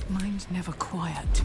Mine's never quiet.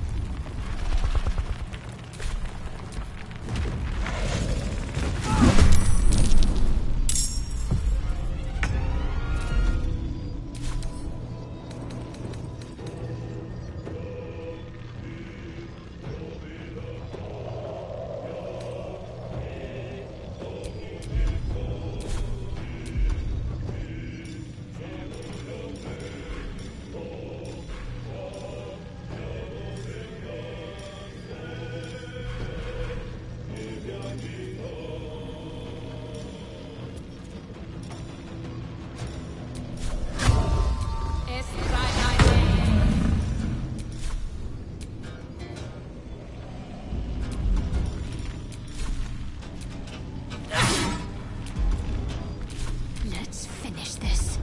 Let's finish this.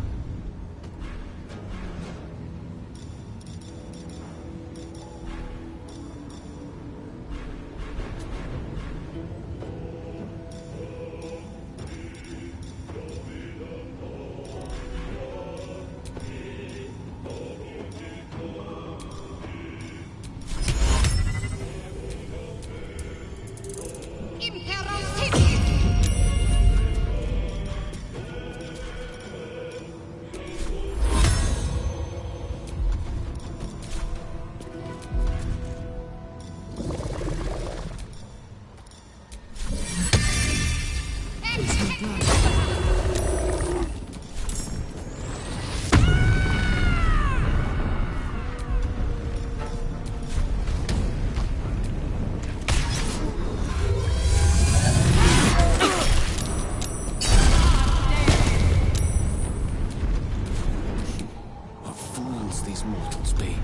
These mortals be?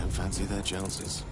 Fancy their chances.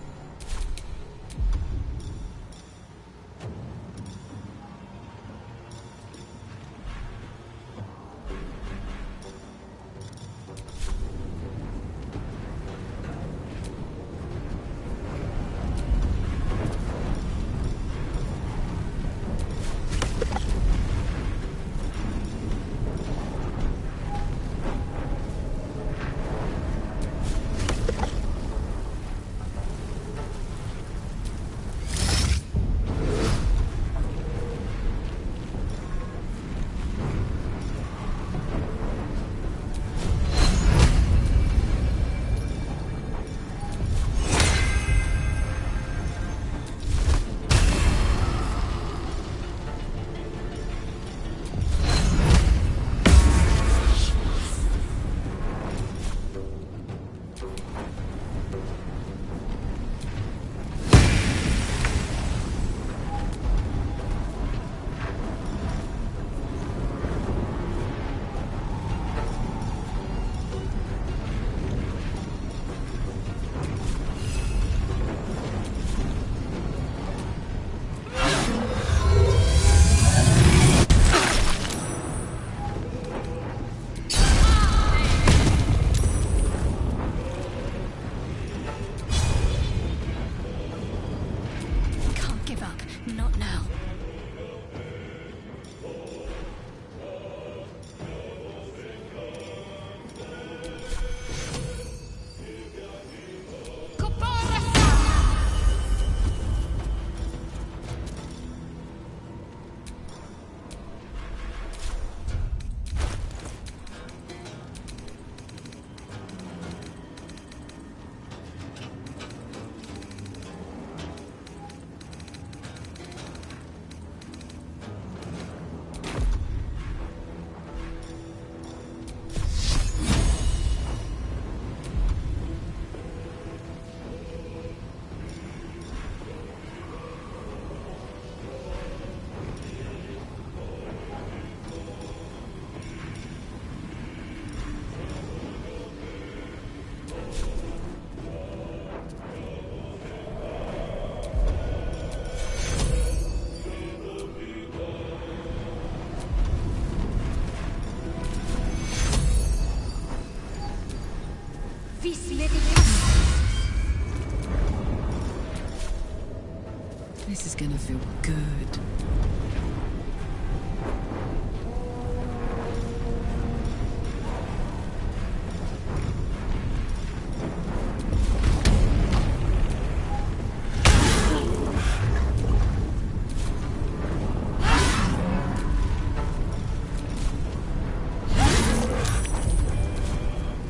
feel good.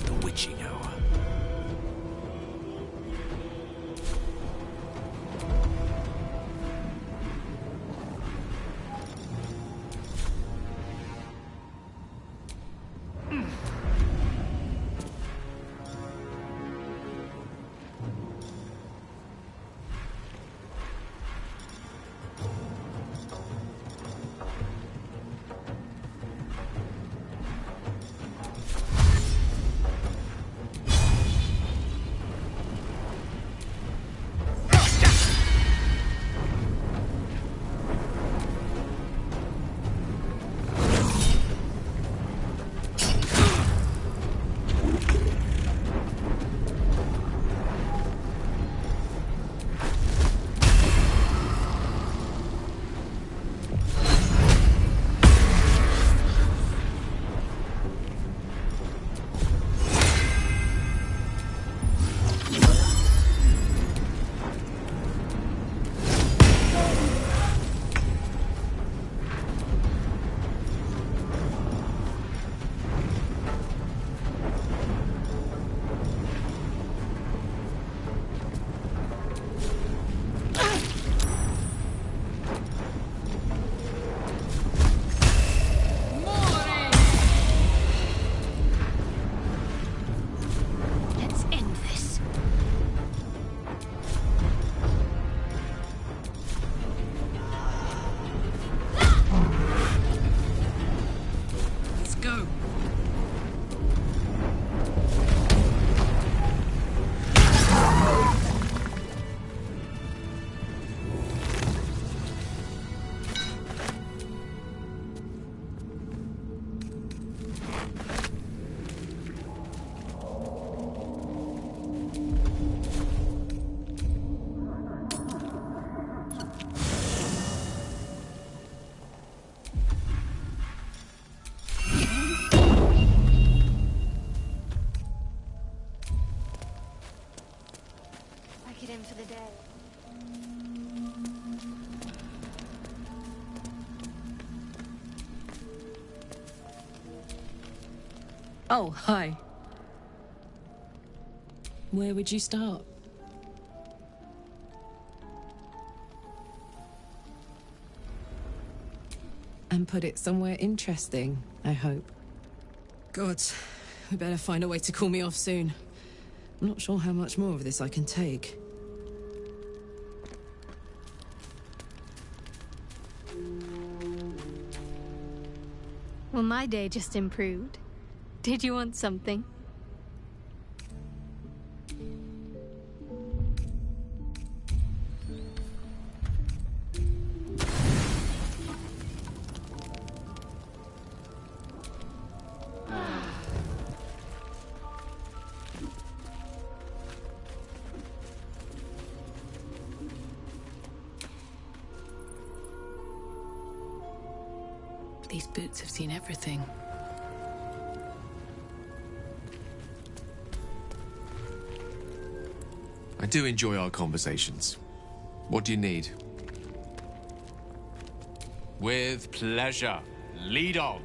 The witching hour. Let's end this. Let's go. Pack it in for the day. Oh, hi. Where would you start? And put it somewhere interesting, I hope. God, we better find a way to cool me off soon. I'm not sure how much more of this I can take. Well, my day just improved. Did you want something? These boots have seen everything. I do enjoy our conversations. What do you need? With pleasure. Lead on.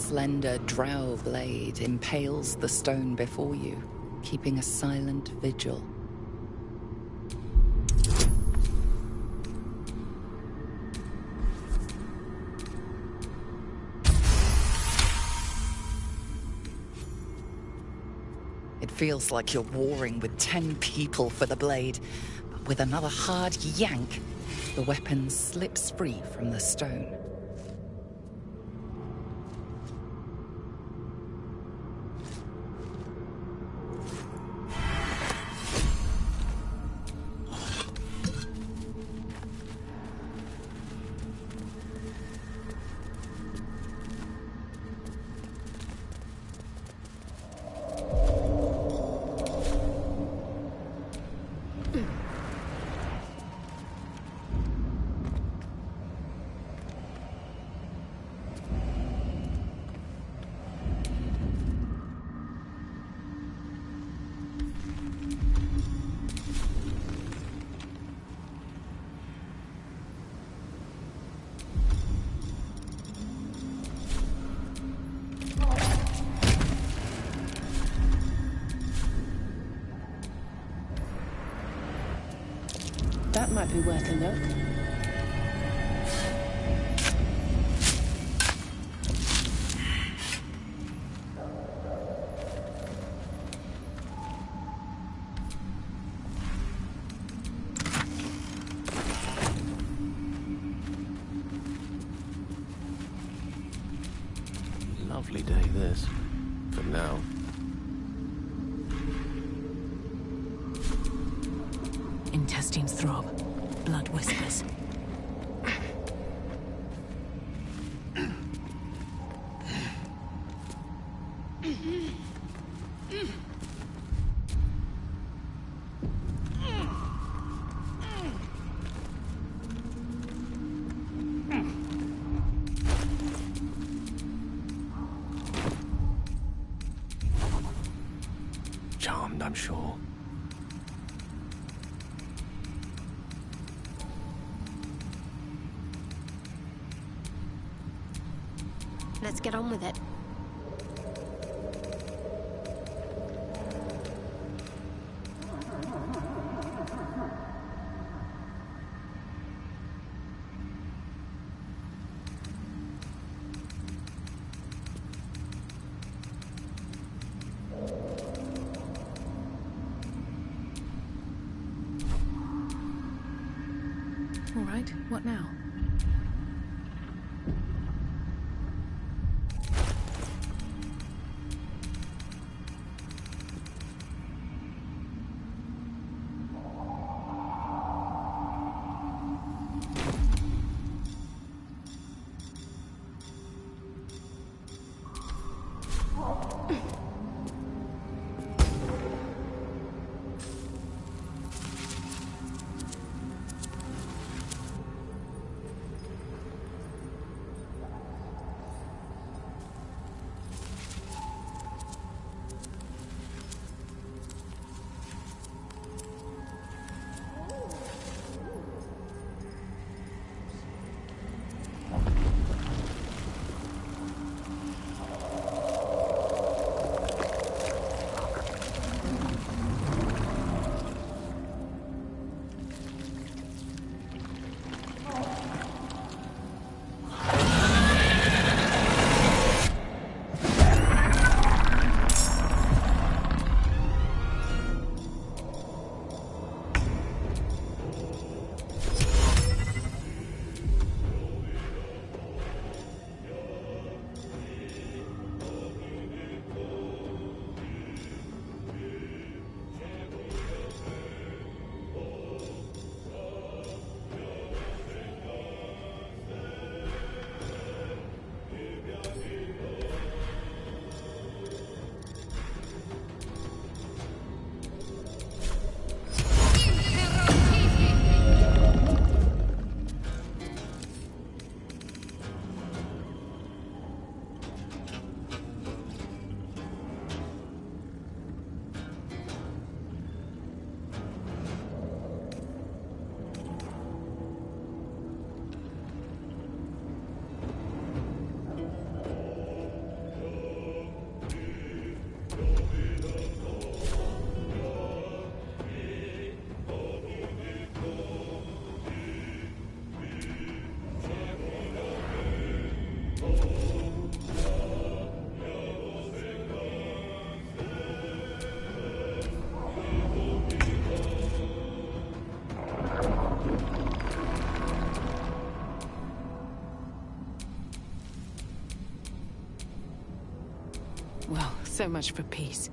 slender drow blade impales the stone before you, keeping a silent vigil. It feels like you're warring with 10 people for the blade, but with another hard yank, the weapon slips free from the stone. That might be worth a look. Lovely day, this. For now. Intestines throb. Blood whispers. Charmed, I'm sure. Let's get on with it. All right, what now? Well, so much for peace.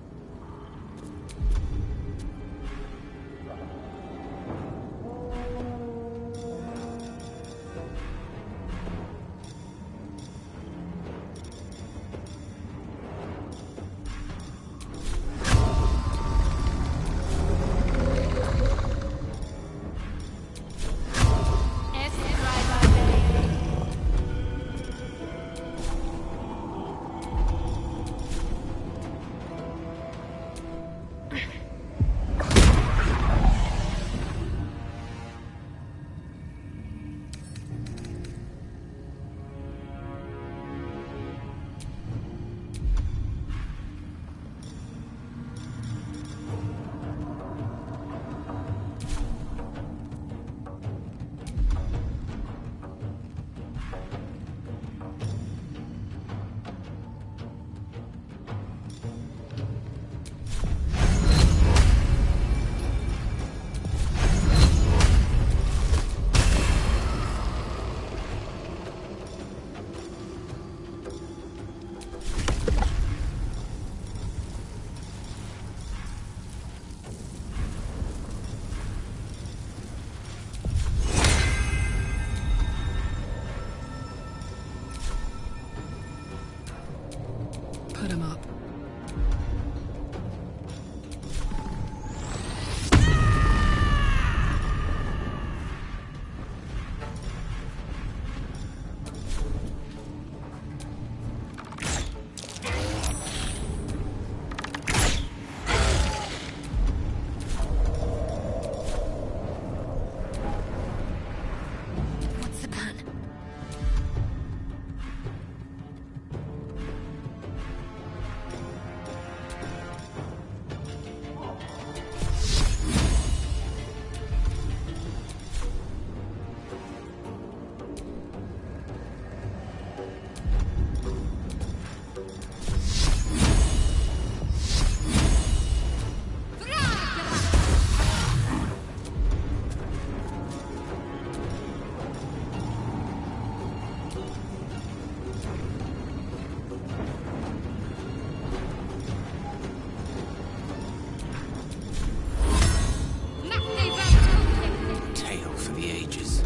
Put him up. What's the plan? Tale for the ages.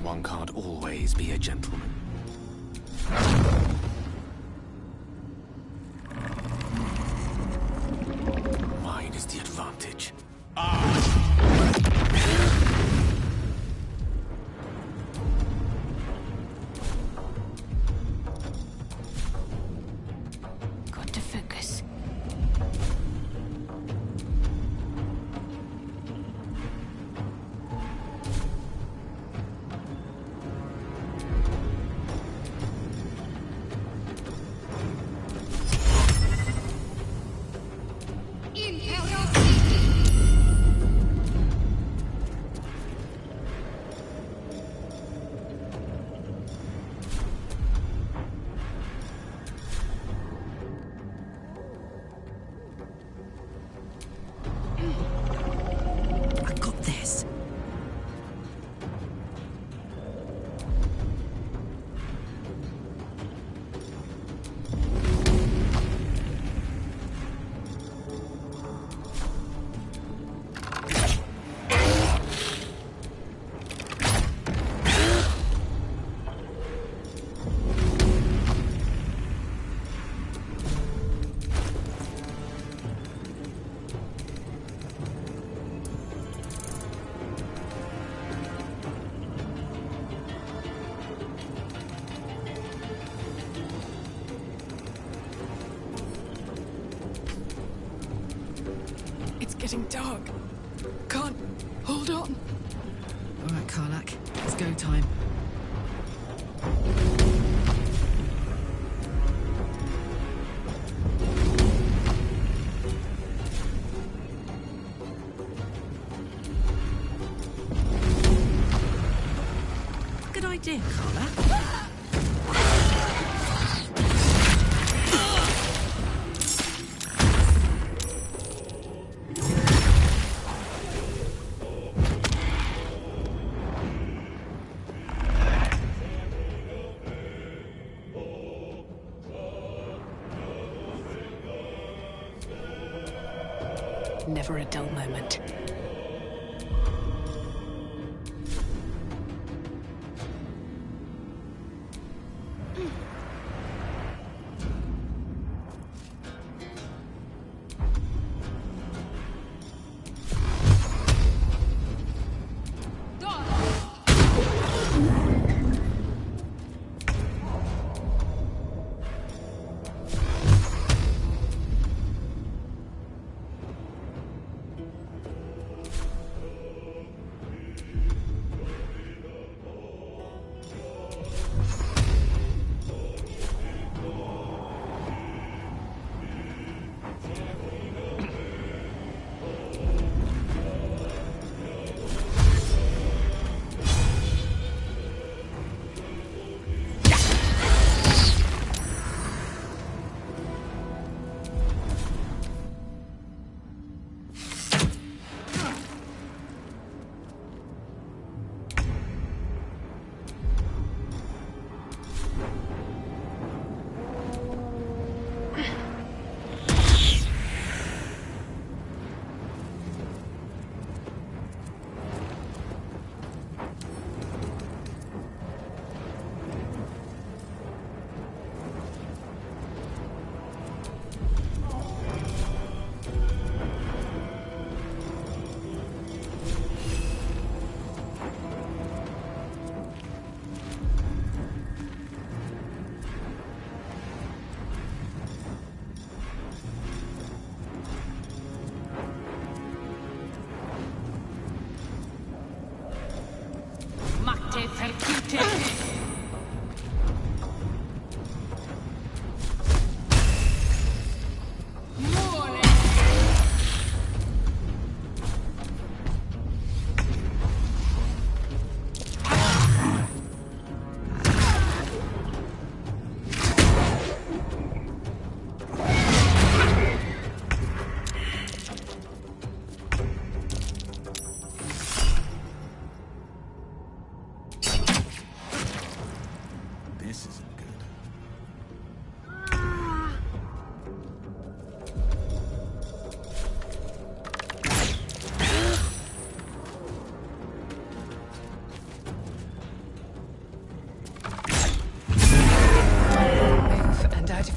One can't always be a gentleman. Mine is the advantage. Got to focus. getting dark. Can't hold on. All right, Karlak. It's go time. Good idea, Karlak. Never a dull moment.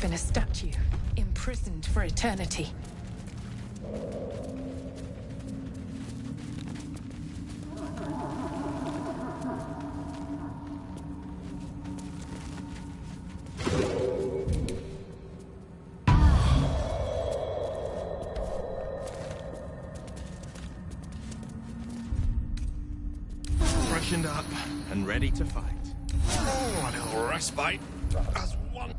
In a statue, imprisoned for eternity. Freshened up and ready to fight. Oh, a little respite. As one.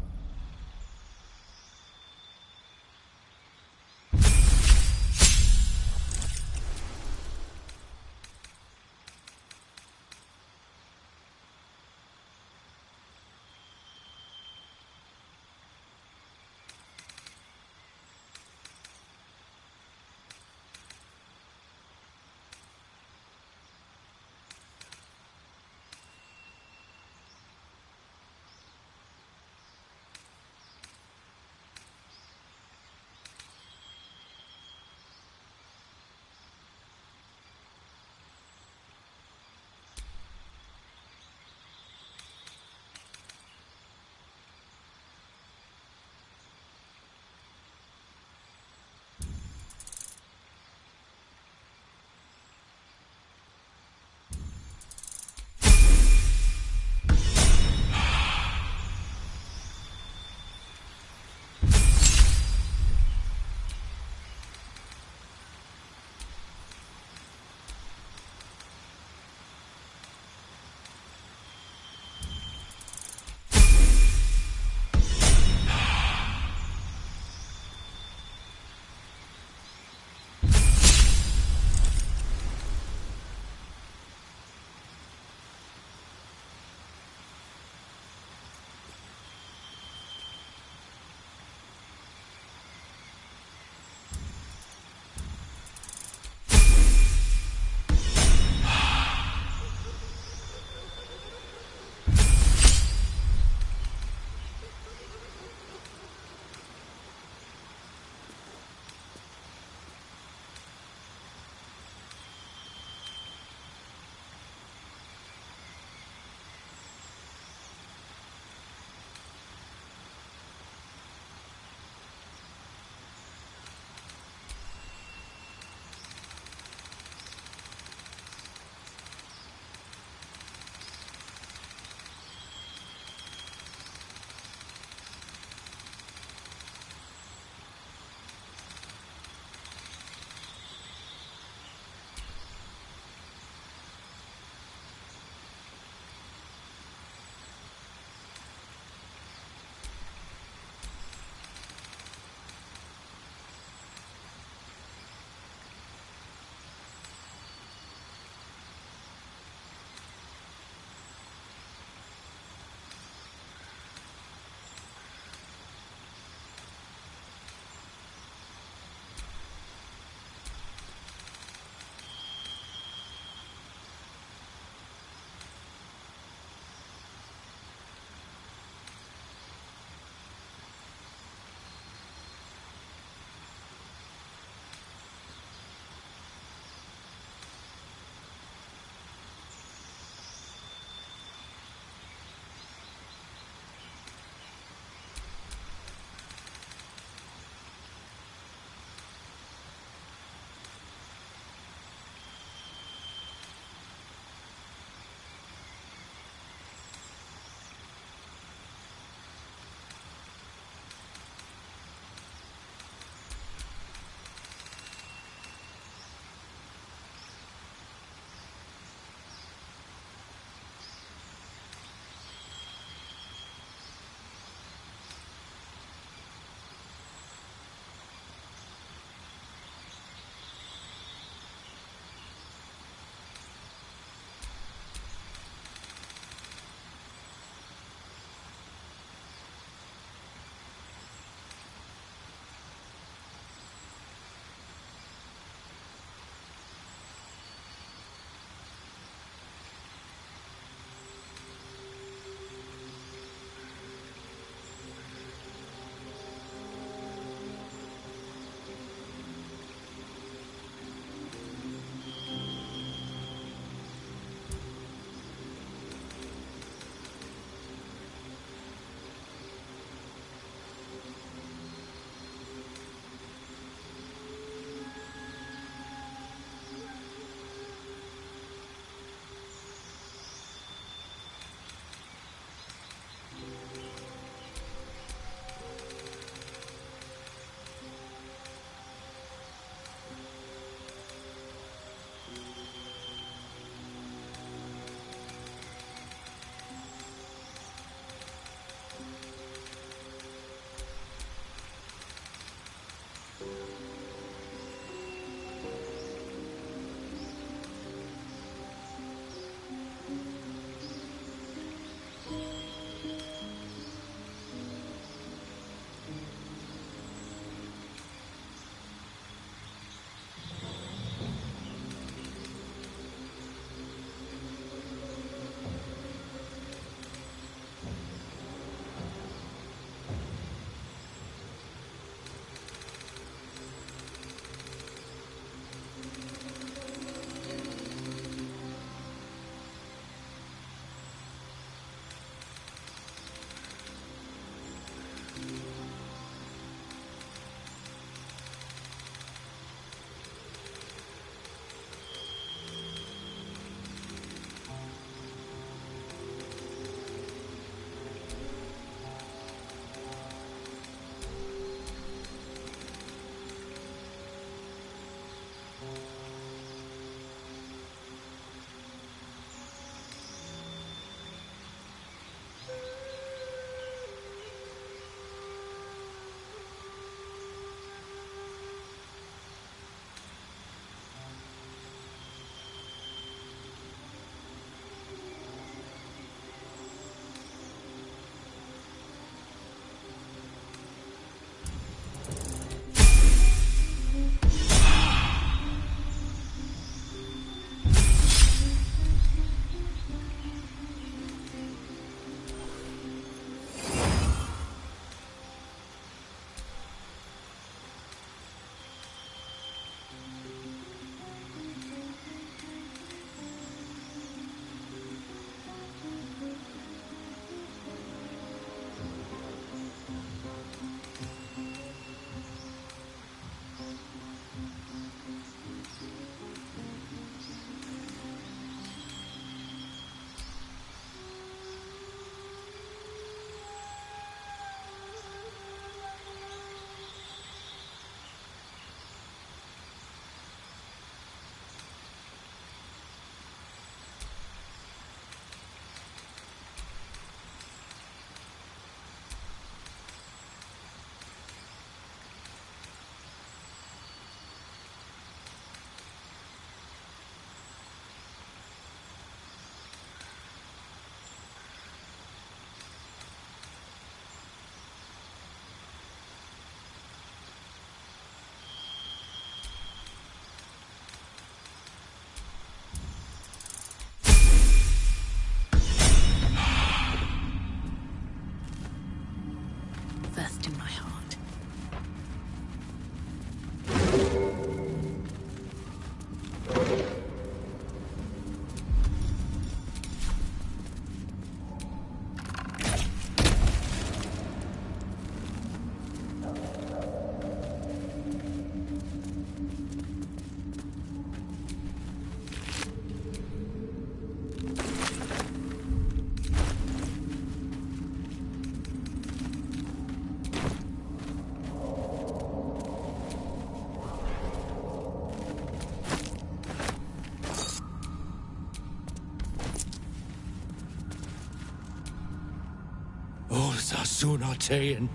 Sunartean.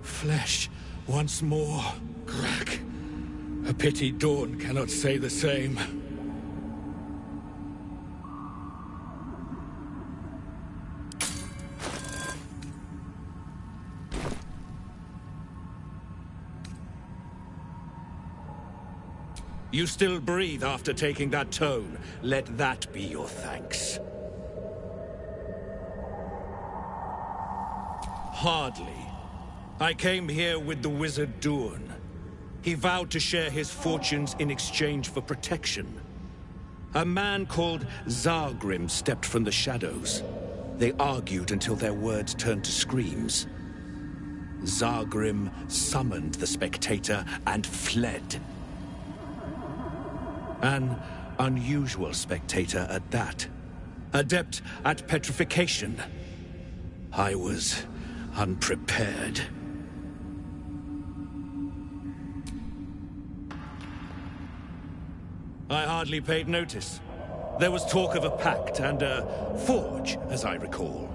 Flesh once more. Crack. A pity Dawn cannot say the same. You still breathe after taking that tone. Let that be your thanks. Hardly. I came here with the wizard Durge. He vowed to share his fortunes in exchange for protection. A man called Zargrim stepped from the shadows. They argued until their words turned to screams. Zargrim summoned the spectator and fled. An unusual spectator at that. Adept at petrification. I was unprepared. I hardly paid notice. There was talk of a pact and a forge, as I recall.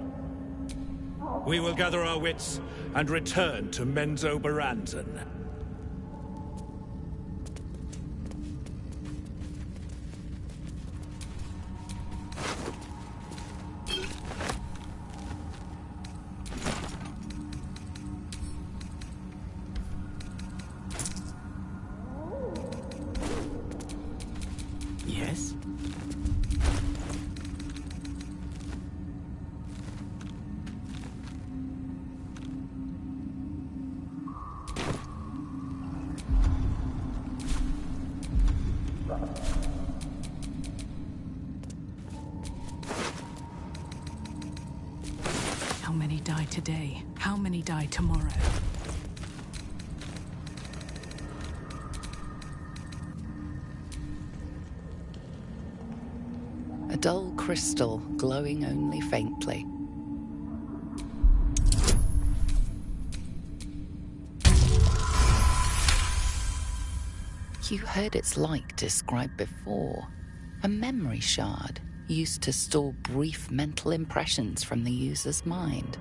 We will gather our wits and return to Menzoberranzan. Yes? How many die today? How many die tomorrow? A dull crystal, glowing only faintly. You heard its like described before. A memory shard, used to store brief mental impressions from the user's mind.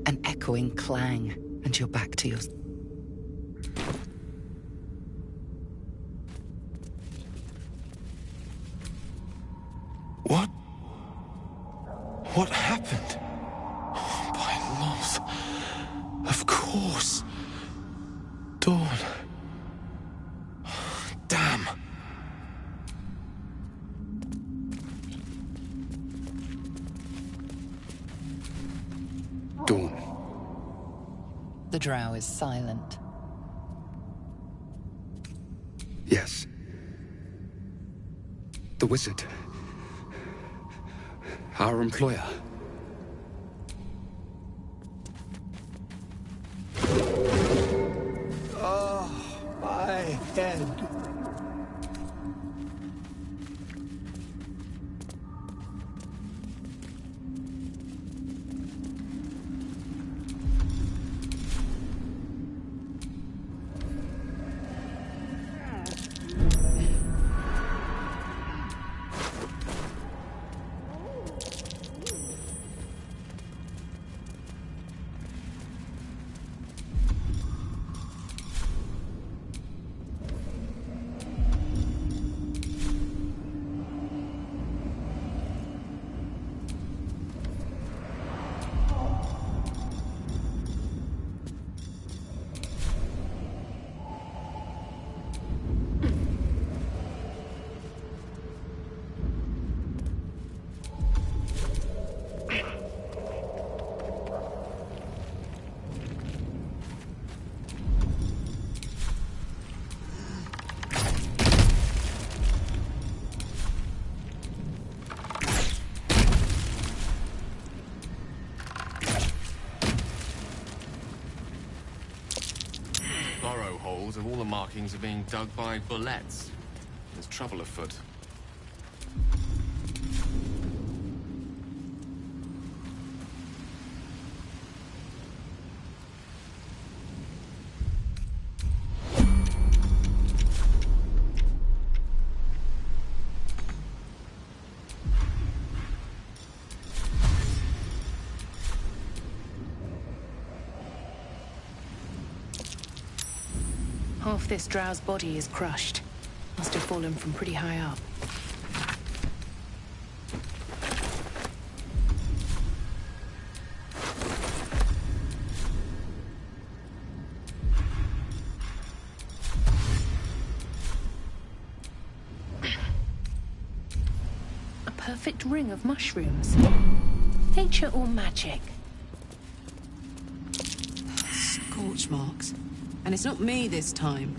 An echoing clang, and you're back to your... What? What happened? Oh, by Loth. Of course. Dawn. Damn. Dawn. The drow is silent. Yes. The wizard. Our employer. Oh, my head. reports of all the markings are being dug by bullets. There's trouble afoot. Half this drow's body is crushed. Must have fallen from pretty high up. A perfect ring of mushrooms. Nature or magic? Scorch marks. And it's not me this time.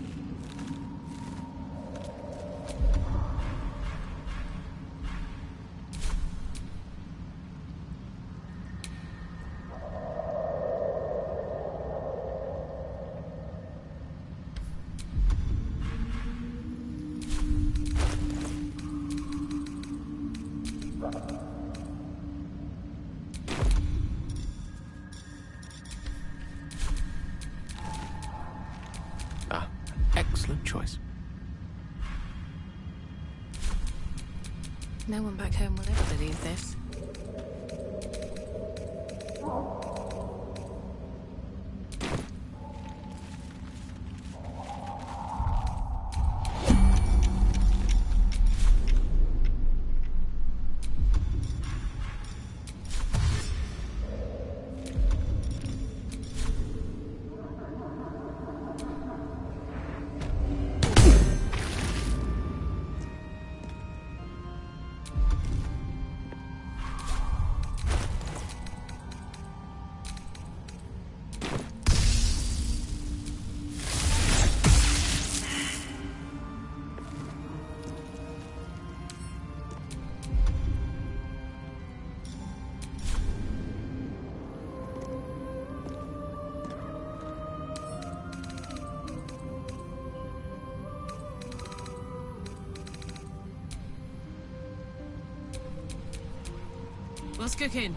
Excellent choice. No one back home will ever believe this. What's cooking?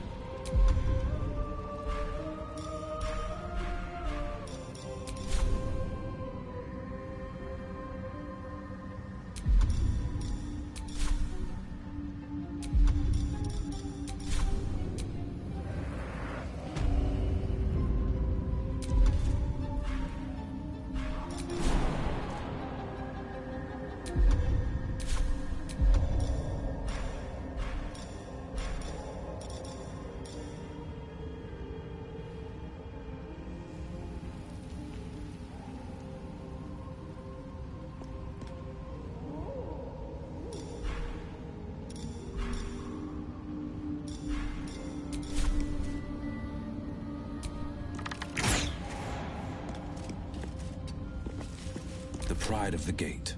Pride of the gate.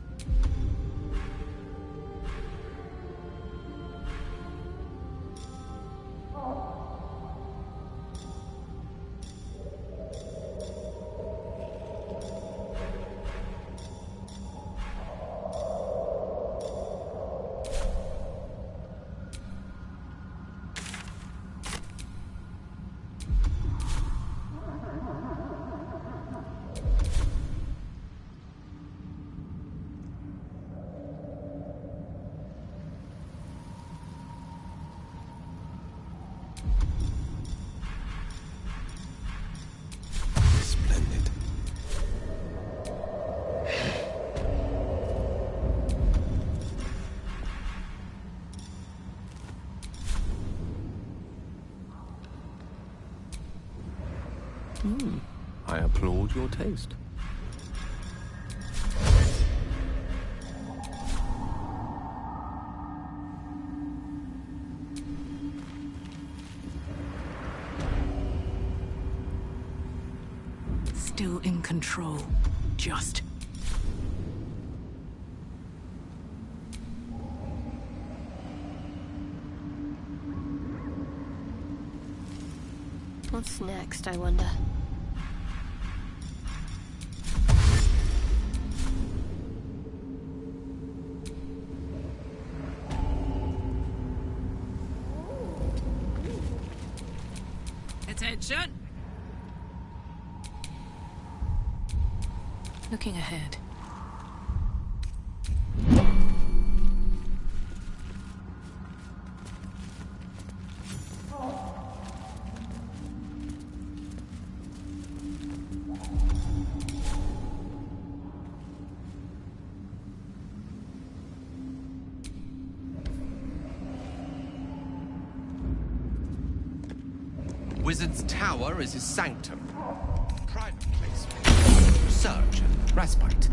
I applaud your taste. Still in control. Just. What's next, I wonder? Looking ahead. Wizard's Tower is his sanctum. Private place for research and respite.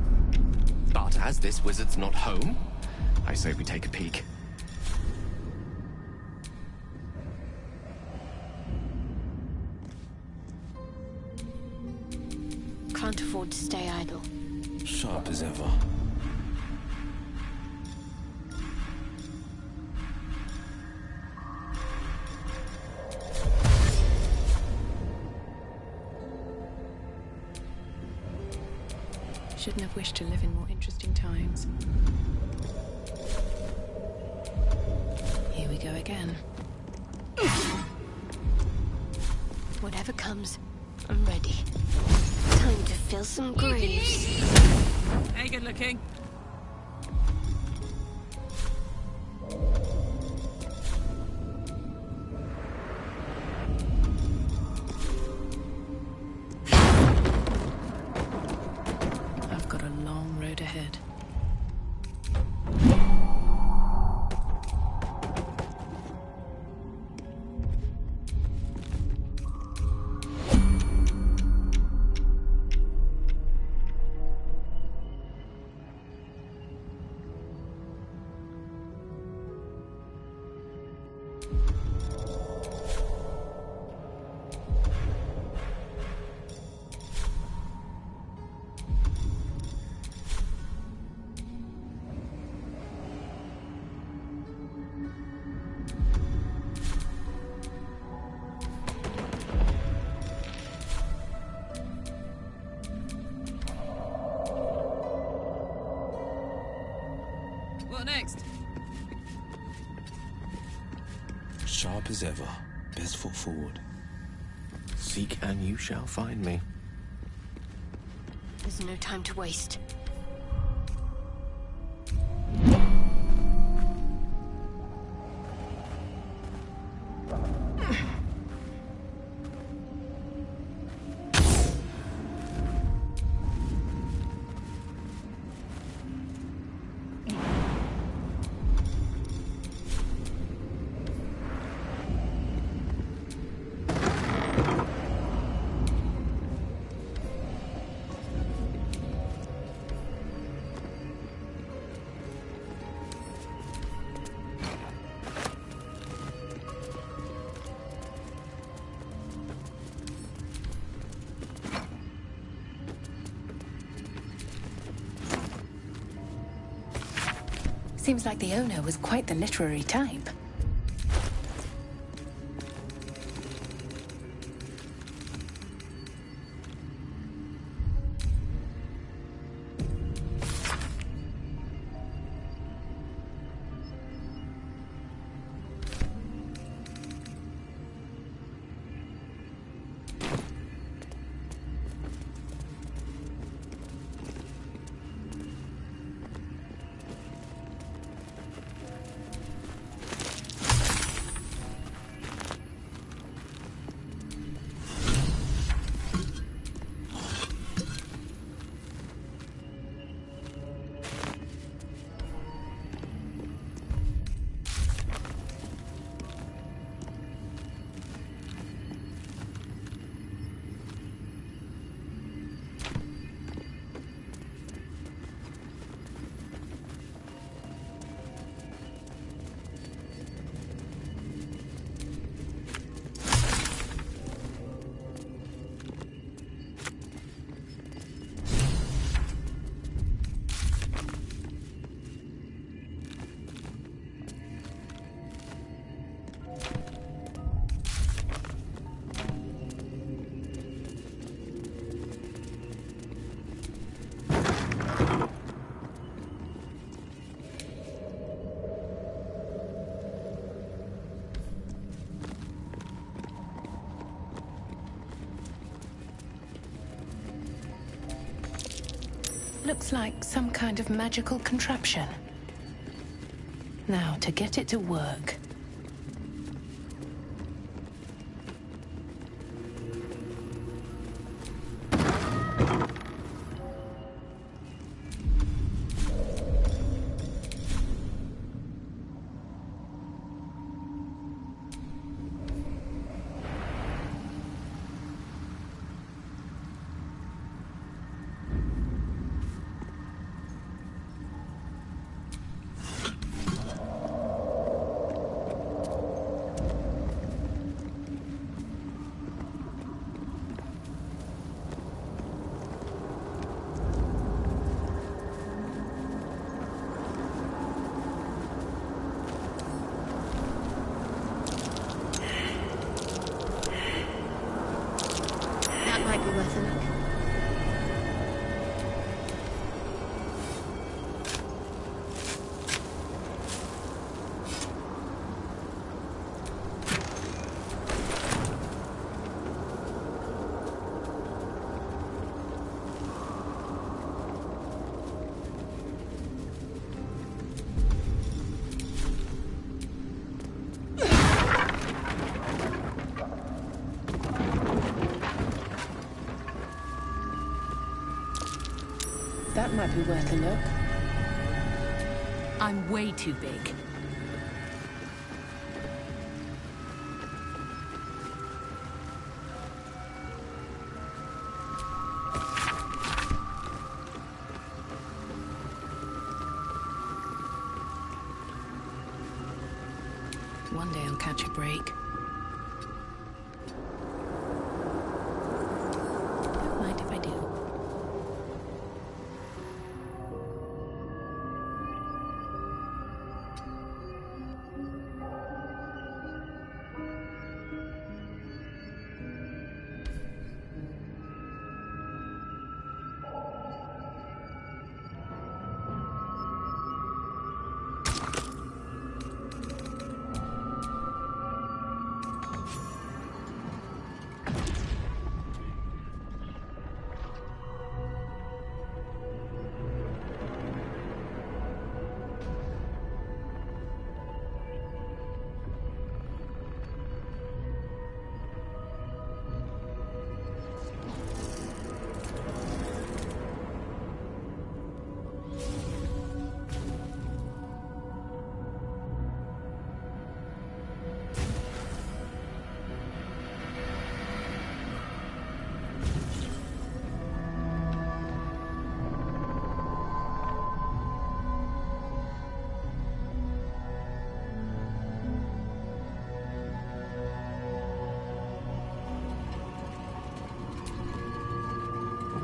But as this wizard's not home, I say we take a peek. Can't afford to stay idle. Sharp as ever. Shouldn't have wished to live in more interesting times. Here we go again. Whatever comes, I'm ready. Time to fill some graves. Hey, good looking. I've got a long road ahead. What next? Sharp as ever. Best foot forward. Seek and you shall find me. There's no time to waste. Seems like the owner was quite the literary type. Looks like some kind of magical contraption. Now, to get it to work. Might be worth a look. That might be worth a look. I'm way too big. One day I'll catch a break. Don't mind if I do.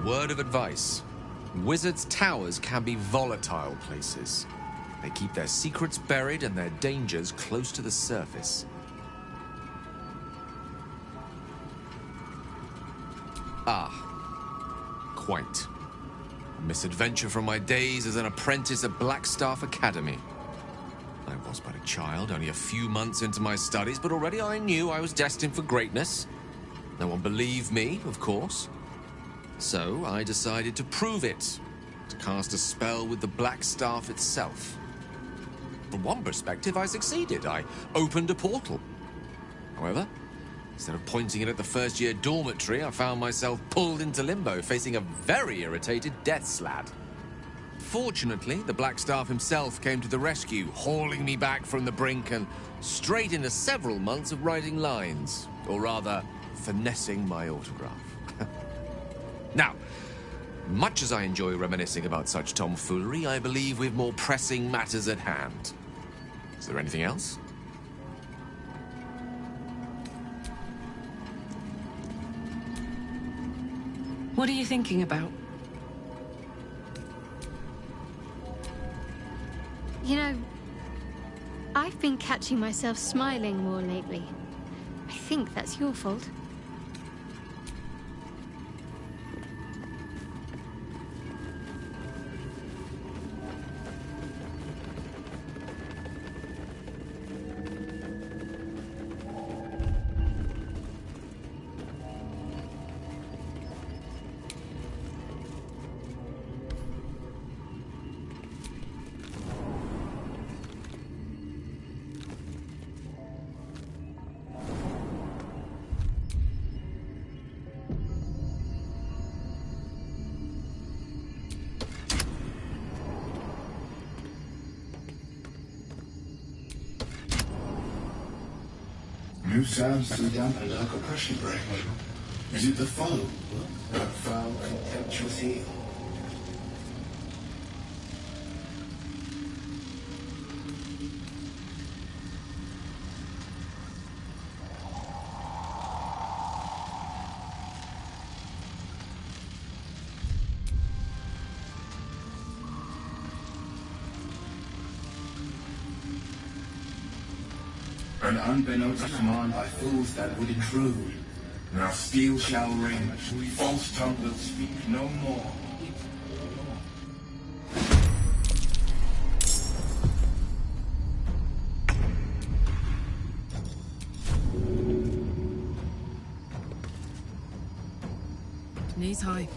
Word of advice. Wizards' towers can be volatile places. They keep their secrets buried and their dangers close to the surface. Ah. Quite. A misadventure from my days as an apprentice at Blackstaff Academy. I was but a child, only a few months into my studies, but already I knew I was destined for greatness. No one believed me, of course. So I decided to prove it, to cast a spell with the Black Staff itself. From one perspective, I succeeded. I opened a portal. However, instead of pointing it at the first-year dormitory, I found myself pulled into limbo, facing a very irritated death lad. Fortunately, the Black Staff himself came to the rescue, hauling me back from the brink and straight into several months of writing lines, or rather, finessing my autograph. Now, much as I enjoy reminiscing about such tomfoolery, I believe we've more pressing matters at hand. Is there anything else? What are you thinking about? You know, I've been catching myself smiling more lately. I think that's your fault. You sound so damp like a pressure break. Is it the foe? That foul, contemptuous heel? An unbeknownst command by fools that would intrude. Now steel shall ring, false tongue will speak no more. Knees high.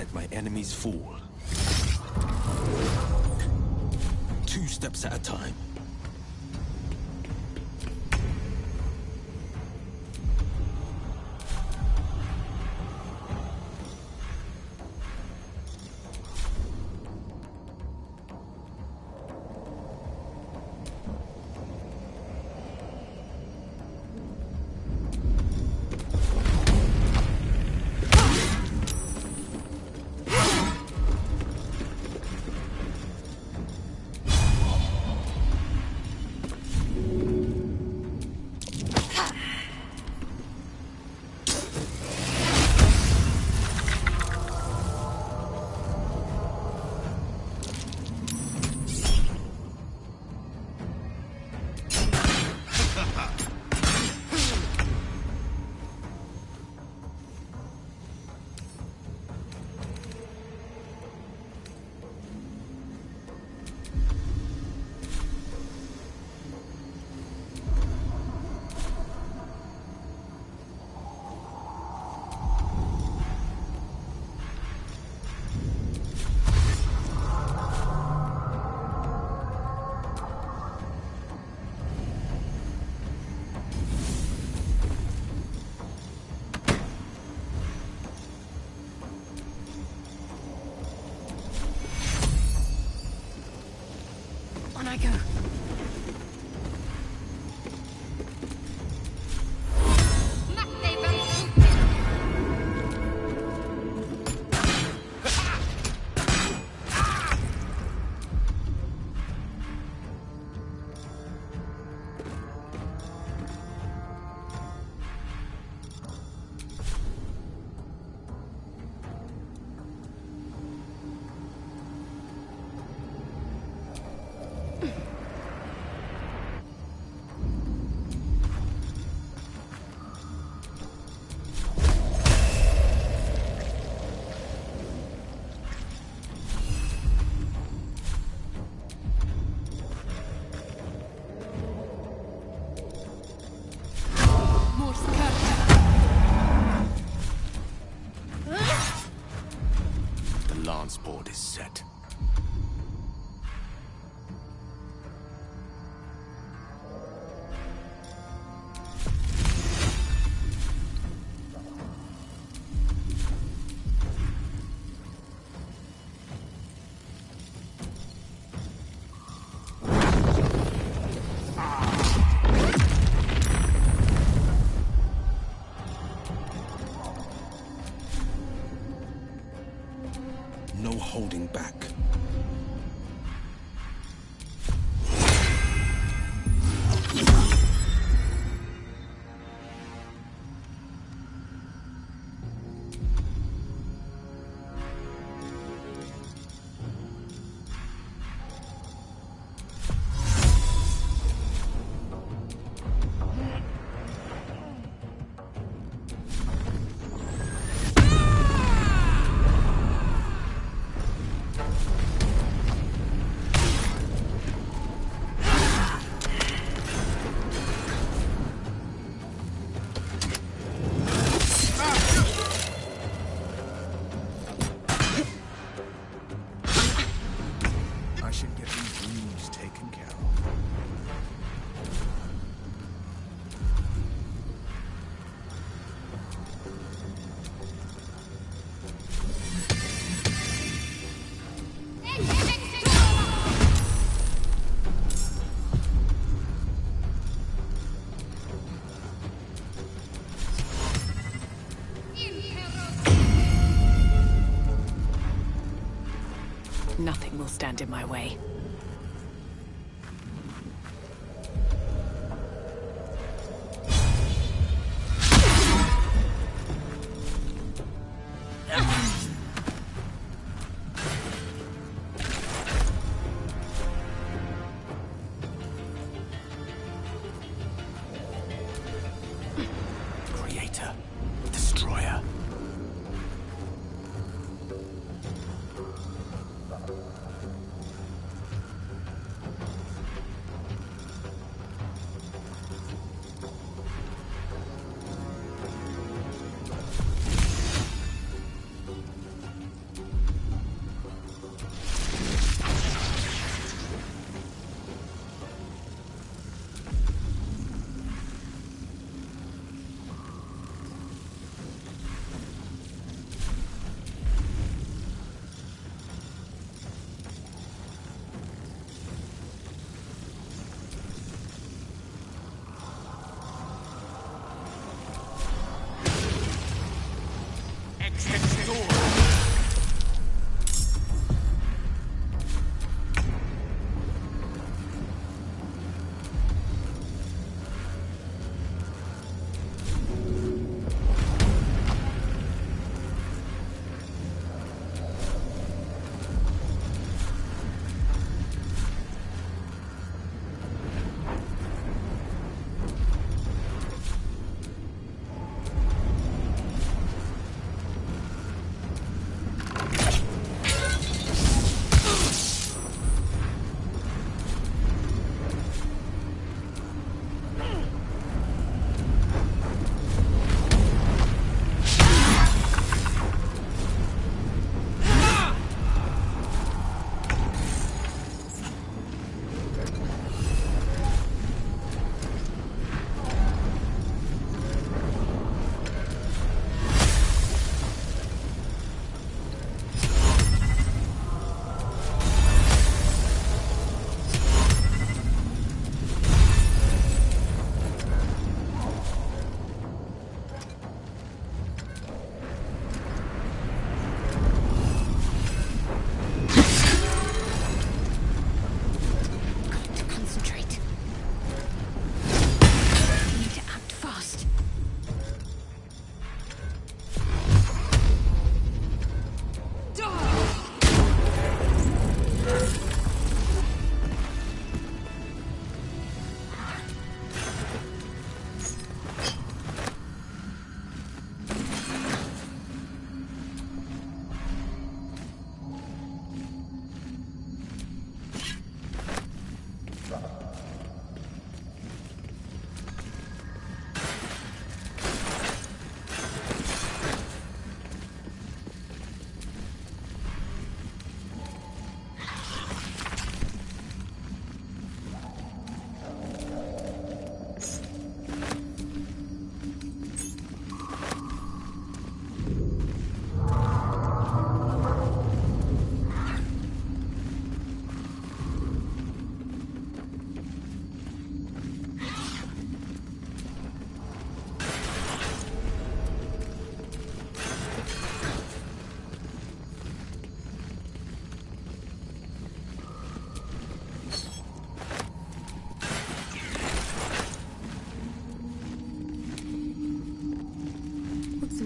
let my enemies fall. 2 steps at a time. On I go. Lance board is set. No holding back. Nothing will stand in my way. Creator, destroyer.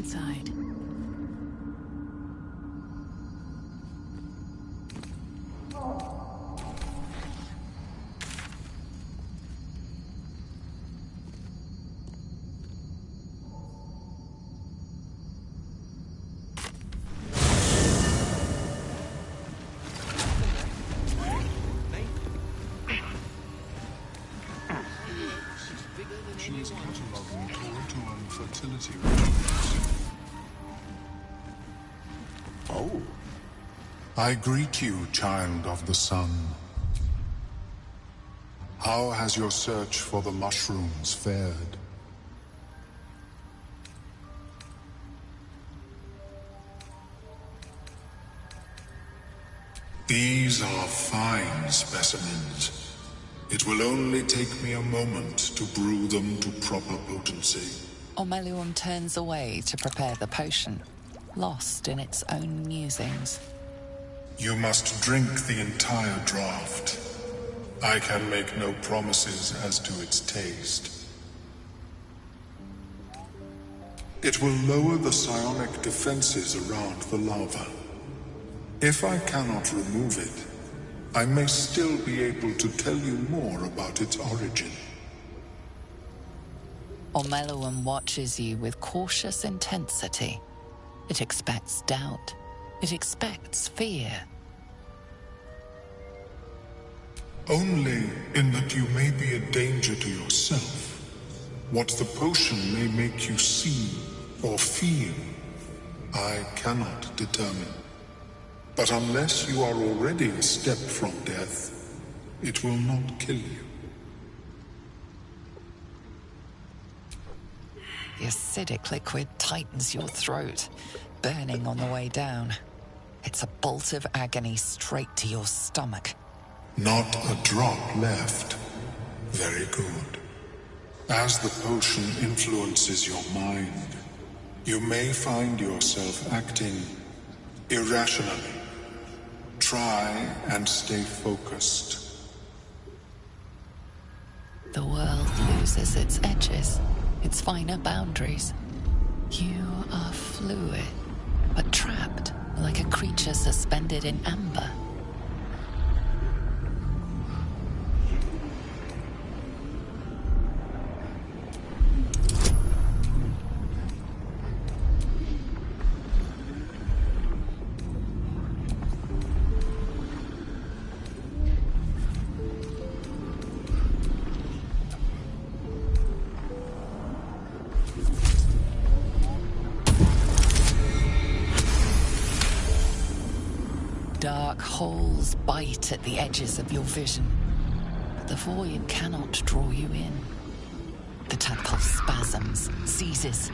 inside. She is cataloguing Torontoan fertility records. Oh. I greet you, child of the sun. How has your search for the mushrooms fared? These are fine specimens. It will only take me a moment to brew them to proper potency. Ormeluum turns away to prepare the potion, lost in its own musings. You must drink the entire draught. I can make no promises as to its taste. It will lower the psionic defenses around the lava. If I cannot remove it, I may still be able to tell you more about its origin. Ormeluum watches you with cautious intensity. It expects doubt. It expects fear. Only in that you may be a danger to yourself. What the potion may make you see or feel, I cannot determine. But unless you are already a step from death, it will not kill you. The acidic liquid tightens your throat, burning on the way down. It's a bolt of agony straight to your stomach. Not a drop left. Very good. As the potion influences your mind, You may find yourself acting irrationally. Try and stay focused. The world loses its edges, its finer boundaries. You are fluid, but trapped like a creature suspended in amber. Dark holes bite at the edges of your vision, but the void cannot draw you in. The tadpole spasms, seizes.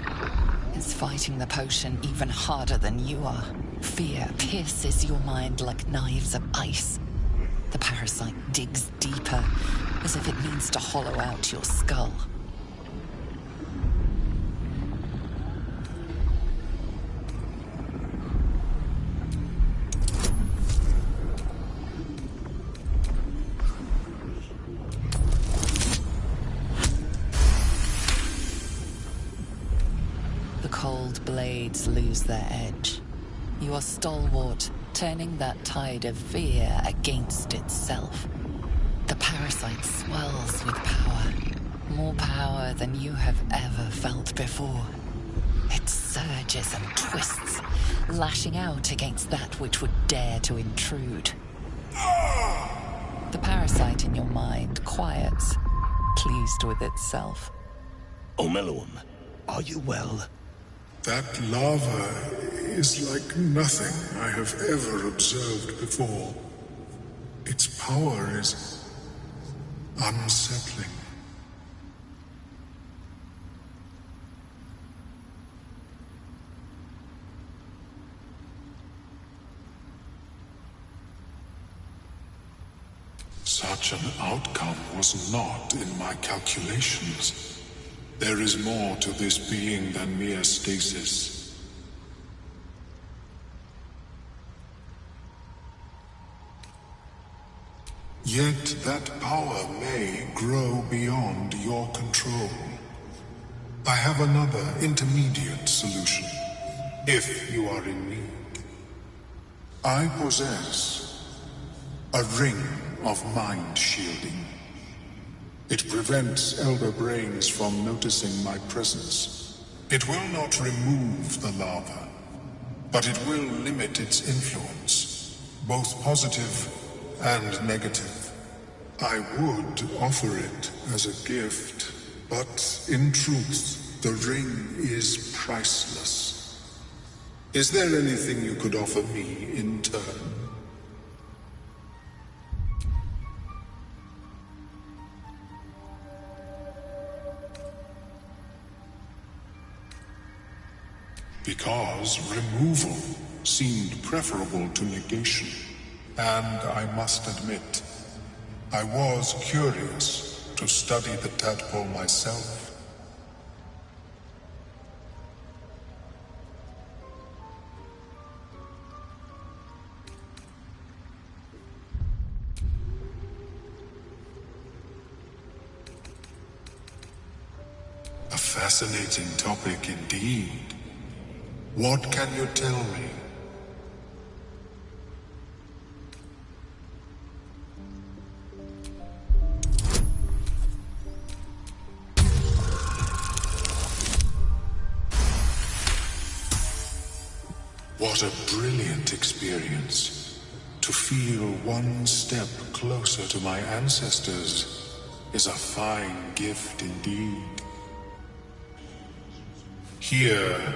It's fighting the potion even harder than you are. Fear pierces your mind like knives of ice. The parasite digs deeper, as if it means to hollow out your skull. Blades lose their edge. You are stalwart, turning that tide of fear against itself. The parasite swells with power, more power than you have ever felt before. It surges and twists, lashing out against that which would dare to intrude. The parasite in your mind quiets, pleased with itself. Omeluum, are you well? That lava is like nothing I have ever observed before. Its power is unsettling. Such an outcome was not in my calculations. There is more to this being than mere stasis. Yet that power may grow beyond your control. I have another intermediate solution, if you are in need. I possess a ring of mind shielding. It prevents elder brains from noticing my presence. It will not remove the lava, but it will limit its influence, both positive and negative. I would offer it as a gift, but in truth, the ring is priceless. Is there anything you could offer me in turn? Because removal seemed preferable to negation. And I must admit, I was curious to study the tadpole myself. A fascinating topic indeed. What can you tell me? What a brilliant experience. To feel one step closer to my ancestors is a fine gift indeed. Here,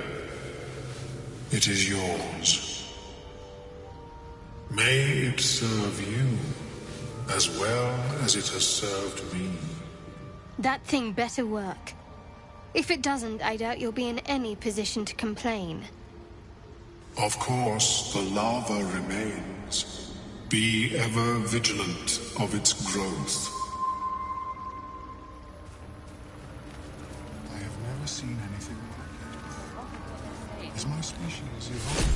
it is yours. May it serve you as well as it has served me. That thing better work. If it doesn't, I doubt you'll be in any position to complain. Of course, the lava remains. Be ever vigilant of its growth. I have never seen anything like it. Is my species evolving?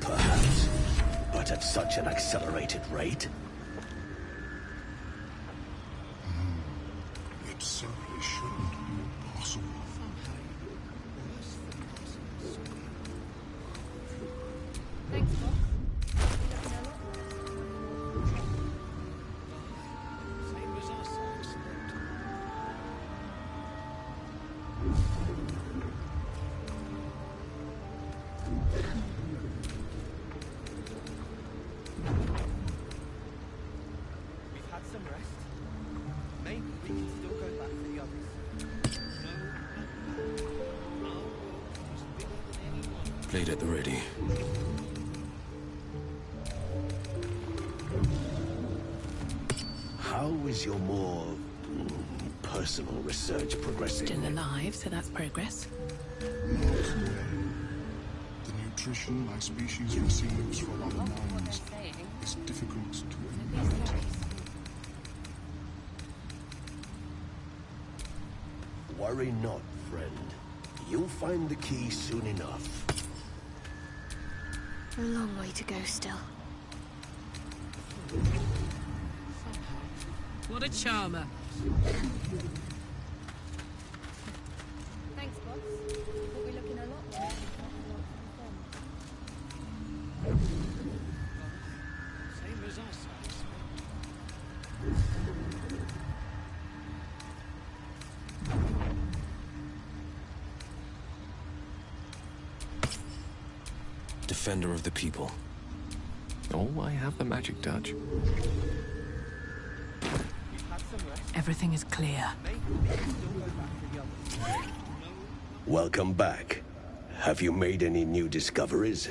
Perhaps, but at such an accelerated rate? It simply shouldn't be possible. Thanks, boss. Blade at the ready. How is your more personal research progressing? Still alive, so that's progress. The nutrition my species receives from other minds is difficult to implement. Worry not, friend. You'll find the key soon enough. A long way to go still. What a charmer. Thanks, boss. Thought we're looking a lot more. Same as us. Defender of the people. Oh, I have the magic touch. Everything is clear. Welcome back. Have you made any new discoveries?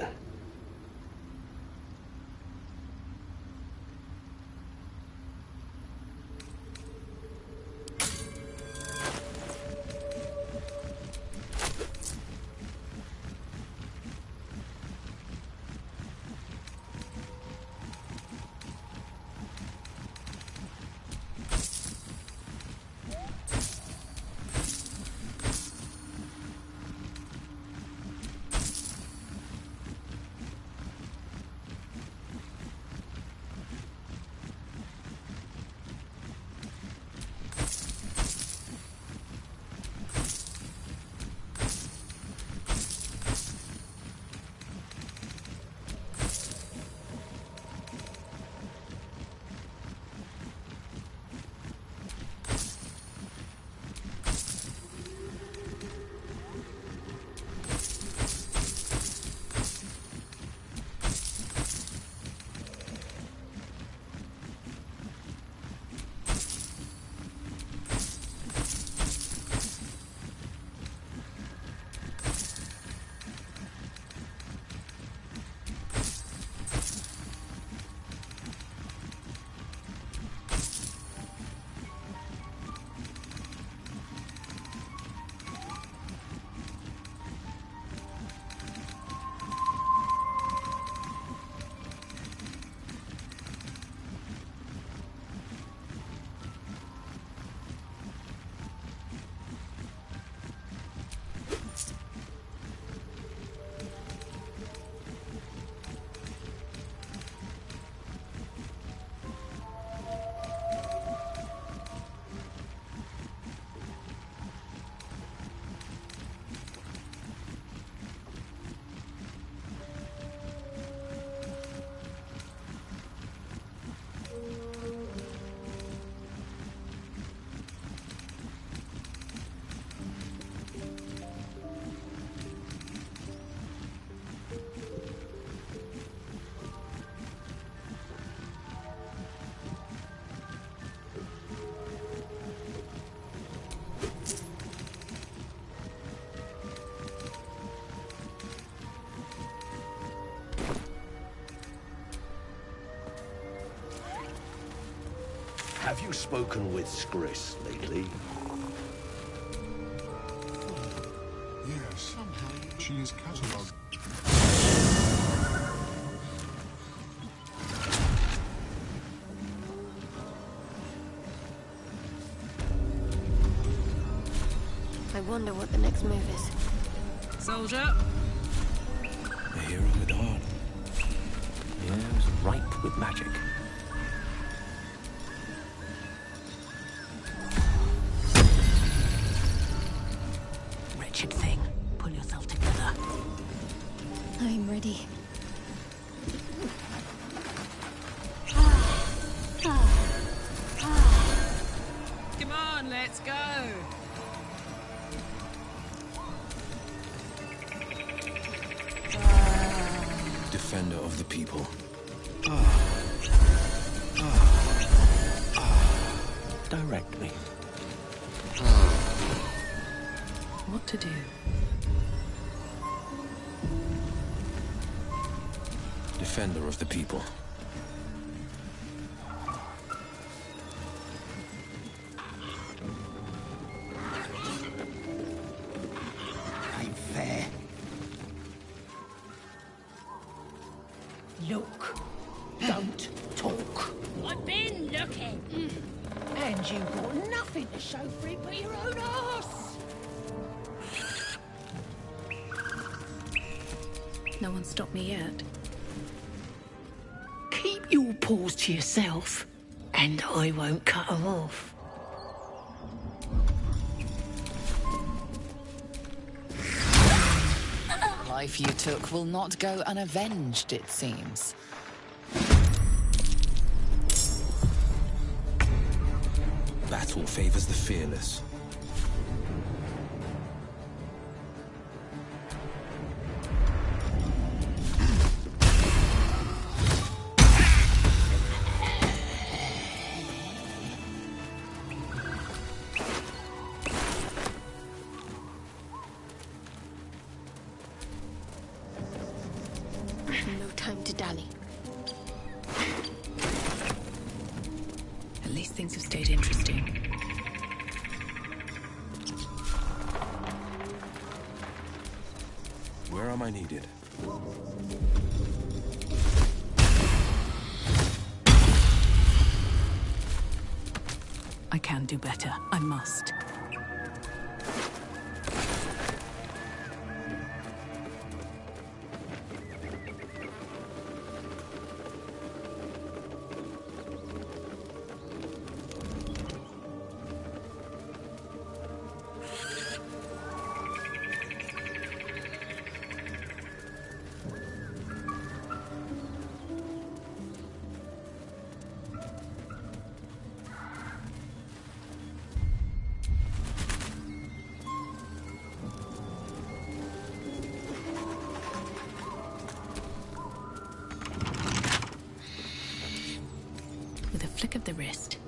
Have you spoken with Skris lately? Yes. She is catalogued. I wonder what the next move is. Soldier. A hero with heart. Yes, ripe with magic. Wretched thing. Pull yourself together. I'm ready. Come on, let's go. Defender of the people. Direct me. What to do? Defender of the people. Ain't fair. Look. Don't talk. I've been looking. And you've got nothing to show for it but your own arse. No one stopped me yet. Keep your paws to yourself, and I won't cut them off. Life you took will not go unavenged, it seems. Battle favors the fearless. No time to dally. At least things have stayed interesting. Where am I needed? I can do better. I must. With a flick of the wrist.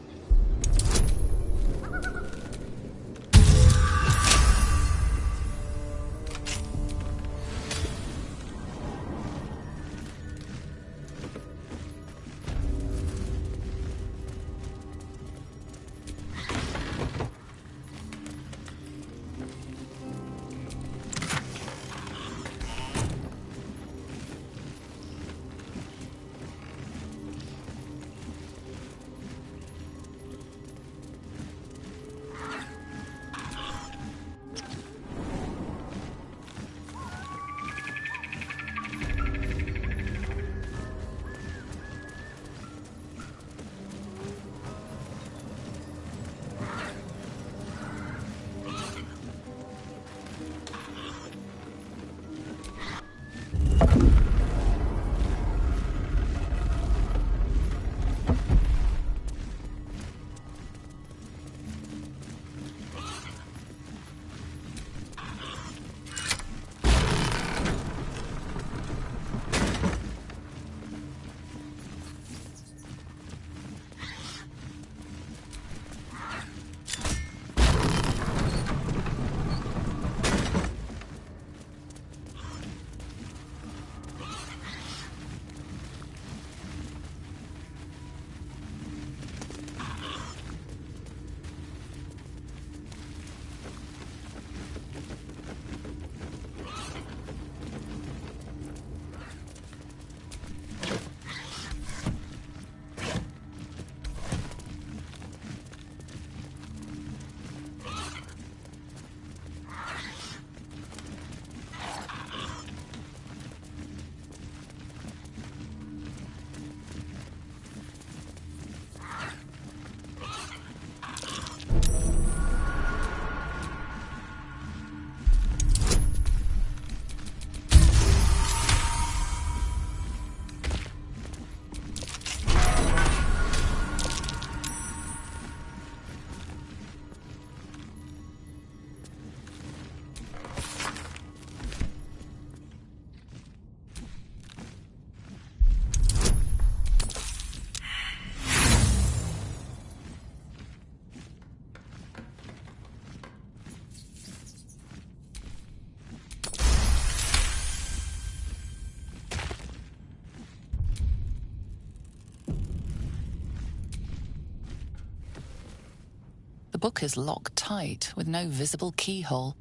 The book is locked tight with no visible keyhole,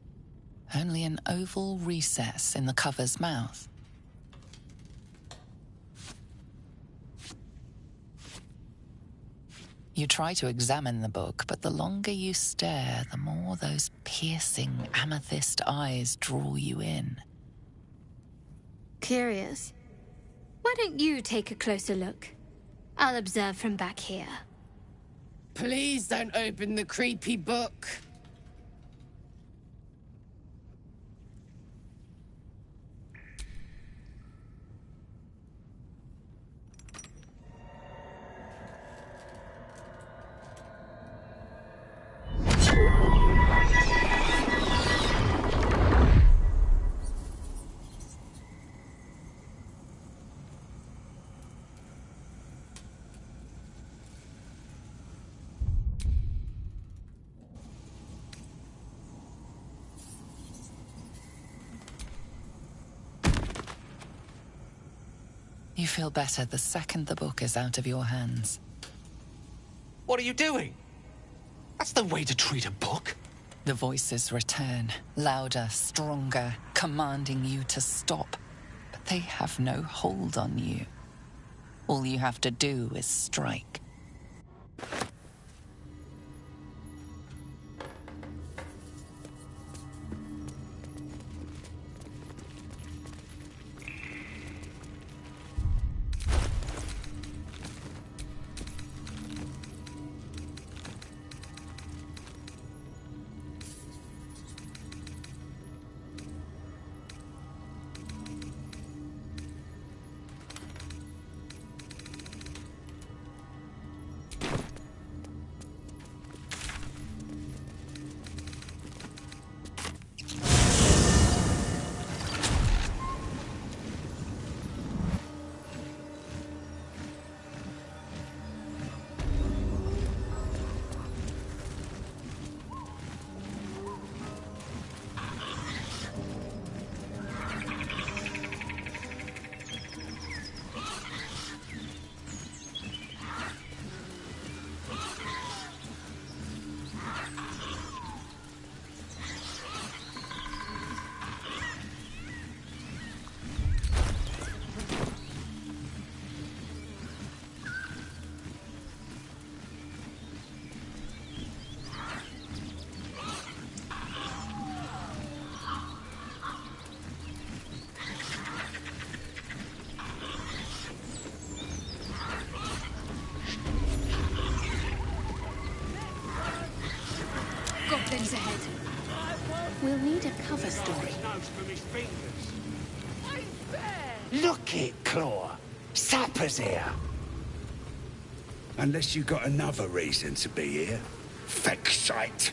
only an oval recess in the cover's mouth. You try to examine the book, but the longer you stare, the more those piercing amethyst eyes draw you in. Curious. Why don't you take a closer look? I'll observe from back here. Please don't open the creepy book. You feel better the second the book is out of your hands. What are you doing? That's no way to treat a book. The voices return, louder, stronger, commanding you to stop. But they have no hold on you. All you have to do is strike. Goblins ahead. We'll need a cover story. Look it, Claw. Sapper's here. Unless you got another reason to be here. Fexite.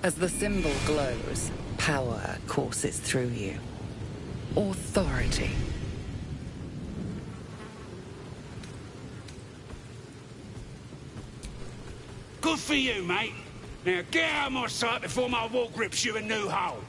As the symbol glows, power courses through you. Authority. Good for you, mate. Now get out of my sight before my wall grips you a new hole.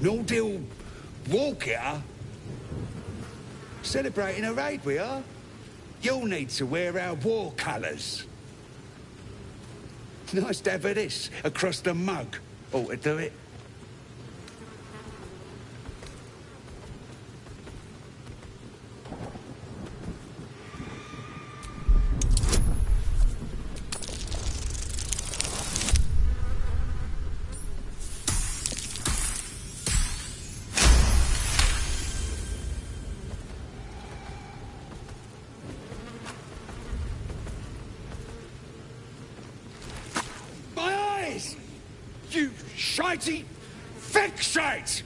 No deal walk here. Celebrating a raid we are. You'll need to wear our war colours. Nice to have this across the mug. Ought to do it. You shitey fixate!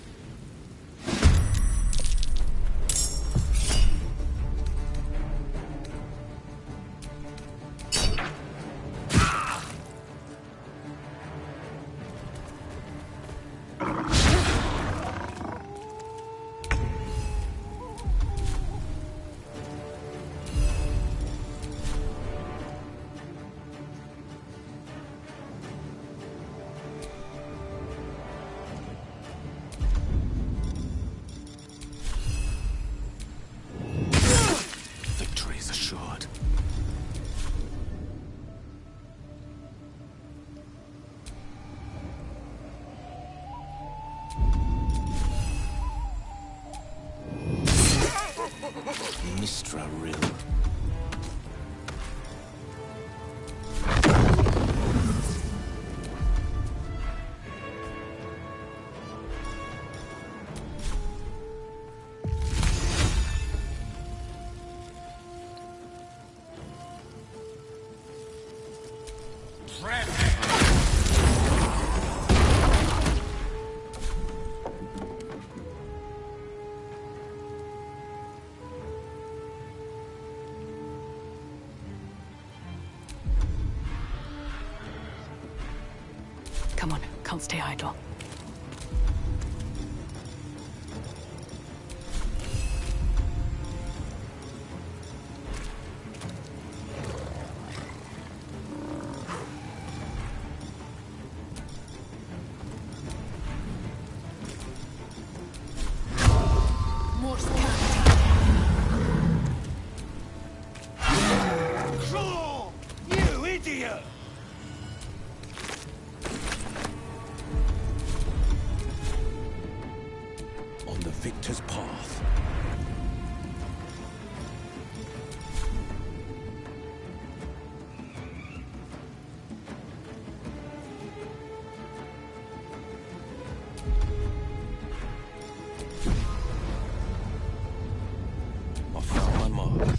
Come on, can't stay idle. Claw! You idiot! On the victor's path. I found my mark.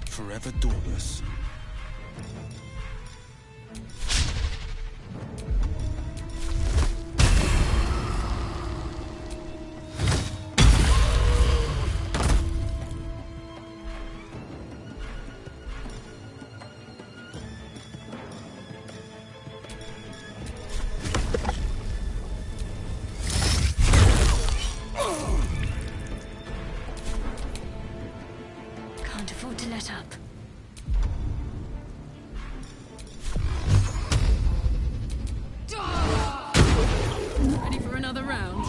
Forever doorless. Can't afford to let up. Ready for another round?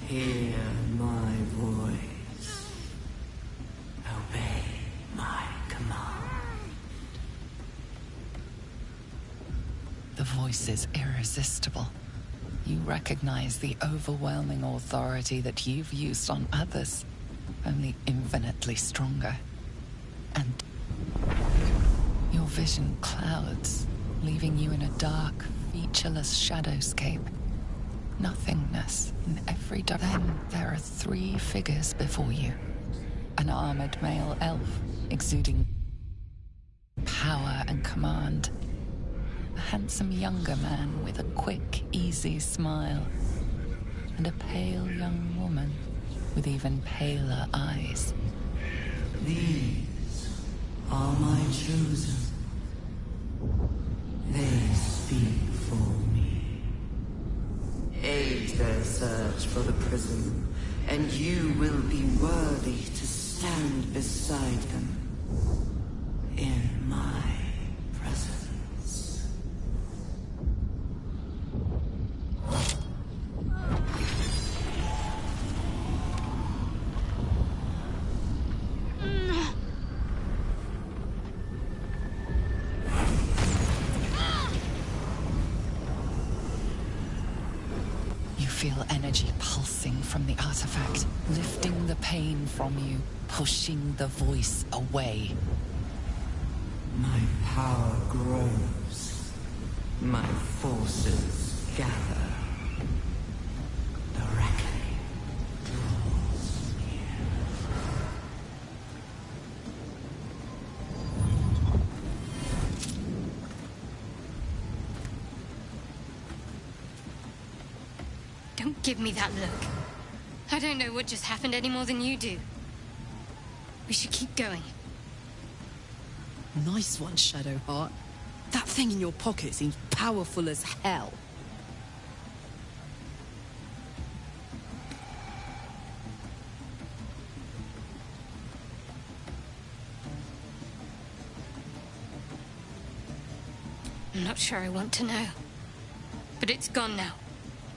Hear my voice. Obey my command. The voice is irresistible. You recognize the overwhelming authority that you've used on others, only infinitely stronger. And your vision clouds, leaving you in a dark, featureless shadowscape. Nothingness in every direction. Then there are 3 figures before you. An armored male elf, exuding power and command. A handsome younger man with a quick, easy smile. And a pale young woman with even paler eyes. These are my chosen. They speak for me. Aid their search for the prism, and you will be worthy to stand beside them in my presence. Feel energy pulsing from the artifact, lifting the pain from you, pushing the voice away. My power grows. My forces gather. The reckoning draws near. give me that look. I don't know what just happened any more than you do. We should keep going. Nice one, Shadowheart. That thing in your pocket seems powerful as hell. I'm not sure I want to know. But it's gone now.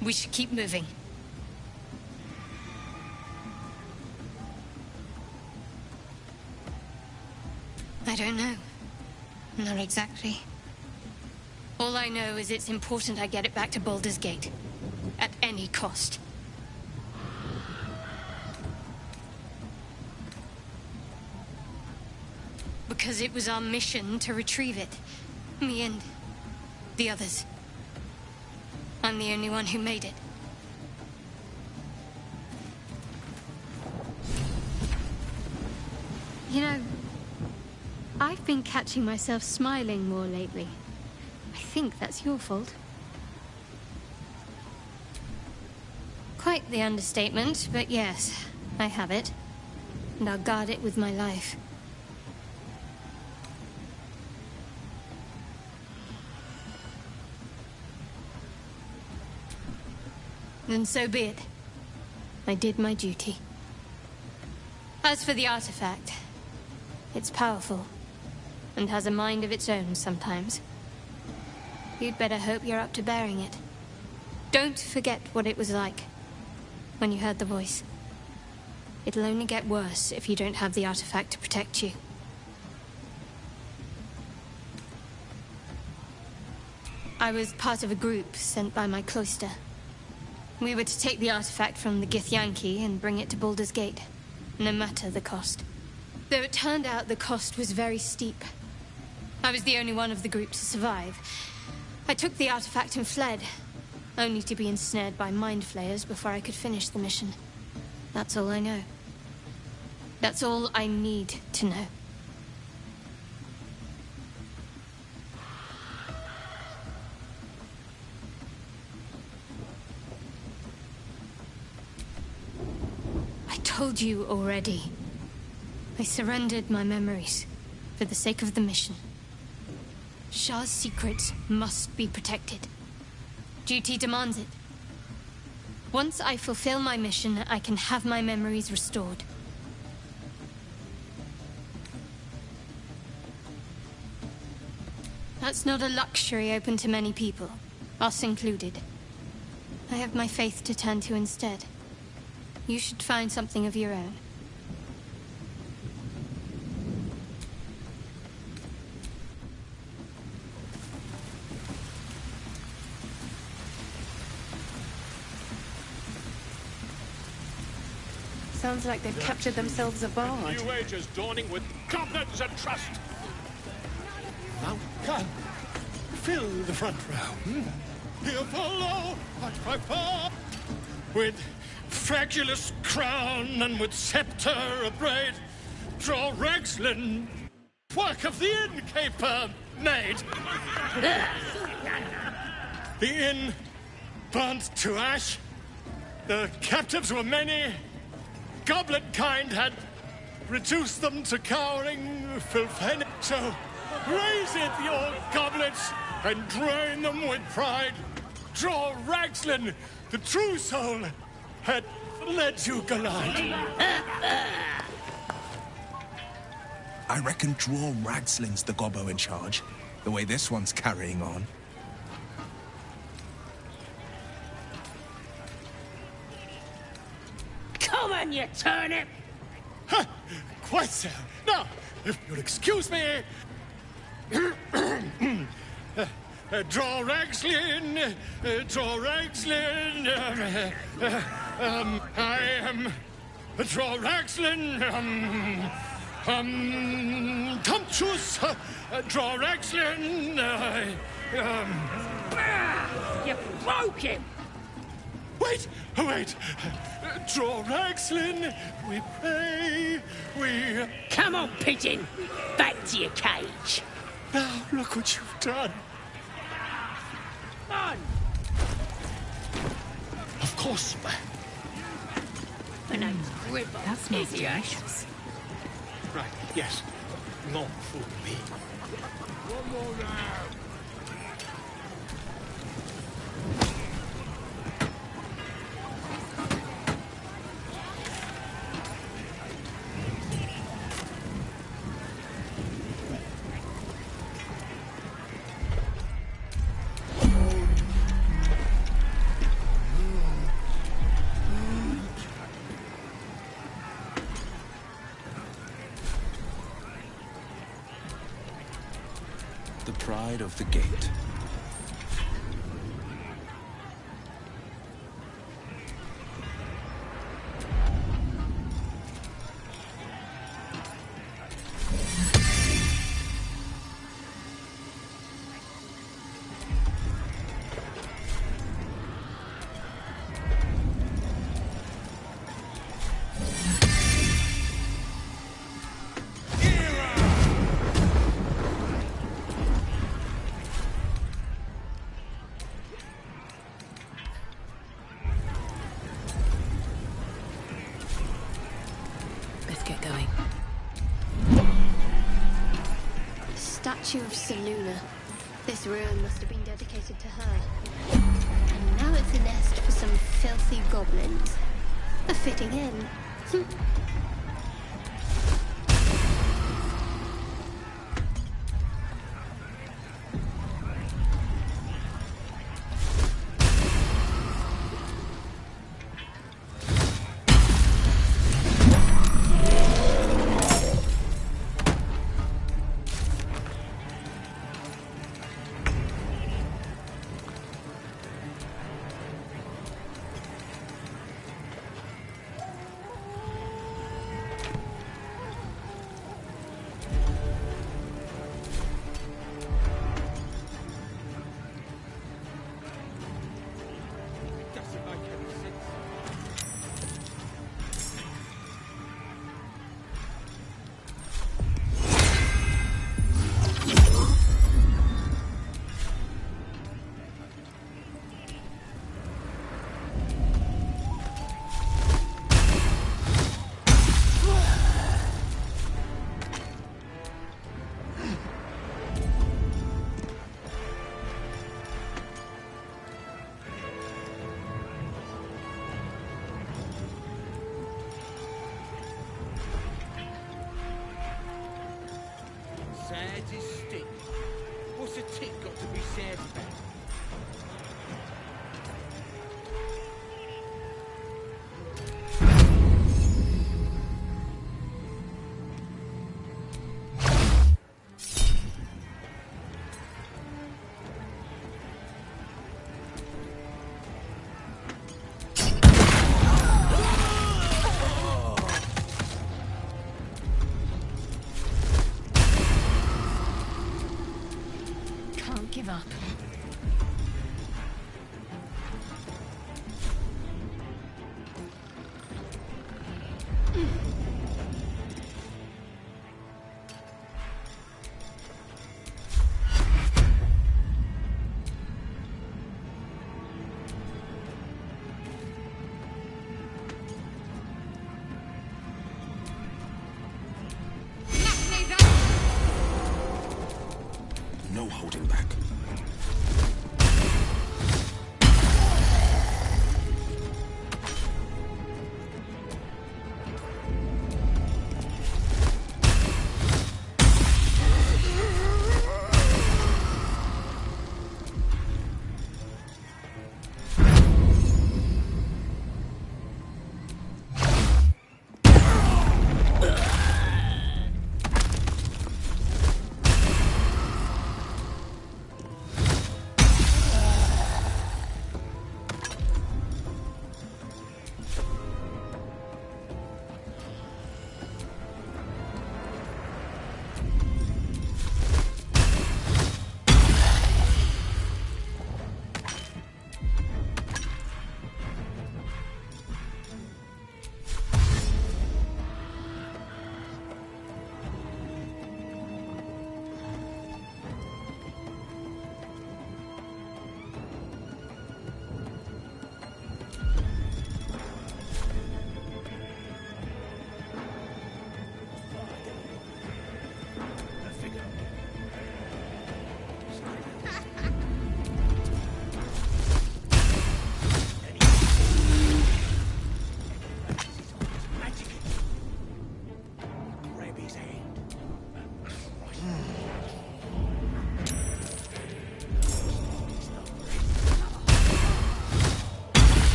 We should keep moving. I don't know. Not exactly. All I know is it's important I get it back to Baldur's Gate. At any cost. Because it was our mission to retrieve it. Me and the others. I'm the only one who made it. You know, I've been catching myself smiling more lately. I think that's your fault. Quite the understatement, but yes, I have it. And I'll guard it with my life. Then so be it. I did my duty. As for the artifact, it's powerful, and has a mind of its own sometimes. You'd better hope you're up to bearing it. Don't forget what it was like when you heard the voice. It'll only get worse if you don't have the artifact to protect you. I was part of a group sent by my cloister. We were to take the artifact from the Githyanki and bring it to Baldur's Gate, no matter the cost. Though it turned out the cost was very steep. I was the only one of the group to survive. I took the artifact and fled, only to be ensnared by mind flayers before I could finish the mission. That's all I know. That's all I need to know. I told you already. I surrendered my memories for the sake of the mission. Shah's secrets must be protected. Duty demands it. Once I fulfill my mission, I can have my memories restored. That's not a luxury open to many people, us included. I have my faith to turn to instead. You should find something of your own. Sounds like they've captured themselves a bard. New age is dawning with confidence and trust. Now, come. Fill the front row. Here follow, by far, with fragulous crown and with scepter abraid, draw Rexlin, work of the innkeeper made. The inn burnt to ash. The captives were many. Goblet kind had reduced them to cowering filth. So raise it, your goblets, and drain them with pride. Draw Ragslin, the true soul, had led you gallant. I reckon Draw Ragslin's the gobbo in charge, the way this one's carrying on. Come on, you turnip! Huh, quite so. Now, if you'll excuse me... draw Ragslin, draw Ragslin, I am... Draw Ragslin, Tumptuous, draw Ragslin, You broke him! Wait, wait. Draw Ragslin, we pray, we... Come on, pigeon! Back to your cage! Now, look what you've done. On! Of course, man. My name's River. That smells Easy, eh? delicious. Right, yes. Not for me. One more round. The pride of the gate. Let's get going. Statue of Seluna. This ruin must have been dedicated to her. And now it's a nest for some filthy goblins. A fitting end. Sad is stick. What's a tick got to be sad about? Can't give up.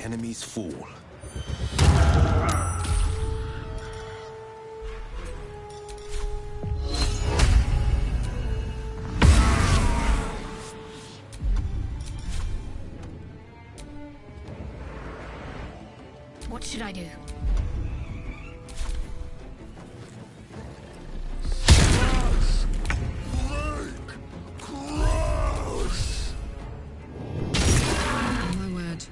enemies fall. What should I do? My word.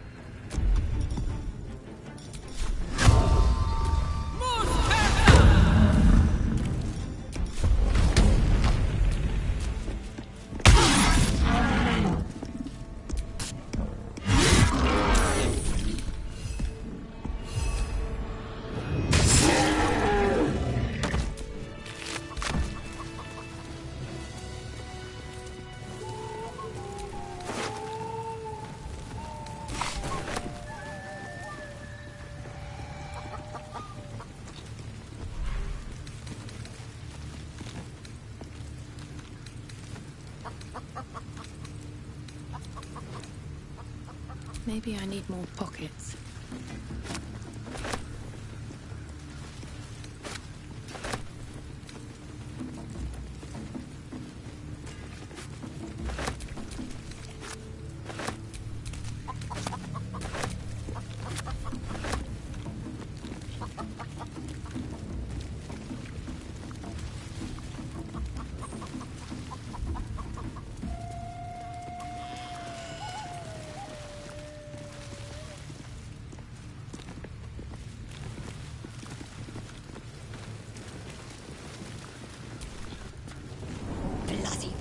Maybe I need more pockets.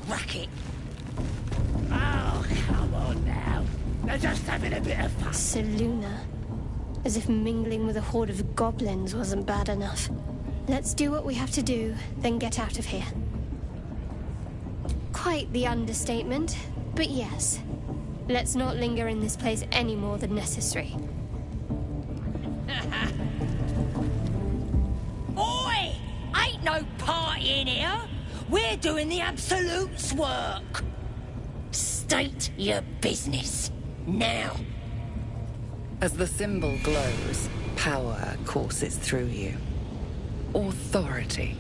Racket. Oh, come on now. They're just having a bit of fun. Seluna. As if mingling with a horde of goblins wasn't bad enough. Let's do what we have to do, then get out of here. Quite the understatement, but yes. Let's not linger in this place any more than necessary. Oi! Ain't no party in here. We're doing the Absolute's work. State your business. Now. As the symbol glows, power courses through you. Authority.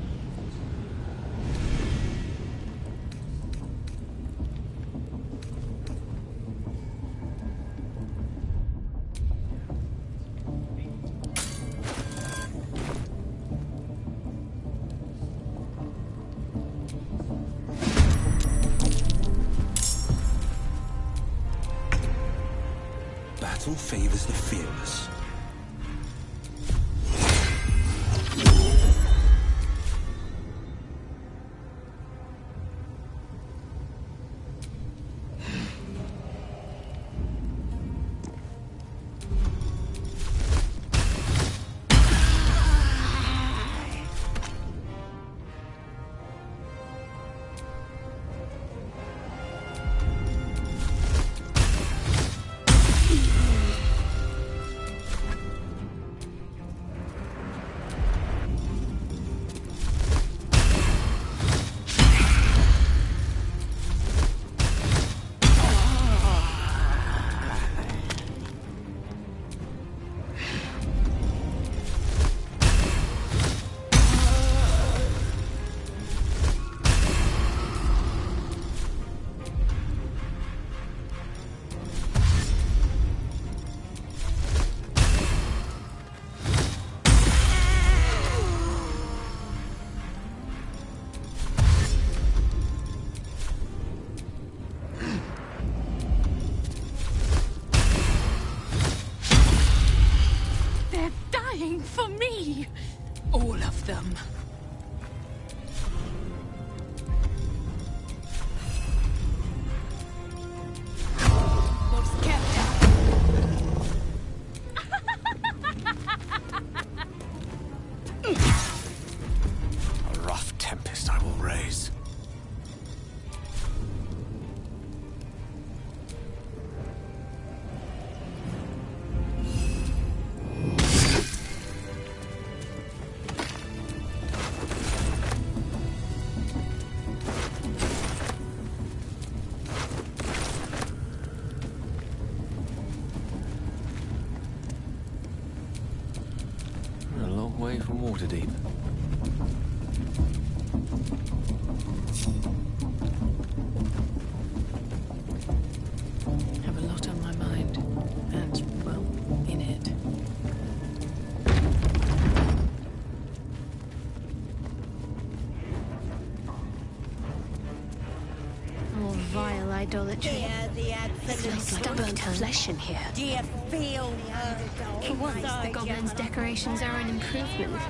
Battle favors the fearless. For me! All of them. A rough tempest I will raise. Waterdeep. Have a lot on my mind. And, well, in it. More vile idolatry. It smells like burnt flesh in here. Do you feel For once, the goblins' decorations are an improvement.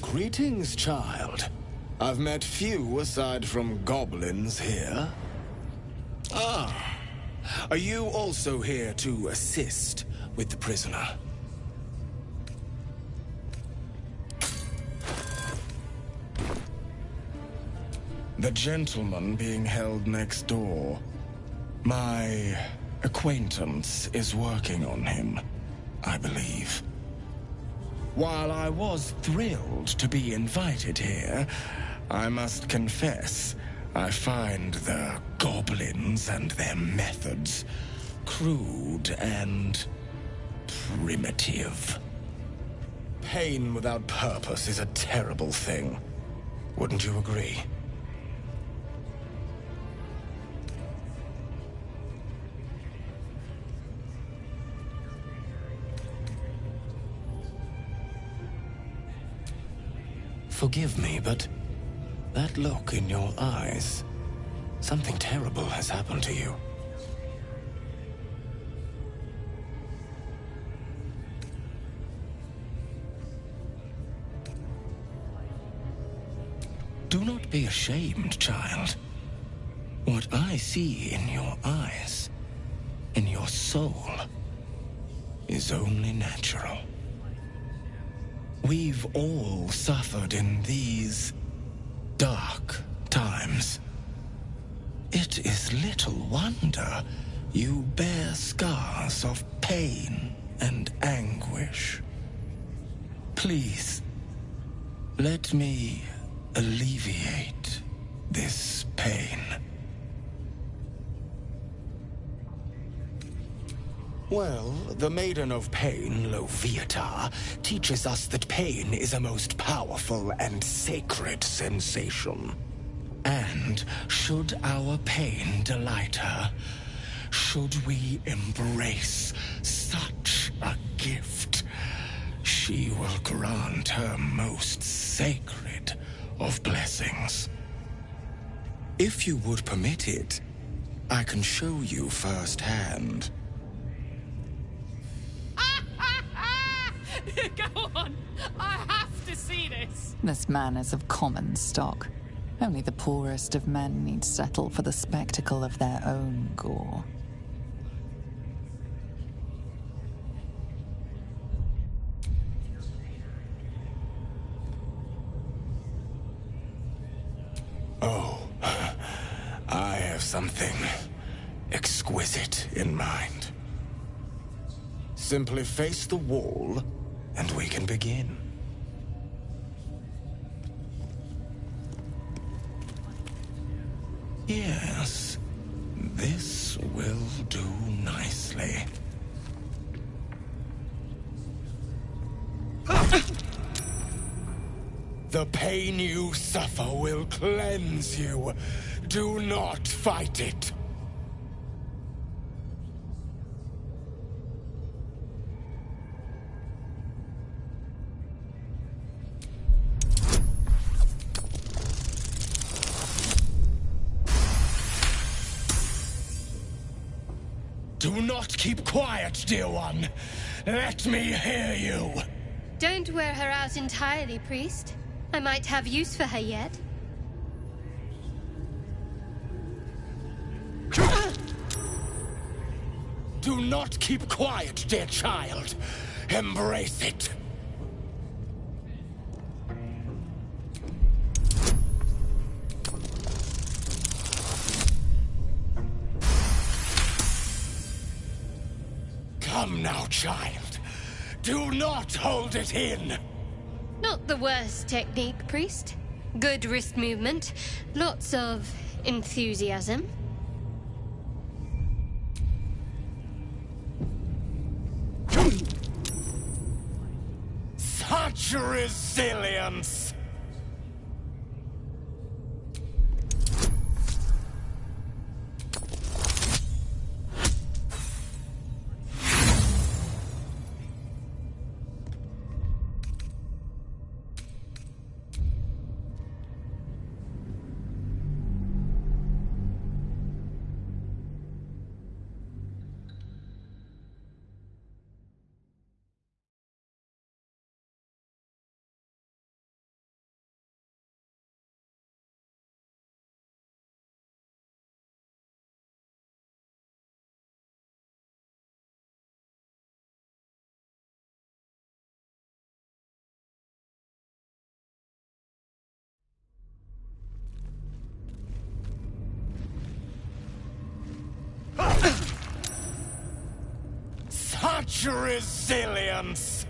Greetings, child. I've met few aside from goblins here. Ah, are you also here to assist with the prisoner? The gentleman being held next door. My acquaintance is working on him, I believe. While I was thrilled to be invited here, I must confess, I find the goblins and their methods crude and primitive. Pain without purpose is a terrible thing. Wouldn't you agree? Forgive me, but that look in your eyes, something terrible has happened to you. Do not be ashamed, child. What I see in your eyes, in your soul, is only natural. We've all suffered in these dark times. It is little wonder you bear scars of pain and anguish. Please, let me alleviate this pain. Well, the Maiden of Pain, Loviatar, teaches us that pain is a most powerful and sacred sensation. And should our pain delight her, should we embrace such a gift, she will grant her most sacred of blessings. If you would permit it, I can show you firsthand. Go on! I have to see this! This man is of common stock. Only the poorest of men need settle for the spectacle of their own gore. Oh, I have something exquisite in mind. Simply face the wall, and we can begin. Yes, this will do nicely. The pain you suffer will cleanse you. Do not fight it. Do not keep quiet, dear one. Let me hear you. Don't wear her out entirely, priest. I might have use for her yet. Do not keep quiet, dear child. Embrace it. Come now, child. Do not hold it in. Not the worst technique, priest. Good wrist movement. Lots of enthusiasm. Such resilience! Such resilience!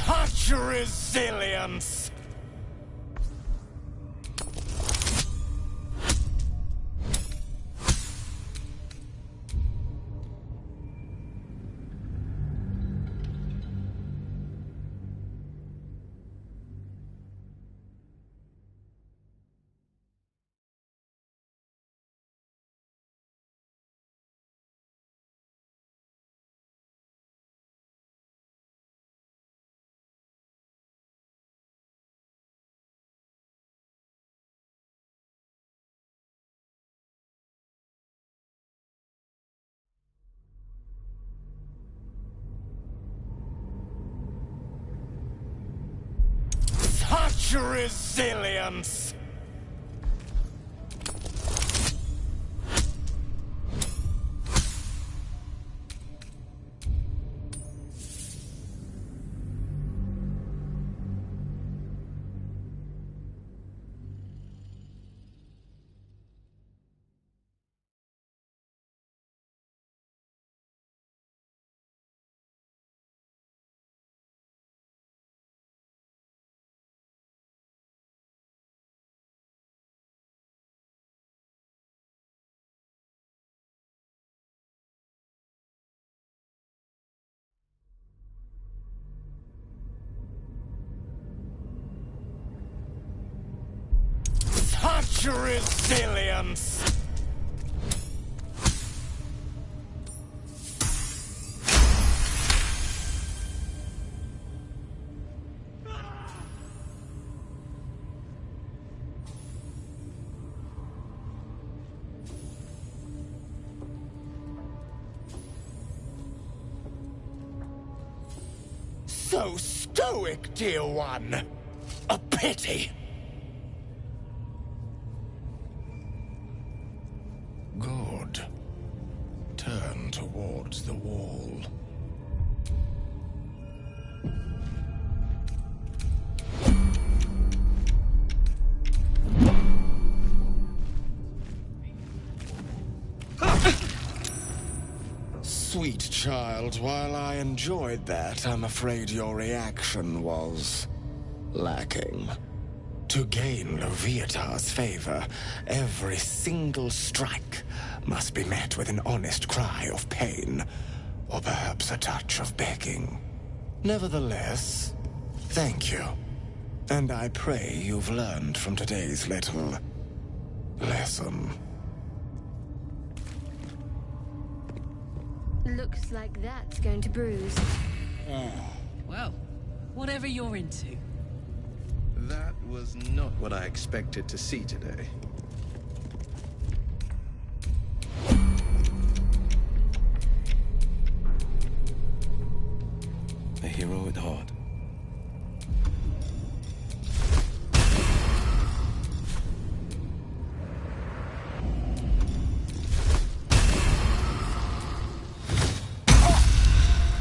Such resilience! Such resilience! Such resilience! So stoic, dear one. A pity. Good. Turn towards the wall. Sweet child, while I enjoyed that, I'm afraid your reaction was lacking. To gain Loviatar's favor, every single strike must be met with an honest cry of pain, or perhaps a touch of begging. Nevertheless, thank you. And I pray you've learned from today's little lesson. Looks like that's going to bruise. Well, whatever you're into. That was not what I expected to see today. A hero at heart.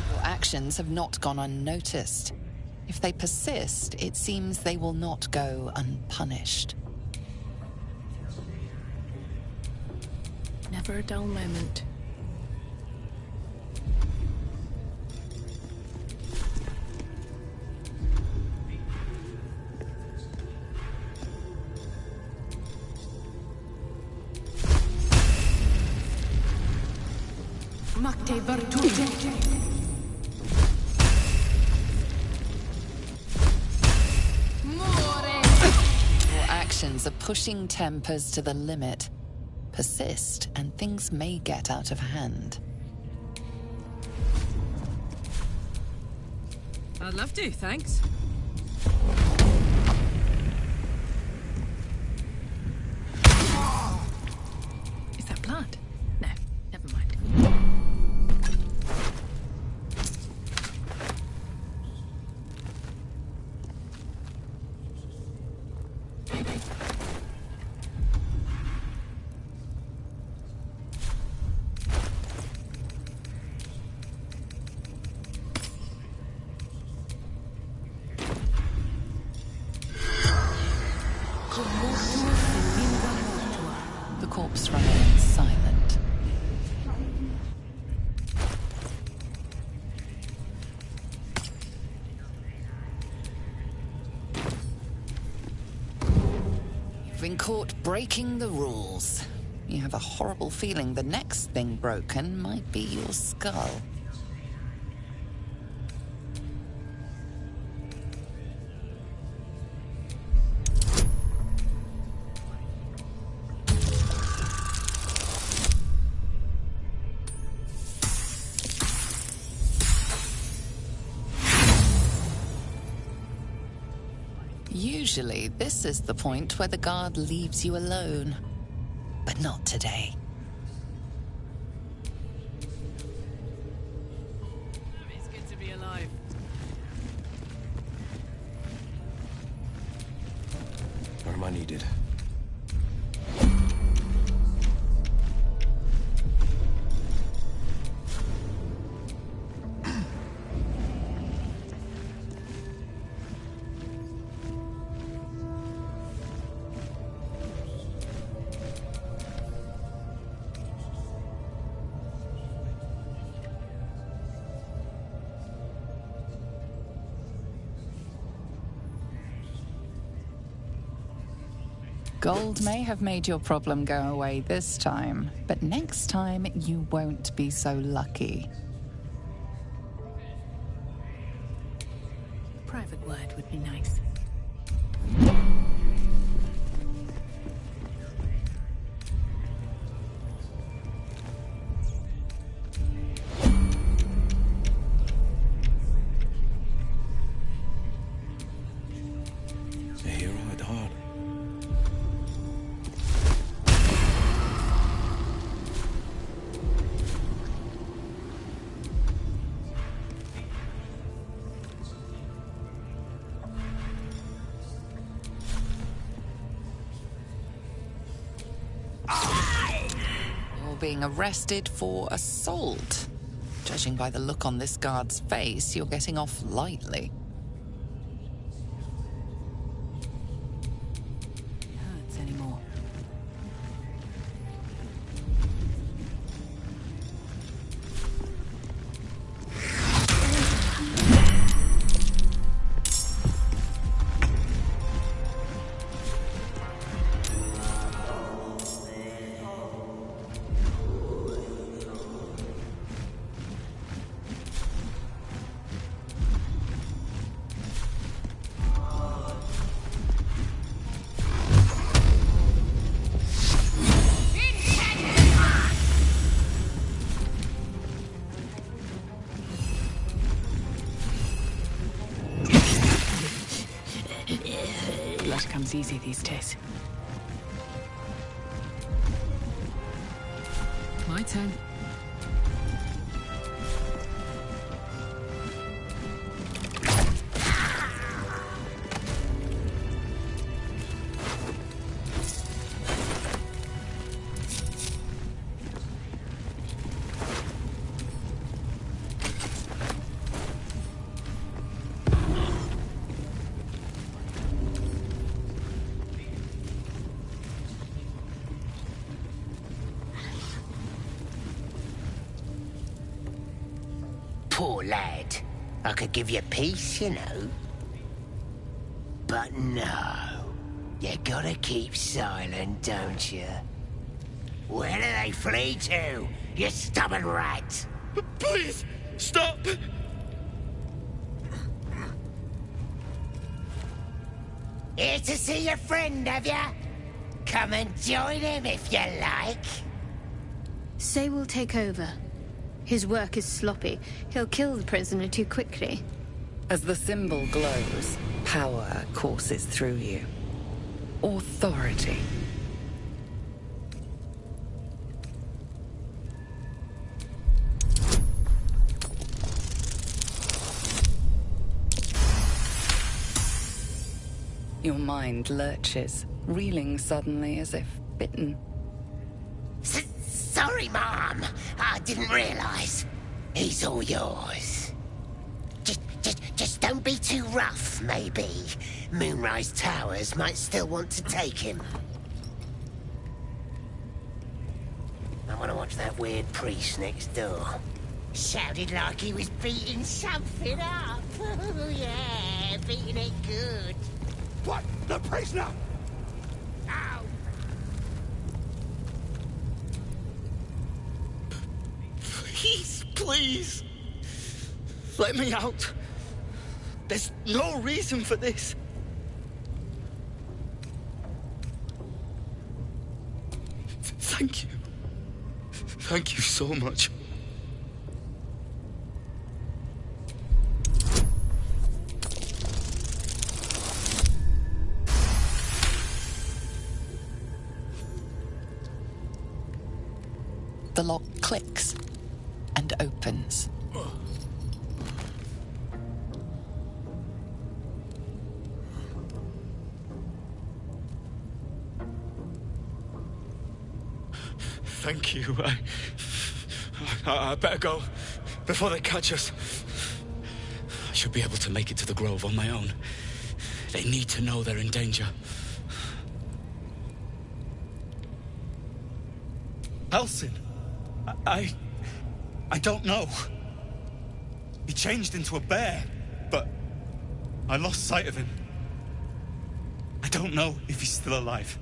Your actions have not gone unnoticed. If they persist, it seems they will not go unpunished. Never a dull moment. Macte Virtute. Your actions are pushing tempers to the limit. Persist, and things may get out of hand. I'd love to, thanks. Is that blood? No, never mind. The corpse remains silent. You've been caught breaking the rules. You have a horrible feeling the next thing broken might be your skull. Usually, this is the point where the guard leaves you alone. But not today. It's good to be alive. Where am I needed? Gold may have made your problem go away this time, but next time you won't be so lucky. Private word would be nice. A hero at heart. You're being arrested for assault. Judging by the look on this guard's face, you're getting off lightly. Hurts anymore. letter comes easy these days. My turn. Poor lad. I could give you peace, you know. But no. You gotta keep silent, don't you? Where do they flee to, you stubborn rat? Please, stop! Here to see your friend, have ya? Come and join him if you like. Say will take over. His work is sloppy. He'll kill the prisoner too quickly. As the symbol glows, power courses through you. Authority. Your mind lurches, reeling suddenly as if bitten. Sorry, Mom. I didn't realize. He's all yours. Just don't be too rough, maybe. Moonrise Towers might still want to take him. I want to watch that weird priest next door. Sounded like he was beating something up. Oh, yeah, beating it good. What? The prisoner? Ow! Please! Let me out. There's no reason for this. Thank you. Thank you so much. The lock clicks and opens. Thank you. I better go before they catch us. I should be able to make it to the Grove on my own. They need to know they're in danger. Elsin, I don't know. He changed into a bear, but I lost sight of him. I don't know if he's still alive.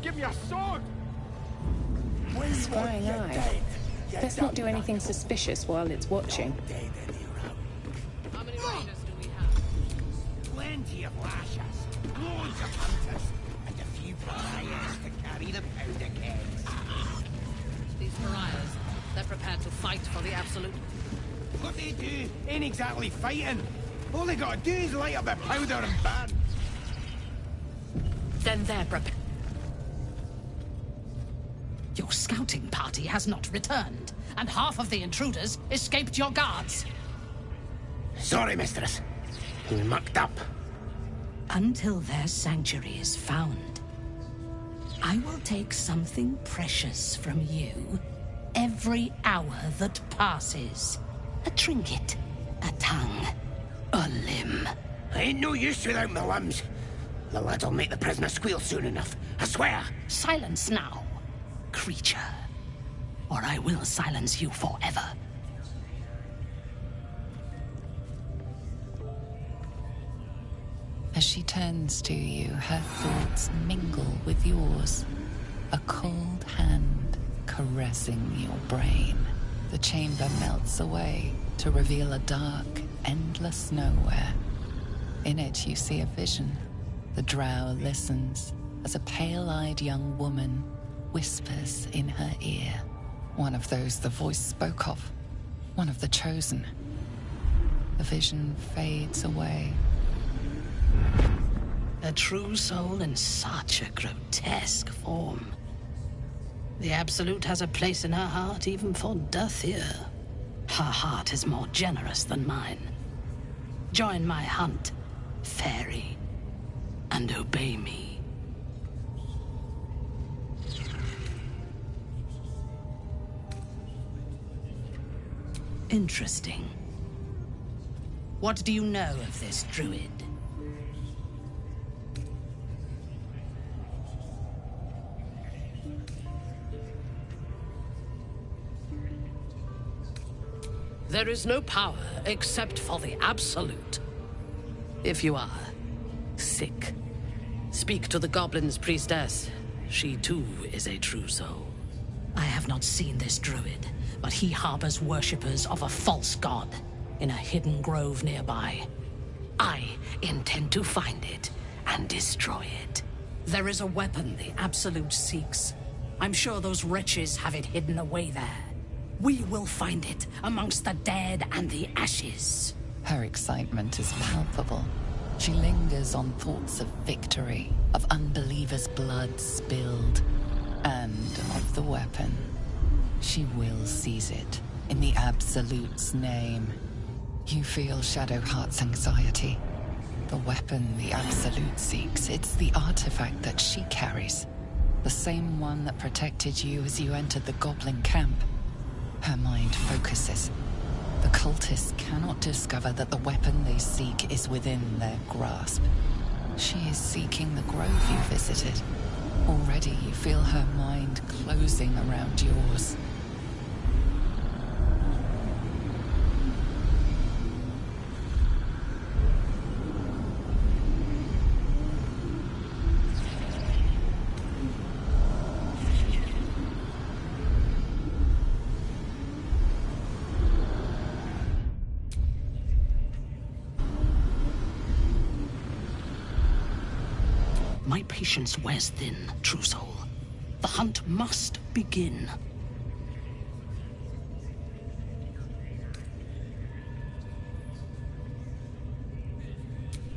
Give me a sword! Spying eye. Let's not do anything suspicious while it's watching. How many rangers do we have? Plenty of lashers, loads of hunters, and a few pariahs to carry the powder kegs. These pariahs, they're prepared to fight for the Absolute. What they do ain't exactly fighting. All they gotta do is light up a powder and burn. Then they're prepared. Your scouting party has not returned, and half of the intruders escaped your guards. Sorry, mistress. We mucked up. Until their sanctuary is found, I will take something precious from you every hour that passes. A trinket, a tongue, a limb. I ain't no use without my limbs. The lads will make the prisoner squeal soon enough, I swear! Silence now, creature, or I will silence you forever. As she turns to you, her thoughts mingle with yours. A cold hand caressing your brain. The chamber melts away to reveal a dark, endless nowhere. In it you see a vision. The drow listens as a pale-eyed young woman whispers in her ear. One of those the voice spoke of. One of the chosen. The vision fades away. A true soul in such a grotesque form. The Absolute has a place in her heart even for Dathir. Her heart is more generous than mine. Join my hunt, fairy, and obey me. Interesting. What do you know of this druid? There is no power except for the Absolute. If you are sick, speak to the Goblin's priestess. She too is a true soul. I have not seen this druid, but he harbors worshippers of a false god in a hidden grove nearby. I intend to find it and destroy it. There is a weapon the Absolute seeks. I'm sure those wretches have it hidden away there. We will find it amongst the dead and the ashes. Her excitement is palpable. She lingers on thoughts of victory, of unbelievers' blood spilled, and of the weapon. She will seize it, in the Absolute's name. You feel Shadowheart's anxiety. The weapon the Absolute seeks, it's the artifact that she carries. The same one that protected you as you entered the Goblin camp. Her mind focuses. The cultists cannot discover that the weapon they seek is within their grasp. She is seeking the grove you visited. Already you feel her mind closing around yours. My patience wears thin, true soul. The hunt must begin.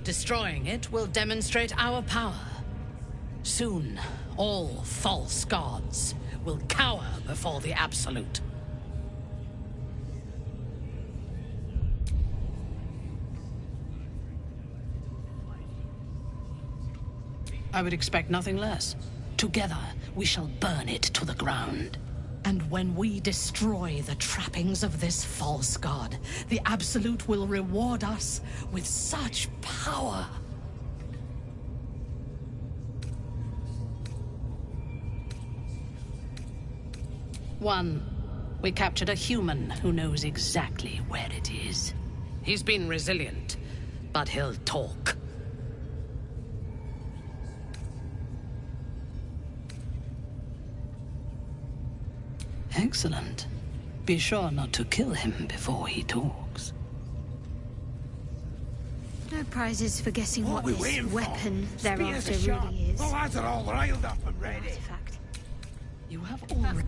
Destroying it will demonstrate our power. Soon, all false gods will cower before the Absolute. I would expect nothing less. Together, we shall burn it to the ground. And when we destroy the trappings of this false god, the Absolute will reward us with such power. We captured a human who knows exactly where it is. He's been resilient, but he'll talk. Excellent. Be sure not to kill him before he talks. No prizes for guessing what we this waiting for? weapon Spear thereafter the shot. really is. The lads are all riled up and ready. Artifact. You have already...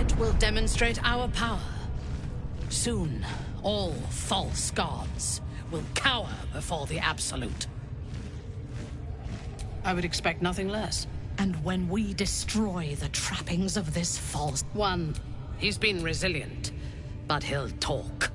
That will demonstrate our power. Soon, all false gods will cower before the Absolute. I would expect nothing less. And when we destroy the trappings of this false... One, he's been resilient, but he'll talk.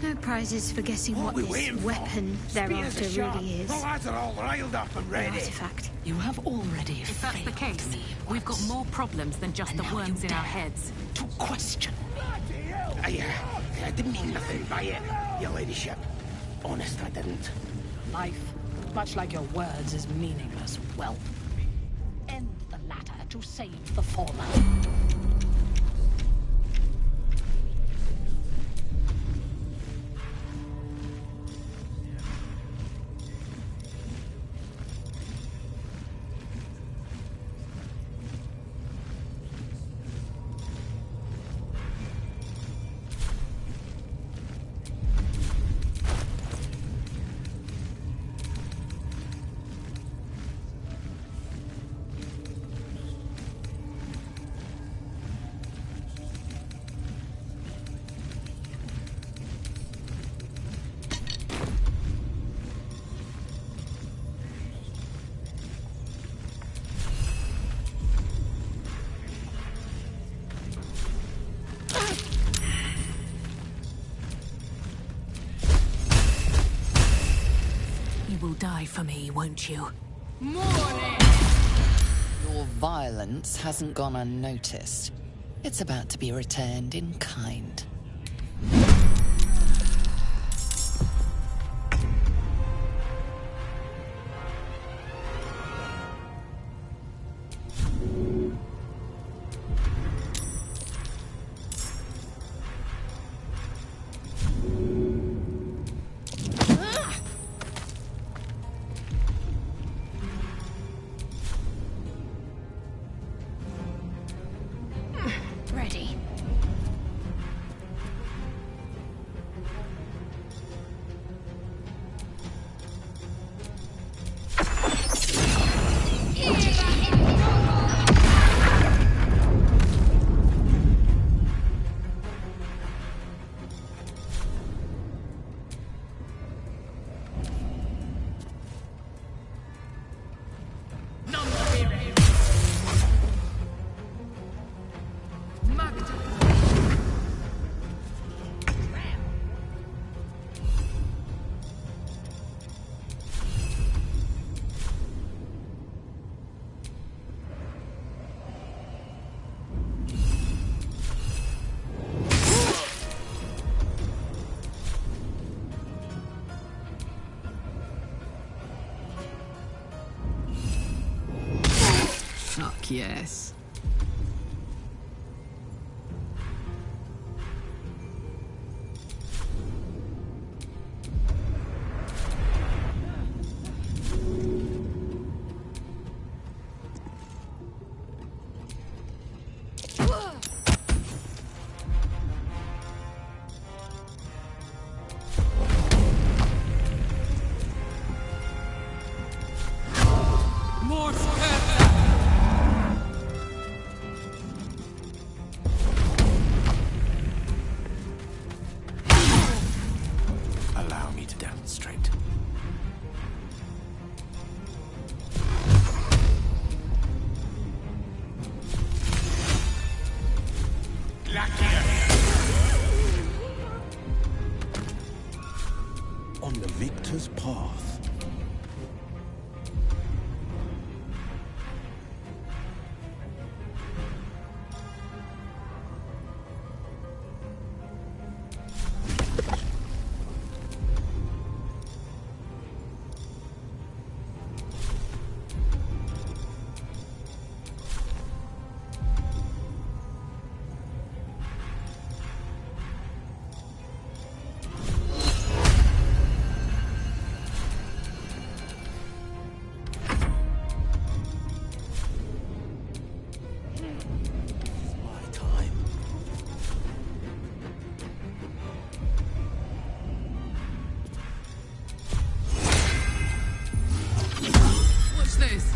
No prizes for guessing what this weapon thereafter really is. The lads are all riled up and ready. Artifact. You have already If that's the failed case, me we've got more problems than just the worms in our heads. to question me. I didn't mean nothing by it, your ladyship. Honest, I didn't. Life, much like your words, is meaningless. Well, end the latter to save the former. You will die for me, won't you? Your violence hasn't gone unnoticed. It's about to be returned in kind. Ready. Fuck yes. More Allow me to demonstrate. On the victor's path. Watch this.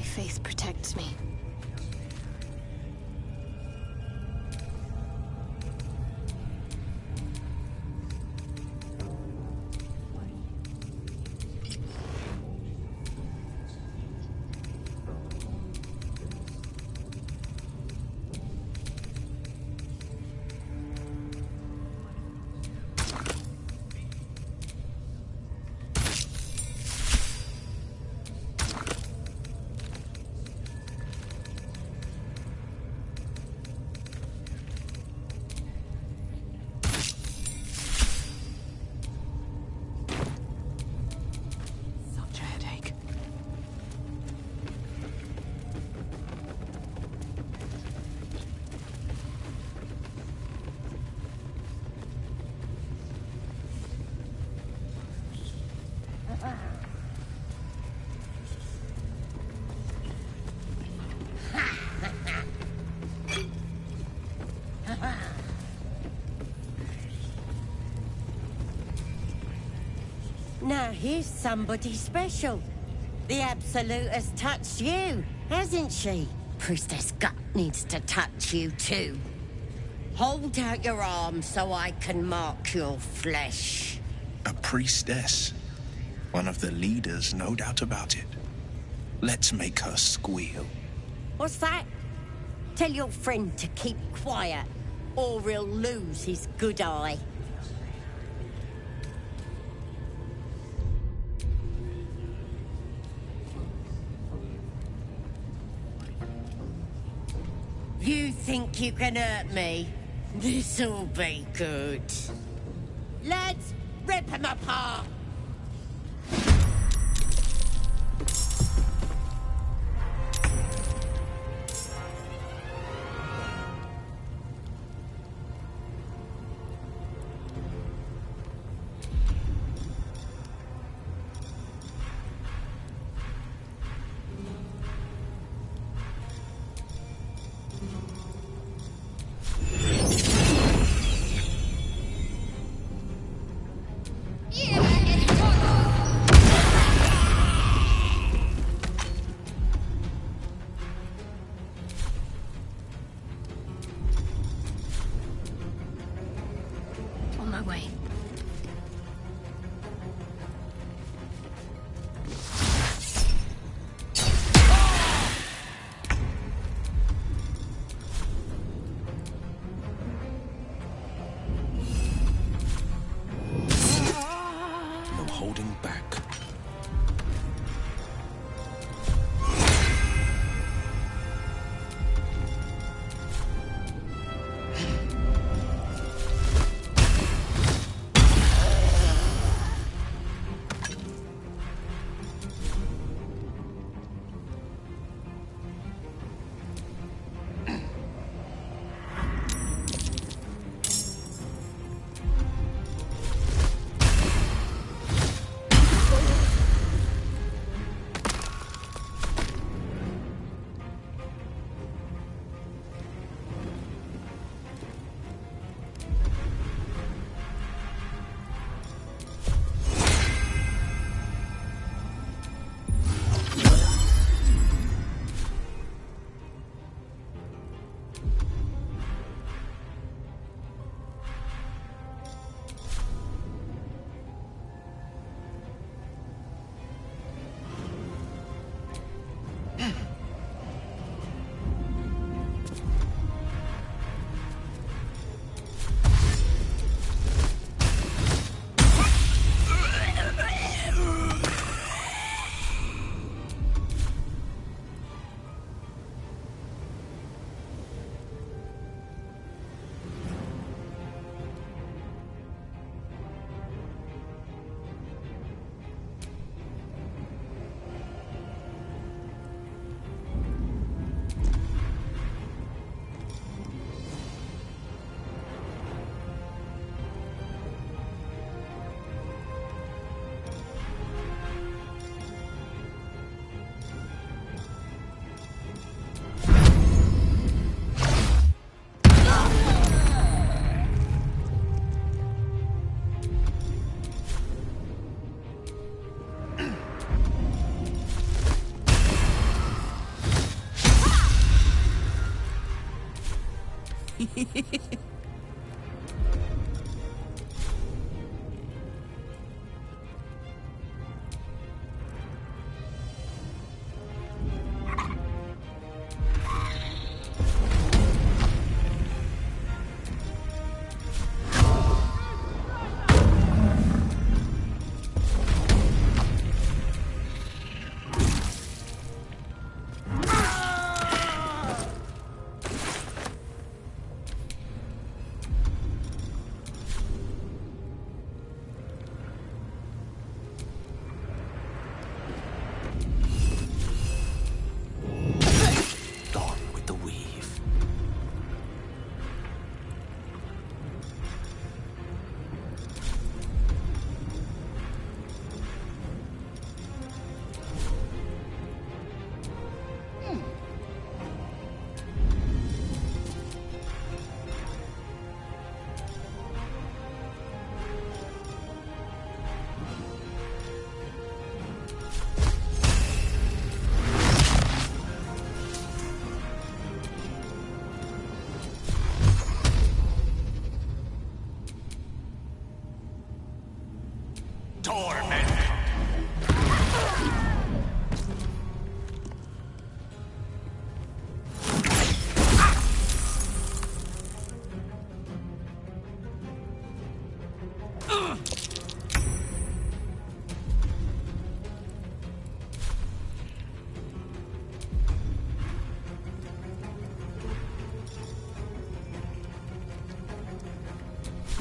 faith protects me. Now here's somebody special. The Absolute has touched you, hasn't she? Priestess Gut needs to touch you too. Hold out your arm so I can mark your flesh. A priestess. One of the leaders, no doubt about it. Let's make her squeal. What's that? Tell your friend to keep quiet, or he'll lose his good eye. You think you can hurt me? This'll be good. Lads, rip him apart! Yeah,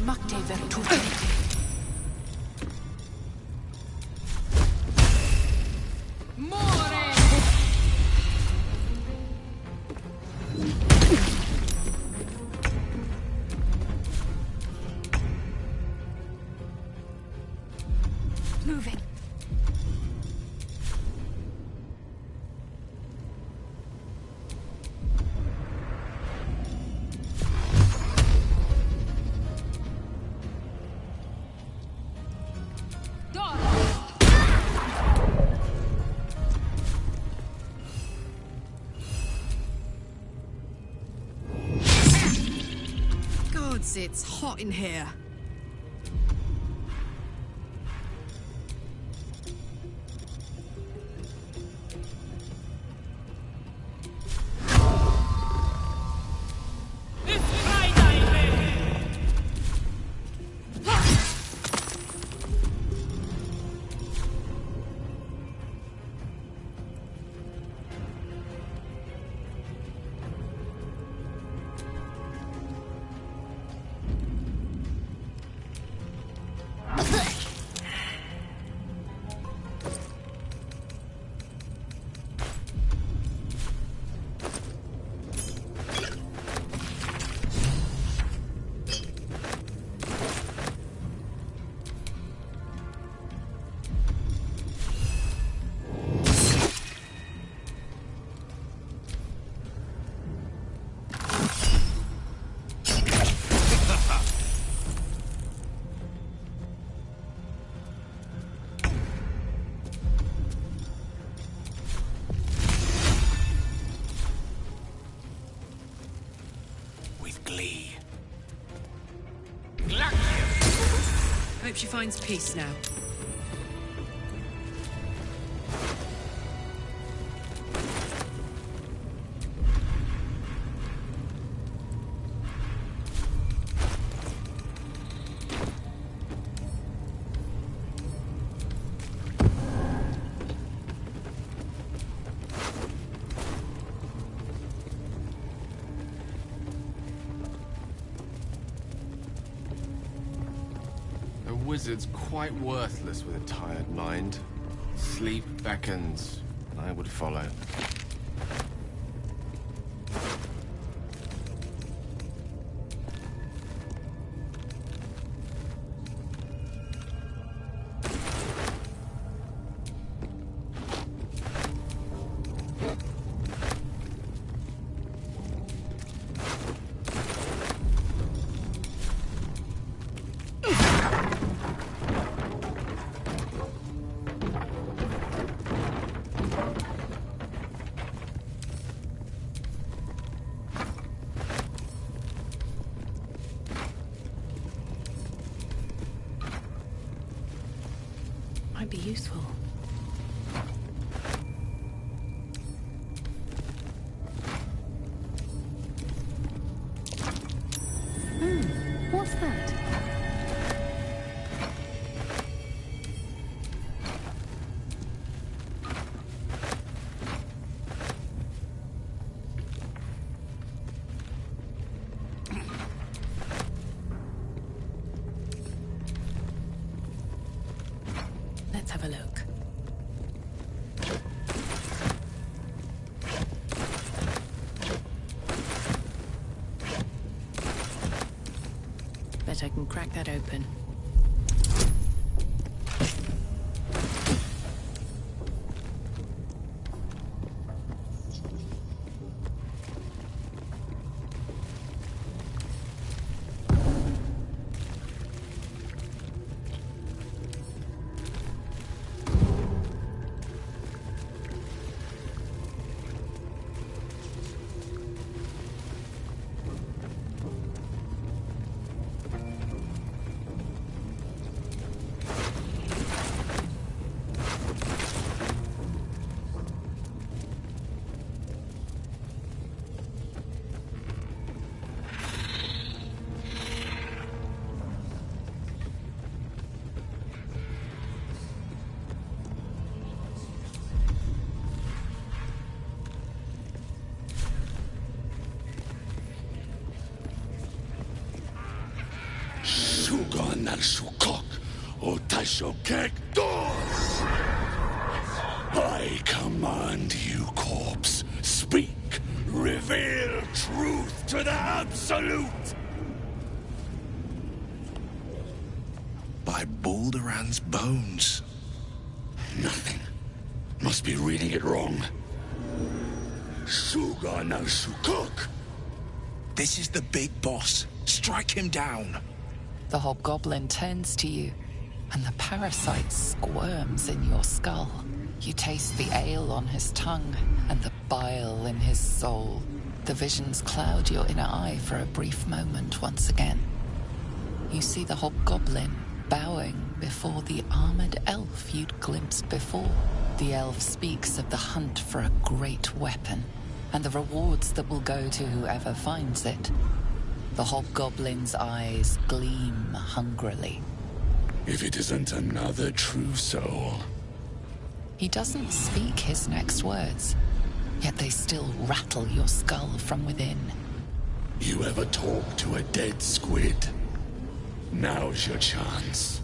Magte Virtute. Moving. Gods, it's hot in here. Hope she finds peace now. Wizard's quite worthless with a tired mind. Sleep beckons. I would follow. might be useful. What's that? Let's have a look. Bet I can crack that open. I command you, corpse. Speak. Reveal truth to the Absolute. By Balderan's bones. Nothing. Must be reading it wrong. Suga no Shukok. This is the big boss. Strike him down. The hobgoblin turns to you, and the parasite squirms in your skull. You taste the ale on his tongue, and the bile in his soul. The visions cloud your inner eye for a brief moment once again. You see the hobgoblin bowing before the armored elf you'd glimpsed before. The elf speaks of the hunt for a great weapon, and the rewards that will go to whoever finds it. The hobgoblin's eyes gleam hungrily. If it isn't another true soul. He doesn't speak his next words, yet they still rattle your skull from within. You ever talk to a dead squid? Now's your chance.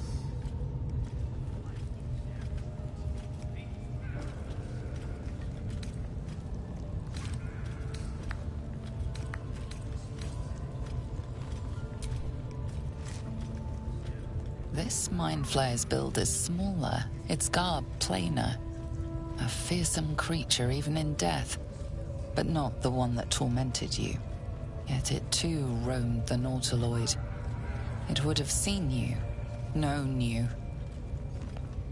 This mind flayer's build is smaller, its garb plainer. A fearsome creature even in death, but not the one that tormented you. Yet it too roamed the Nautiloid. It would have seen you, known you.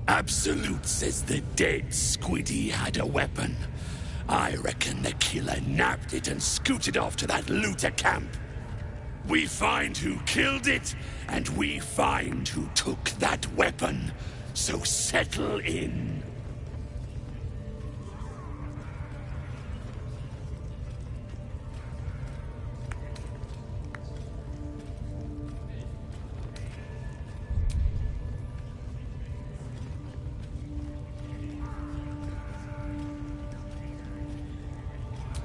Absolute says the dead squiddy had a weapon. I reckon the killer nabbed it and scooted off to that looter camp. We find who killed it, and we find who took that weapon. So settle in.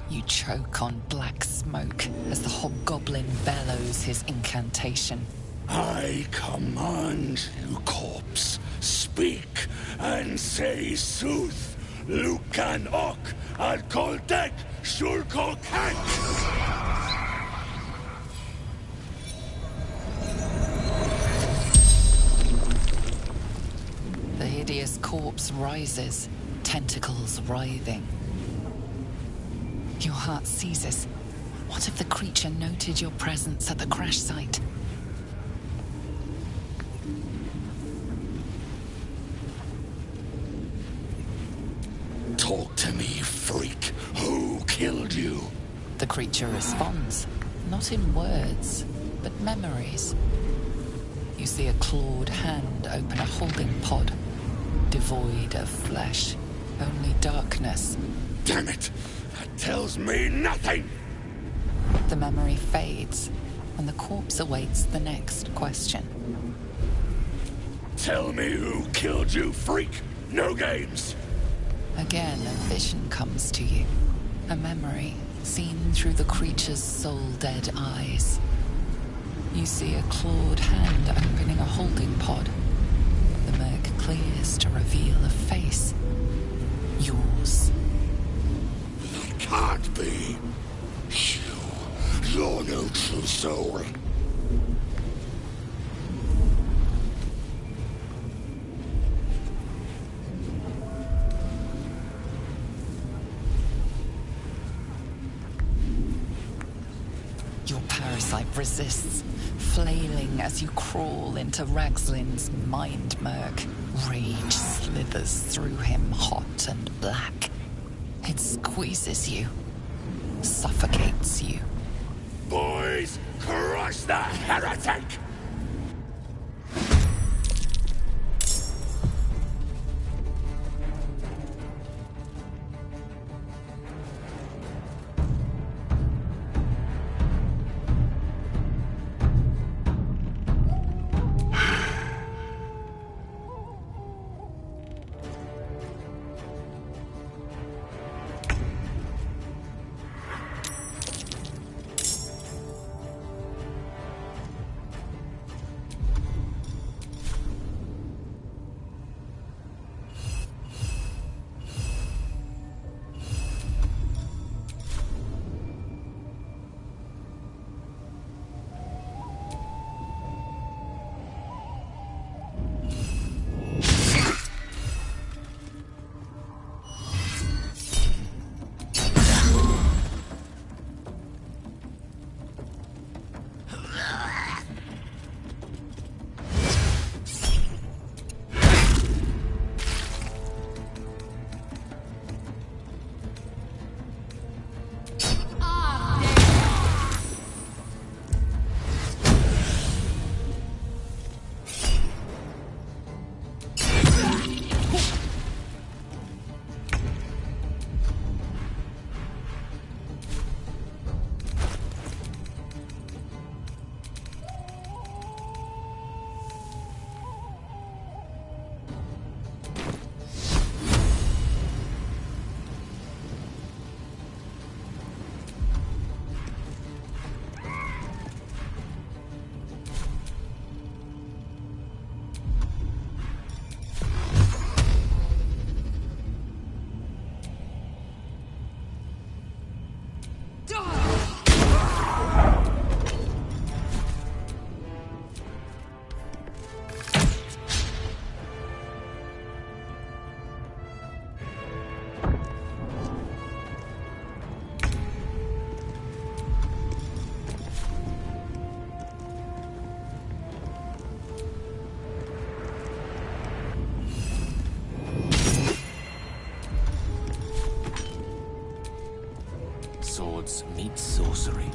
You choke on black smoke as the hobgoblin bellows his incantation. I command you, corpse. Speak and say sooth. Lucan ok al koldek shulkol kank. The hideous corpse rises, tentacles writhing. Your heart seizes. What if the creature noted your presence at the crash site? Talk to me, freak. Who killed you? The creature responds, not in words, but memories. You see a clawed hand open a holding pod, devoid of flesh, only darkness. Damn it! That tells me nothing! The memory fades when the corpse awaits the next question. Tell me who killed you, freak! No games! Again, a vision comes to you. A memory seen through the creature's soul-dead eyes. You see a clawed hand opening a holding pod. The murk clears to reveal a face. Yours. That can't be. You're no true soul. Your parasite resists, flailing as you crawl into Ragslin's mind murk. Rage slithers through him, hot and black. It squeezes you, suffocates you. Boys, crush the heretic! Swords meet sorcery.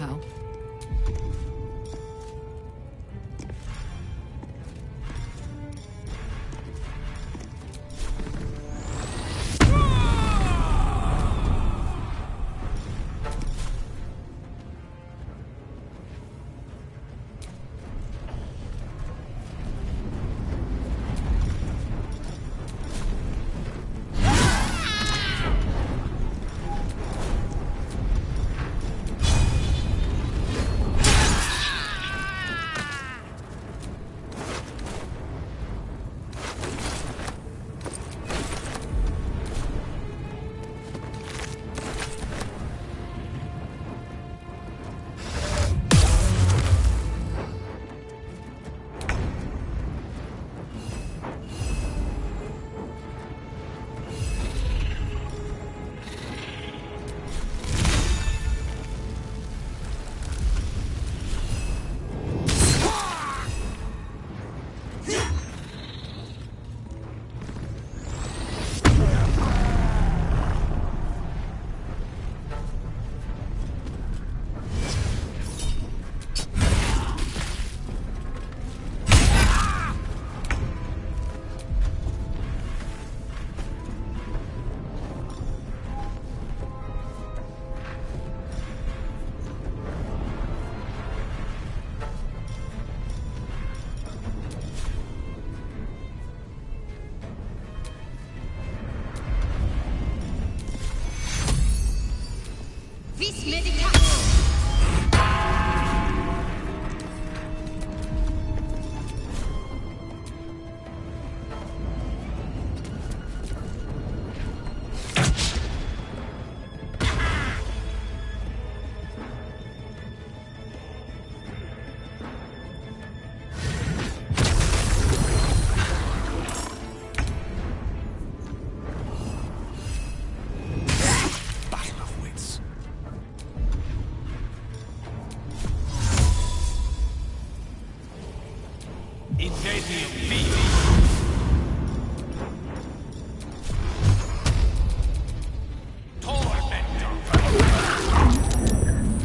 pal.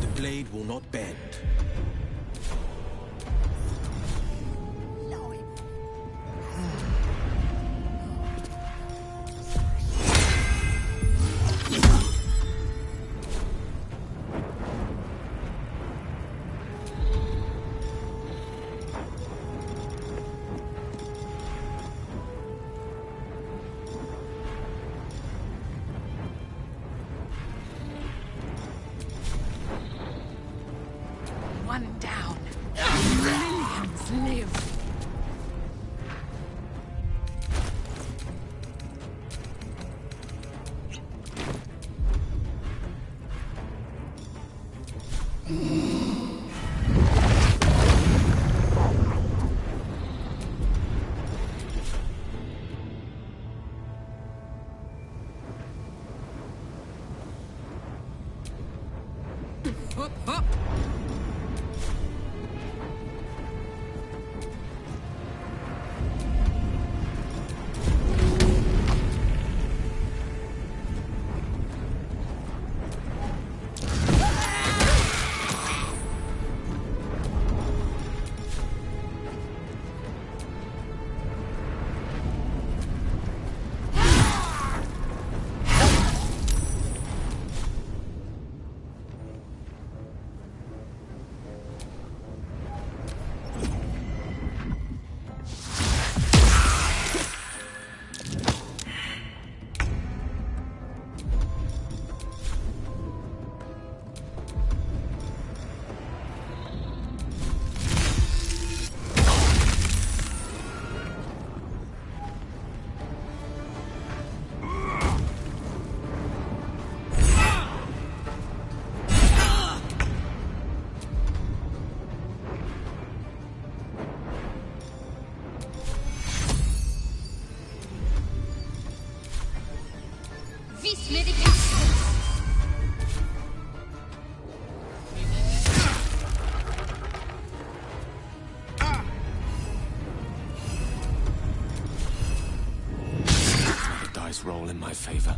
The blade will not bend. One down. Millions live. Hop, hop. Roll in my favor.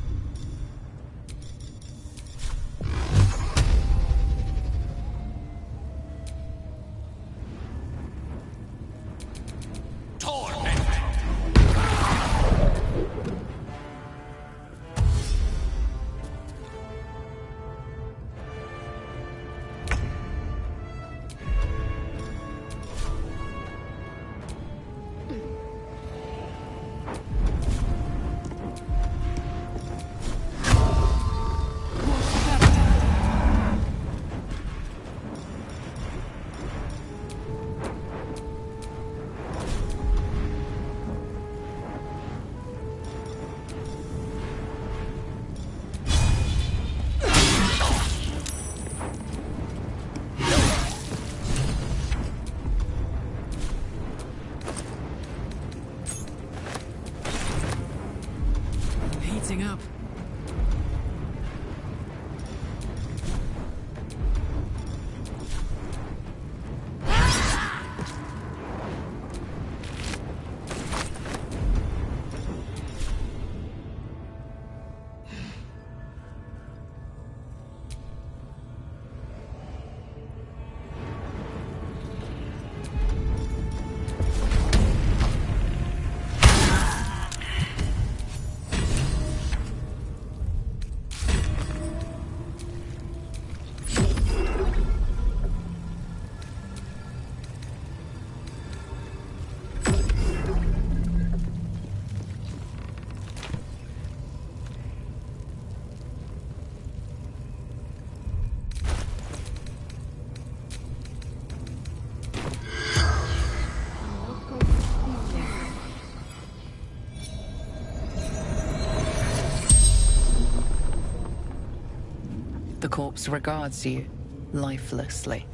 corpse regards you lifelessly.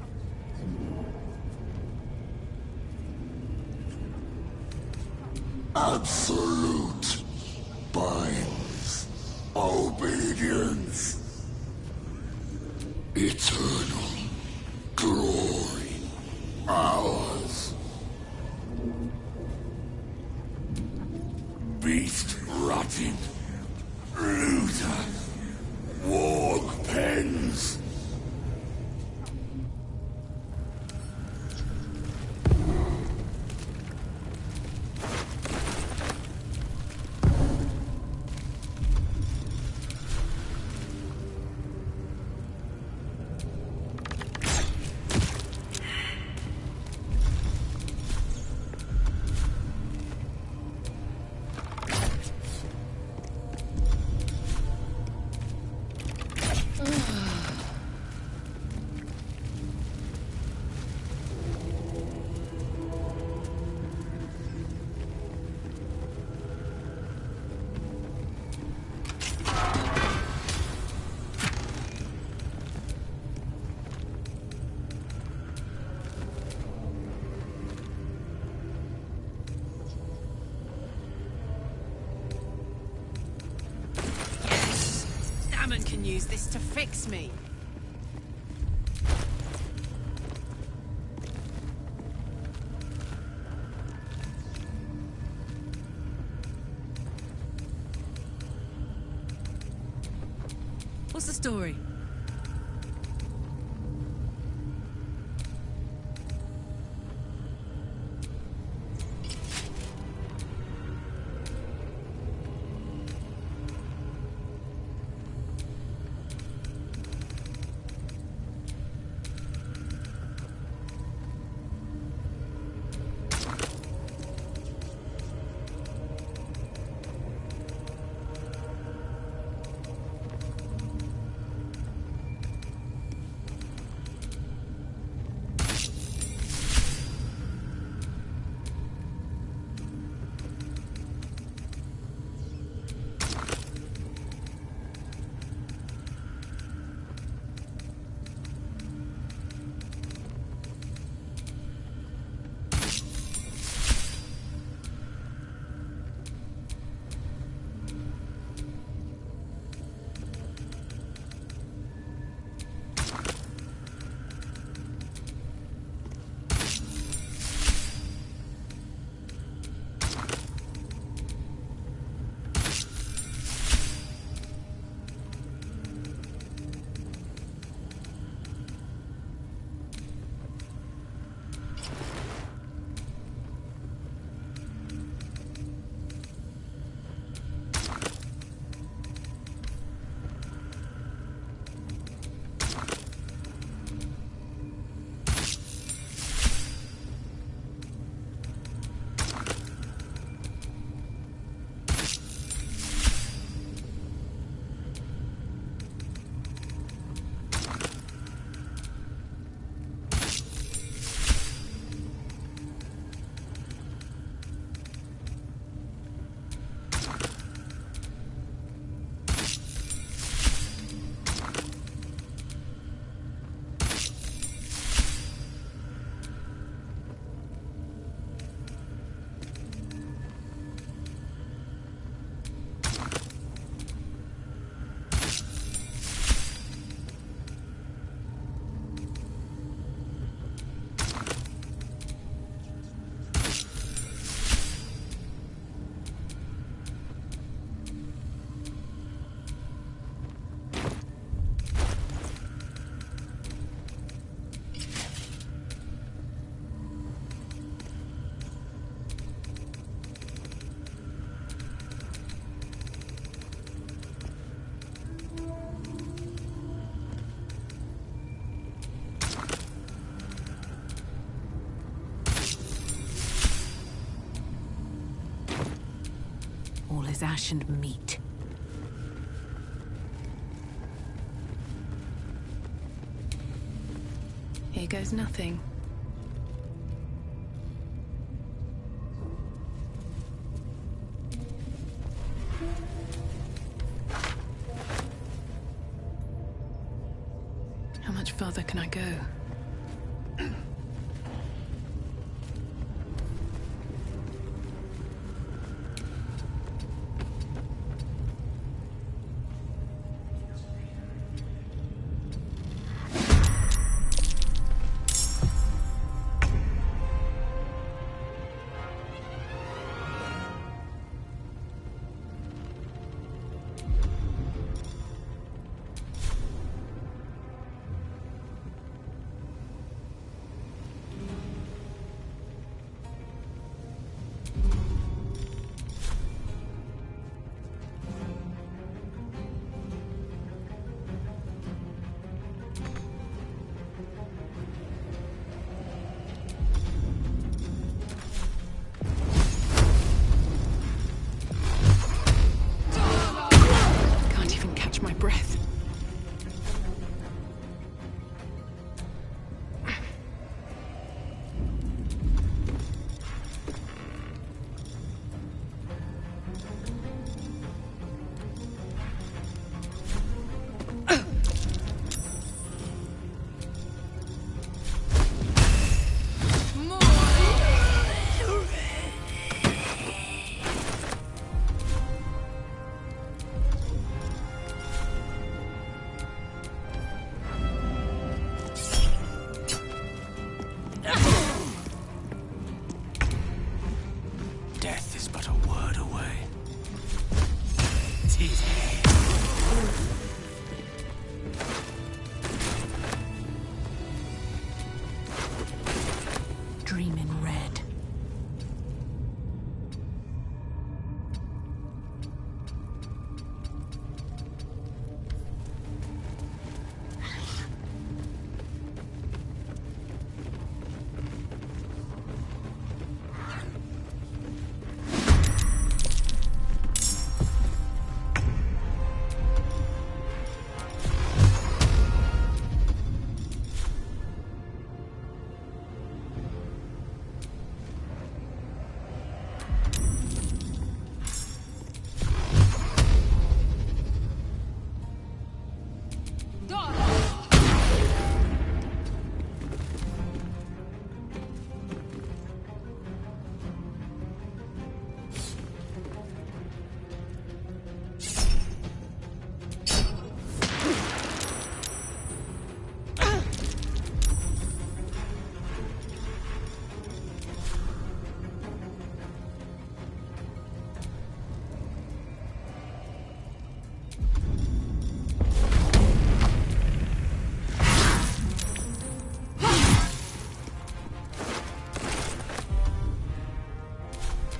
Absolute binds obedience. Eternal glory ours. Beast rotting. Looter. Warg pens. Damon can use this to fix me. What's the story? All is ash and meat. Here goes nothing. go. Dream in red.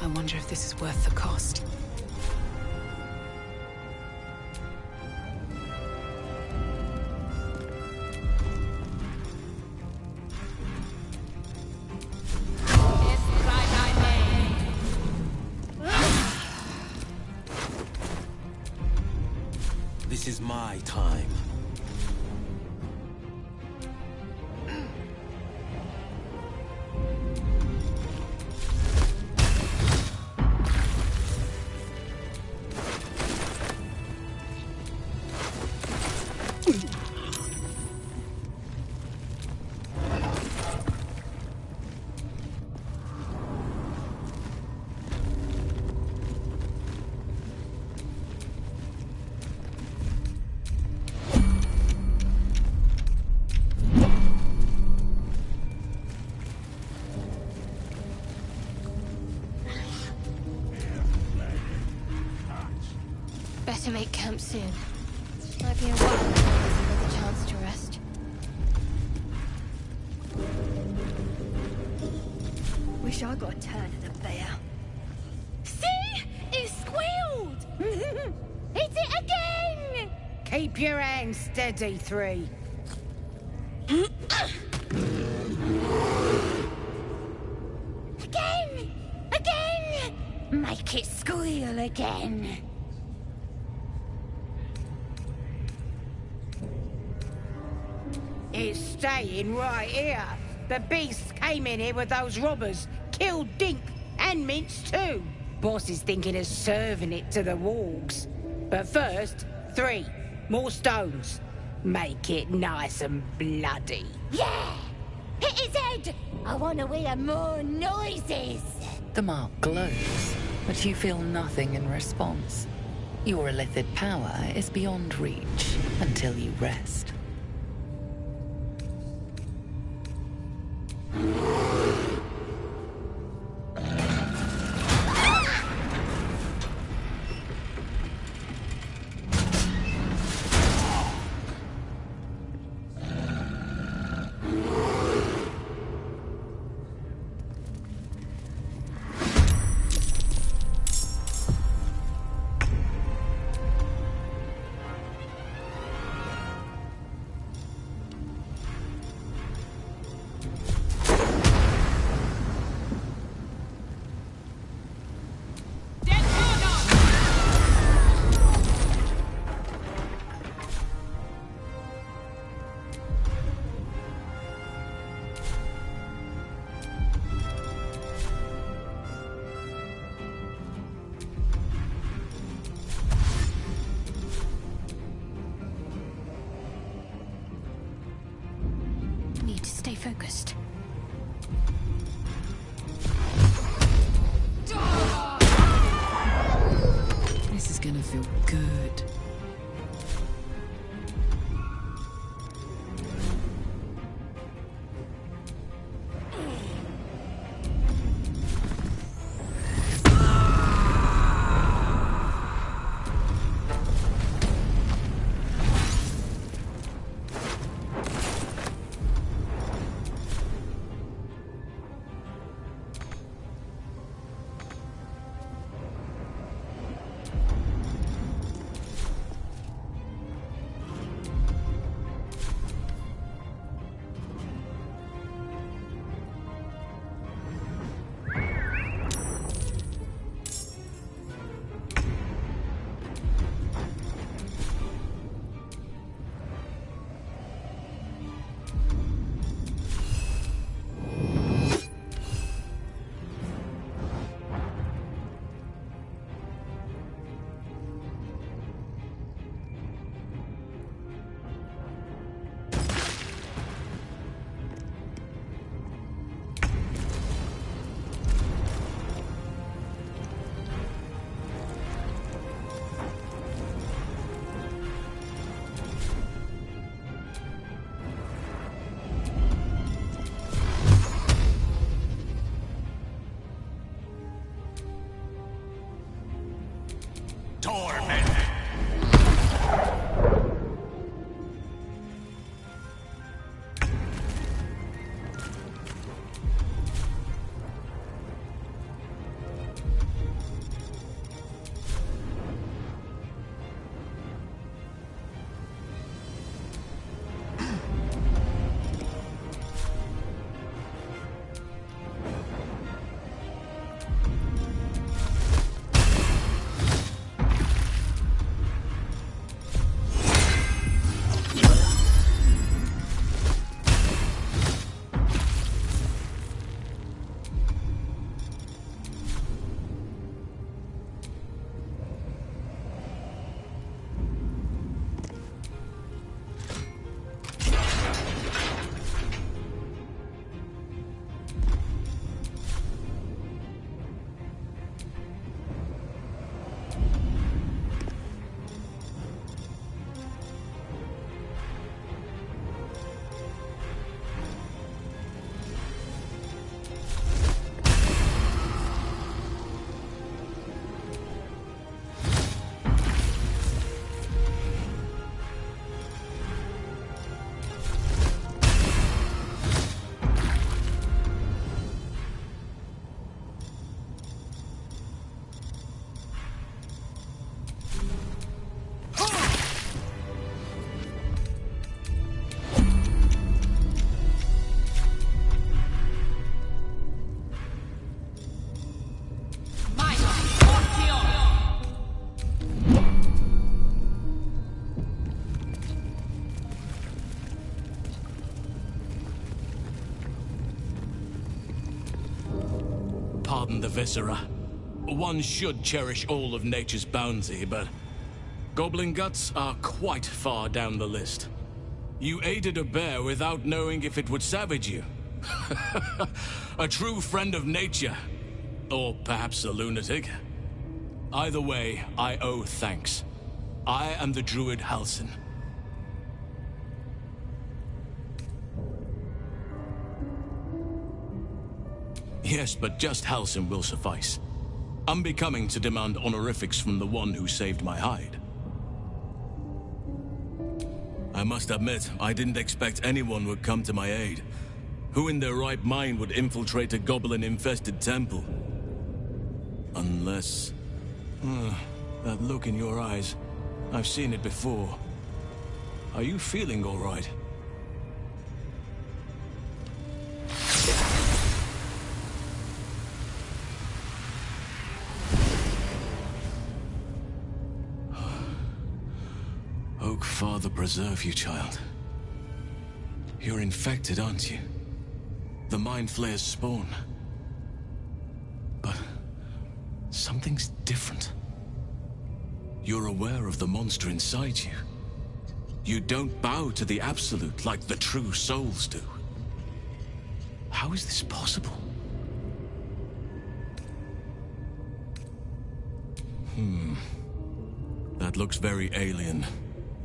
I wonder if this is worth the cost. This is my time. Better make camp soon. Might be a while before there's another chance to rest. Wish I got a turn of the bear. See? It squealed! Hit it again! Keep your hands steady, 3. Again! Again! Make it squeal again. It's staying right here. The beasts came in here with those robbers, killed Dink and Mince too. Boss is thinking of serving it to the wargs. But first, 3 more stones. Make it nice and bloody. Yeah! Hit his head! I want to hear more noises! The mark glows, but you feel nothing in response. Your illithid power is beyond reach until you rest. Need to stay focused. This is gonna feel good. Pardon the viscera. One should cherish all of nature's bounty, but goblin guts are quite far down the list. You aided a bear without knowing if it would savage you. A true friend of nature. Or perhaps a lunatic. Either way, I owe thanks. I am the druid Halsin. Yes, but just Halsin will suffice. Unbecoming to demand honorifics from the one who saved my hide. I must admit, I didn't expect anyone would come to my aid. Who in their right mind would infiltrate a goblin-infested temple? Unless... that look in your eyes. I've seen it before. Are you feeling all right? Oak Father preserve you, child. You're infected, aren't you? The Mind Flayer's spawn. But something's different. You're aware of the monster inside you. You don't bow to the Absolute like the true souls do. How is this possible? That looks very alien.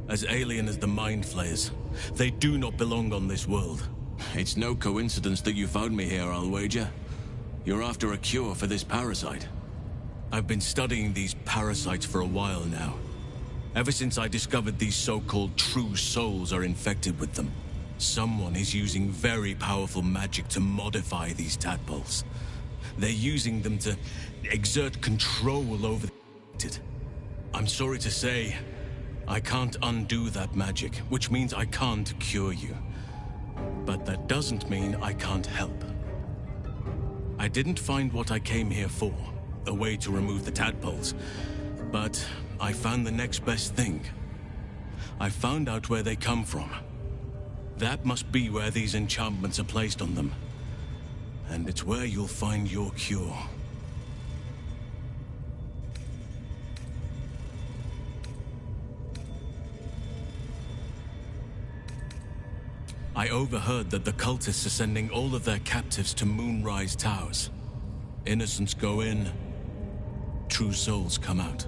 As alien as the Mind Flayers. They do not belong on this world. It's no coincidence that you found me here, I'll wager. You're after a cure for this parasite. I've been studying these parasites for a while now. Ever since I discovered these so-called true souls are infected with them. Someone is using very powerful magic to modify these tadpoles. They're using them to exert control over the infected. I'm sorry to say, I can't undo that magic, which means I can't cure you. But that doesn't mean I can't help. I didn't find what I came here for, a way to remove the tadpoles, but I found the next best thing. I found out where they come from. That must be where these enchantments are placed on them. And it's where you'll find your cure. I overheard that the cultists are sending all of their captives to Moonrise Towers. Innocents go in, true souls come out.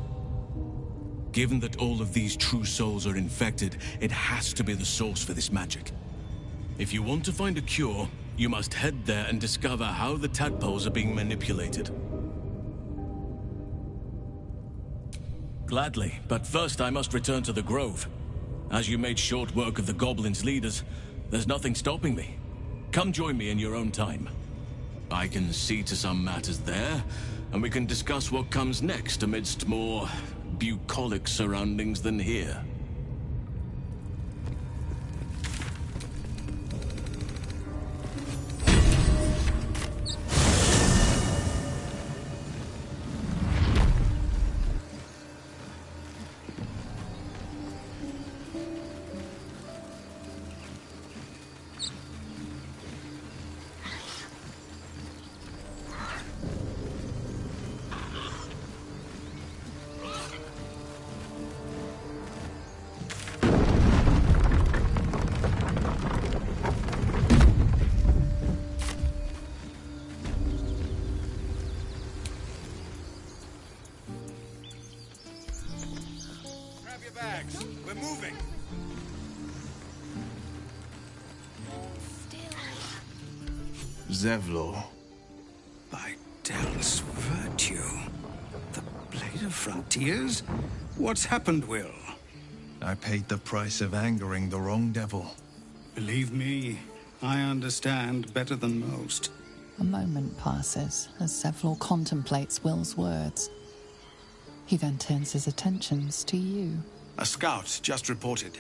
Given that all of these true souls are infected, it has to be the source for this magic. If you want to find a cure, you must head there and discover how the tadpoles are being manipulated. Gladly, but first I must return to the Grove. As you made short work of the goblins' leaders, there's nothing stopping me. Come join me in your own time. I can see to some matters there, and we can discuss what comes next amidst more bucolic surroundings than here. We're moving. Zevlor. By Del's virtue. The Blade of Frontiers? What's happened, Will? I paid the price of angering the wrong devil. Believe me, I understand better than most. A moment passes as Zevlor contemplates Will's words. He then turns his attentions to you. A scout just reported.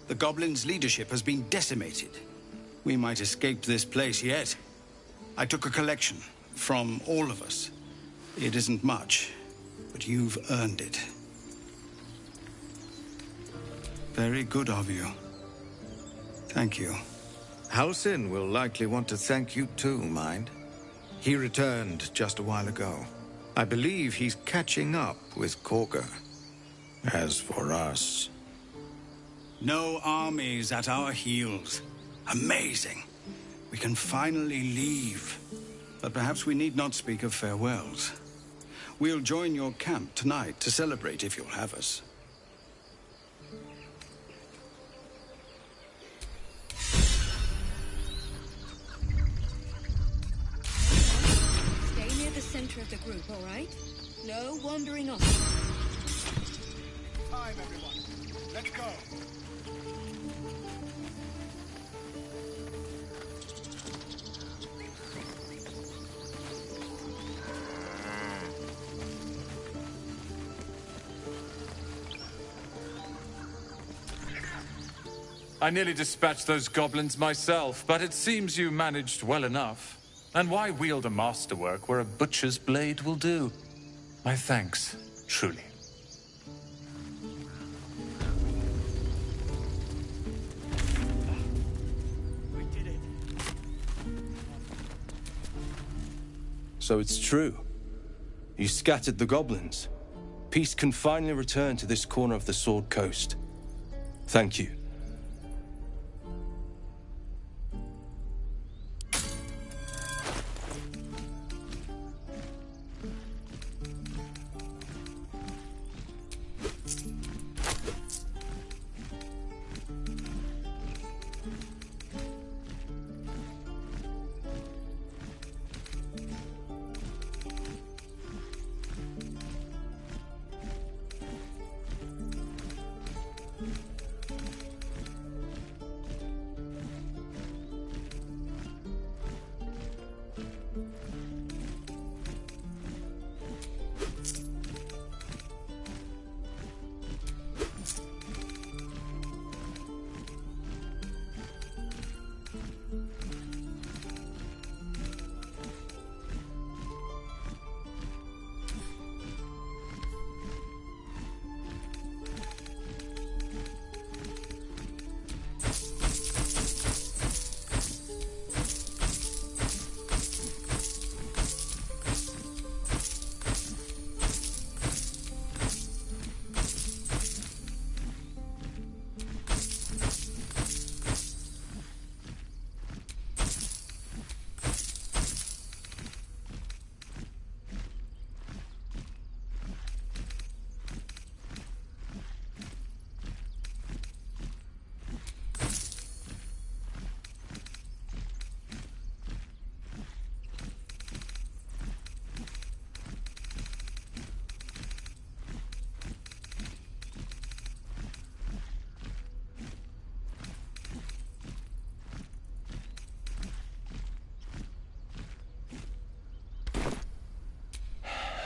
The goblins' leadership has been decimated. We might escape this place yet. I took a collection from all of us. It isn't much, but you've earned it. Very good of you. Thank you. Halsin will likely want to thank you too, Mind. He returned just a while ago. I believe he's catching up with Korga. As for us... No armies at our heels. Amazing. We can finally leave. But perhaps we need not speak of farewells. We'll join your camp tonight to celebrate if you'll have us. Stay near the center of the group, all right? No wandering off. Time, everyone. Let's go. I nearly dispatched those goblins myself, but it seems you managed well enough. And why wield a masterwork where a butcher's blade will do? My thanks, truly. We did it. So it's true. You scattered the goblins. Peace can finally return to this corner of the Sword Coast. Thank you.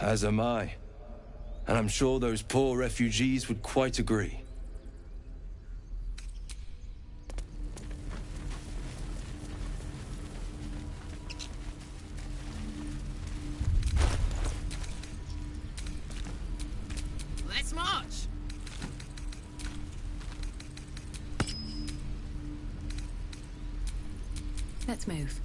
As am I. And I'm sure those poor refugees would quite agree. Let's march! Let's move.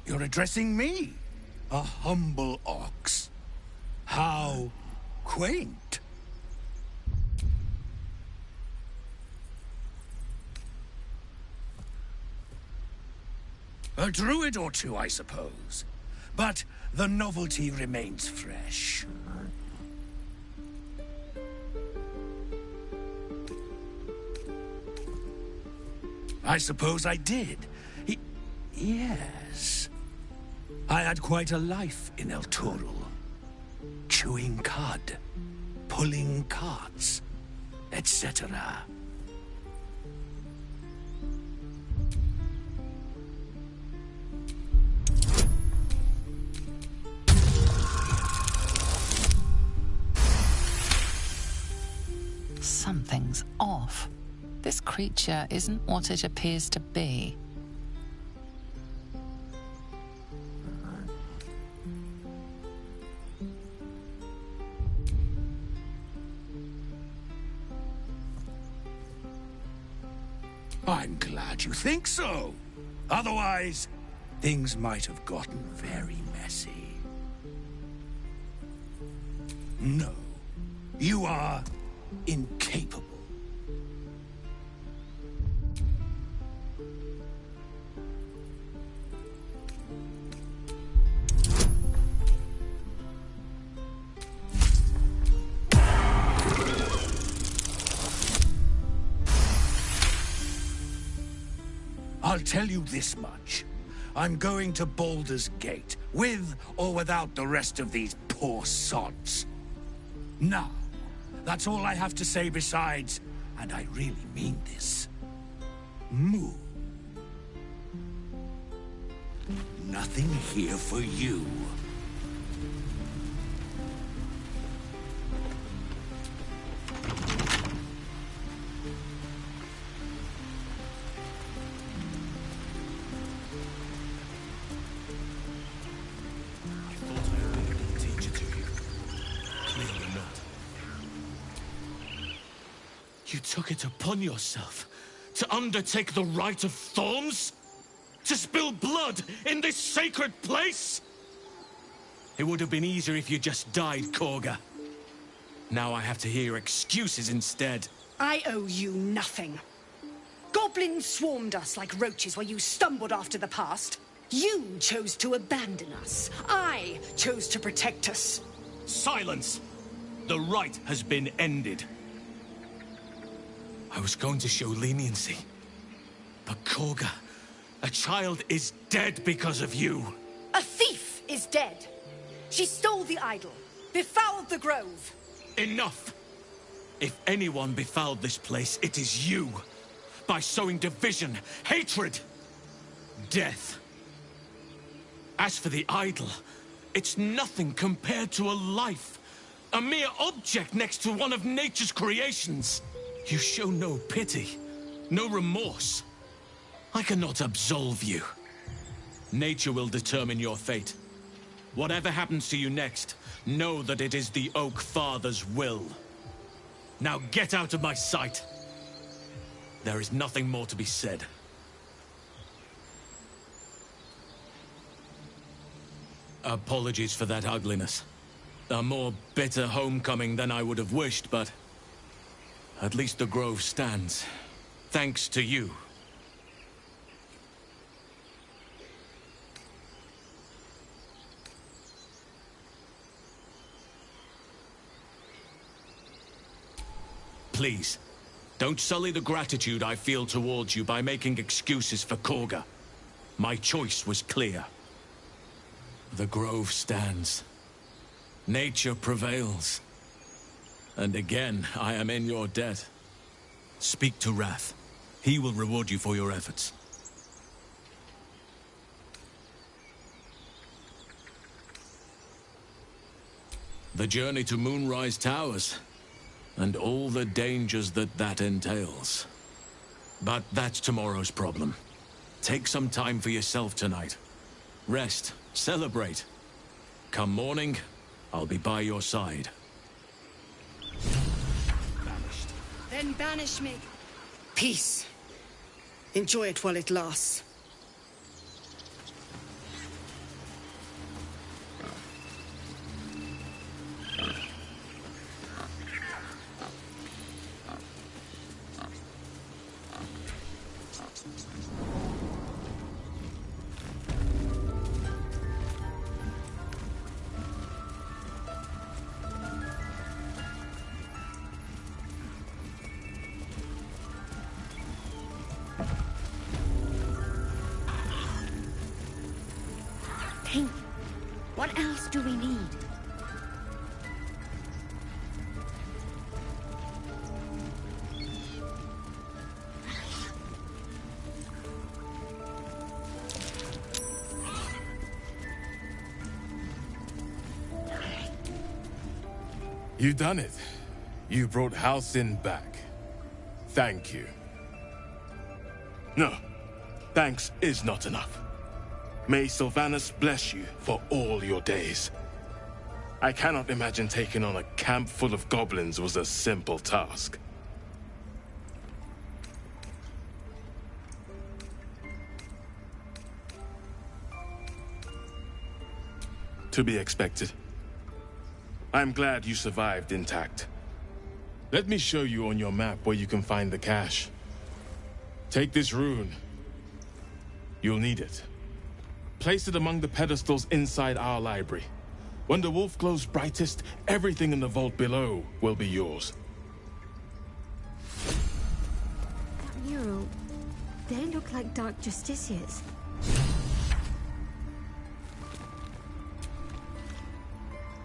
You're addressing me, a humble ox. How quaint. A druid or two, I suppose. But the novelty remains fresh. I suppose I did. Yes. I had quite a life in El Toro. Chewing cud, pulling carts, etc. Something's off. This creature isn't what it appears to be. I'm glad you think so. Otherwise, things might have gotten very messy. No, you are incapable. I'll tell you this much. I'm going to Baldur's Gate, with or without the rest of these poor sods. Now, that's all I have to say besides, and I really mean this, moo. Nothing here for you. You took it upon yourself to undertake the Rite of Thorns? To spill blood in this sacred place? It would have been easier if you just died, Korga. Now I have to hear excuses instead. I owe you nothing. Goblins swarmed us like roaches while you stumbled after the past. You chose to abandon us. I chose to protect us. Silence! The rite has been ended. I was going to show leniency. But Korga, a child is dead because of you. A thief is dead. She stole the idol, befouled the grove. Enough! If anyone befouled this place, it is you. By sowing division, hatred, death. As for the idol, it's nothing compared to a life. A mere object next to one of nature's creations. You show no pity, no remorse. I cannot absolve you. Nature will determine your fate. Whatever happens to you next, know that it is the Oak Father's will. Now get out of my sight. There is nothing more to be said. Apologies for that ugliness. A more bitter homecoming than I would have wished, but at least the grove stands. Thanks to you. Please, don't sully the gratitude I feel towards you by making excuses for Korga. My choice was clear. The grove stands. Nature prevails. And again, I am in your debt. Speak to Wrath. He will reward you for your efforts. The journey to Moonrise Towers, and all the dangers that entails. But that's tomorrow's problem. Take some time for yourself tonight. Rest, celebrate. Come morning, I'll be by your side. Then banish me. Peace. Enjoy it while it lasts. What else do we need? You done it. You brought Halcyon back. Thank you. No, thanks is not enough. May Sylvanas bless you for all your days. I cannot imagine taking on a camp full of goblins was a simple task. To be expected. I'm glad you survived intact. Let me show you on your map where you can find the cache. Take this rune. You'll need it. Place it among the pedestals inside our library. When the wolf glows brightest, everything in the vault below will be yours. That mural, they look like Dark Justiciars.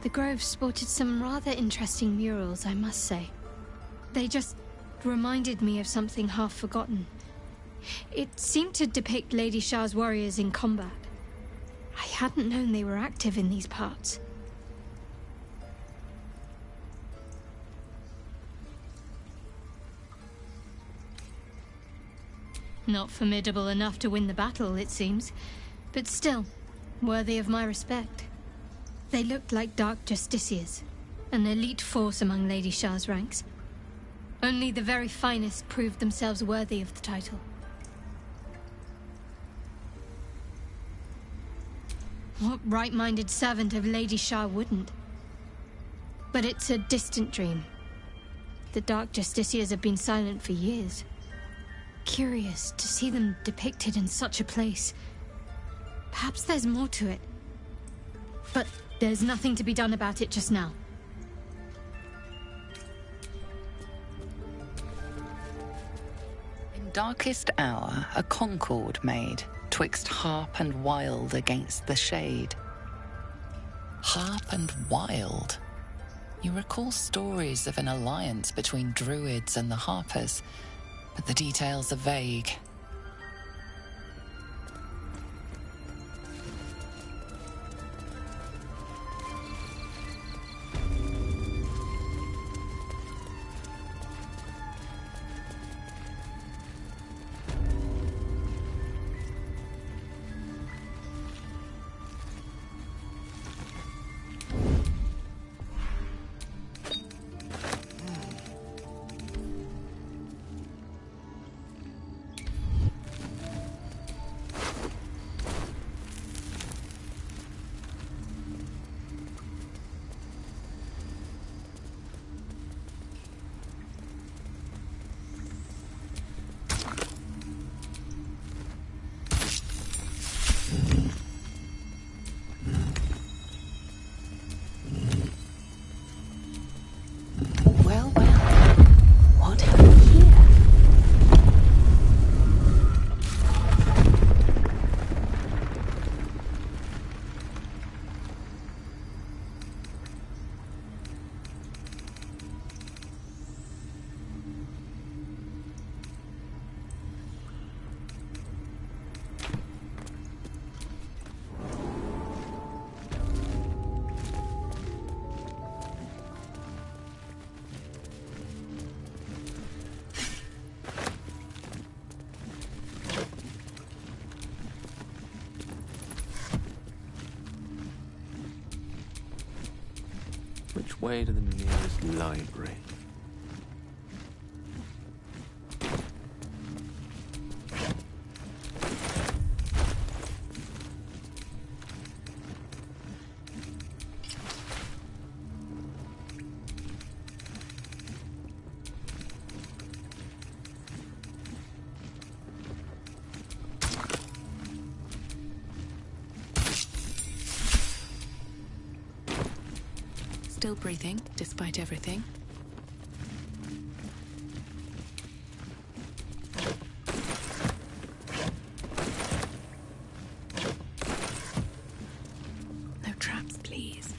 The Grove sported some rather interesting murals, I must say. They just reminded me of something half forgotten. It seemed to depict Lady Shah's warriors in combat. I hadn't known they were active in these parts. Not formidable enough to win the battle, it seems, but still, worthy of my respect. They looked like Dark Justiciars, an elite force among Lady Shah's ranks. Only the very finest proved themselves worthy of the title. What right-minded servant of Lady Shah wouldn't? But it's a distant dream. The Dark Justiciars have been silent for years. Curious to see them depicted in such a place. Perhaps there's more to it. But there's nothing to be done about it just now. In darkest hour, a concord made, twixt harp and wild against the shade. Harp and wild? You recall stories of an alliance between druids and the harpers, but the details are vague. Which way to the nearest library? Still breathing, despite everything. No traps, please.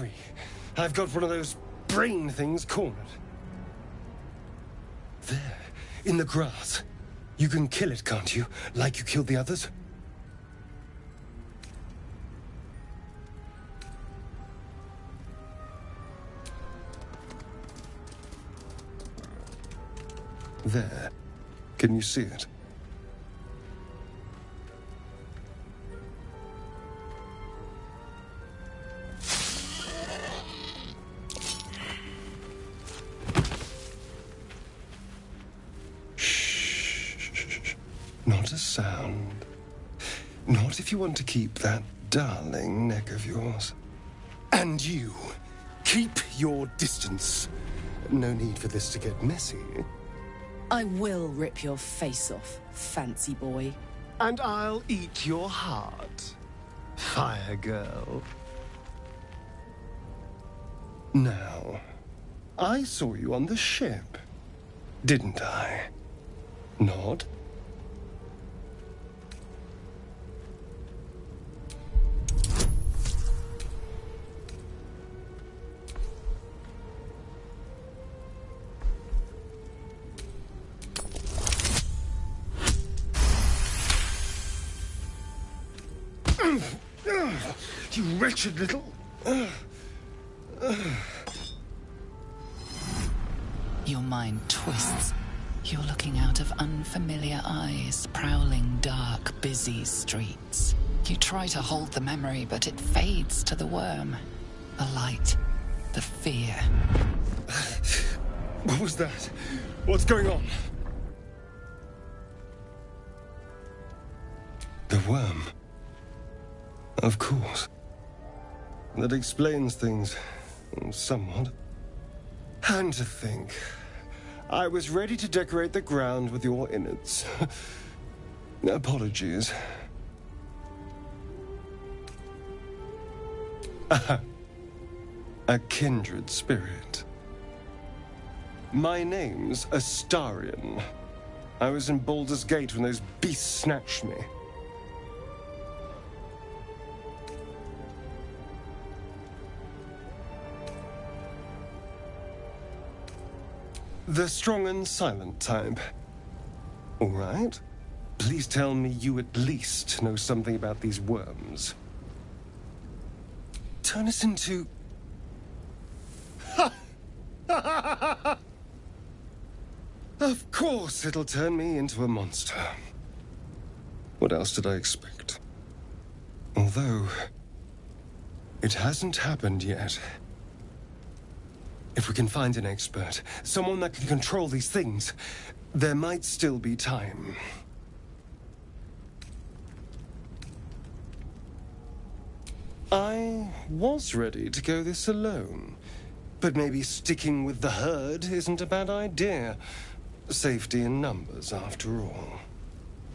Hurry! I've got one of those brain things cornered. There, in the grass. You can kill it, can't you? Like you killed the others? There. Can you see it? Shh. Not a sound. Not if you want to keep that darling neck of yours. And you, keep your distance. No need for this to get messy. I will rip your face off, fancy boy. And I'll eat your heart, fire girl. Now, I saw you on the ship, didn't I? Nod? You wretched little... Your mind twists. You're looking out of unfamiliar eyes, prowling dark, busy streets. You try to hold the memory, but it fades to the worm. The light. The fear. What was that? What's going on? The worm. Of course. That explains things, somewhat. And to think, I was ready to decorate the ground with your innards. Apologies. A kindred spirit. My name's Astarion. I was in Baldur's Gate when those beasts snatched me. The strong and silent type. All right. Please tell me you at least know something about these worms. Turn us into... Of course it'll turn me into a monster. What else did I expect? Although... it hasn't happened yet. If we can find an expert, someone that can control these things, there might still be time. I was ready to go this alone, but maybe sticking with the herd isn't a bad idea. Safety in numbers, after all.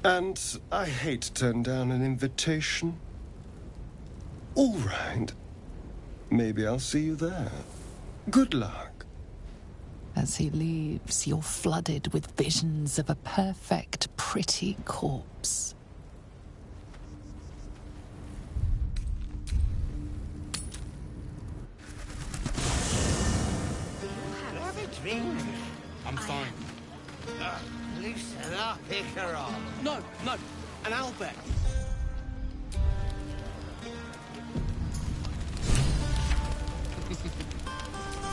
And I hate to turn down an invitation. All right. Maybe I'll see you there. Good luck. As he leaves, you're flooded with visions of a perfect, pretty corpse. Have a drink. I'm fine. Loosen up, Icaron. No, an owlbear.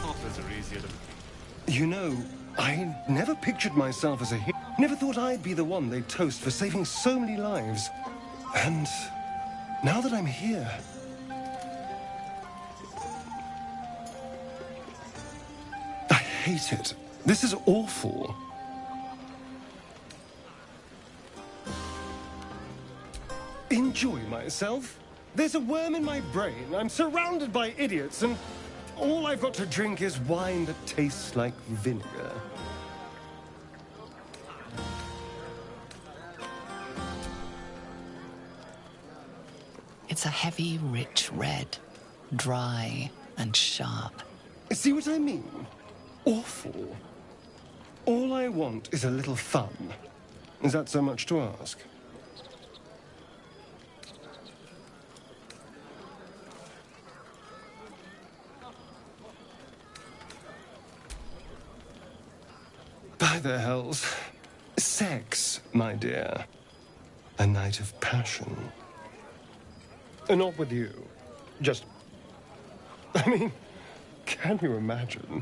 Offers are easier to... You know, I never pictured myself as a hero. Never thought I'd be the one they'd toast for saving so many lives. And now that I'm here... I hate it. This is awful. Enjoy myself. There's a worm in my brain. I'm surrounded by idiots, and all I've got to drink is wine that tastes like vinegar. It's a heavy, rich red, dry and sharp. See what I mean? Awful. All I want is a little fun. Is that so much to ask? By the hells. Sex, my dear. A night of passion. Not with you. Just... I mean, can you imagine?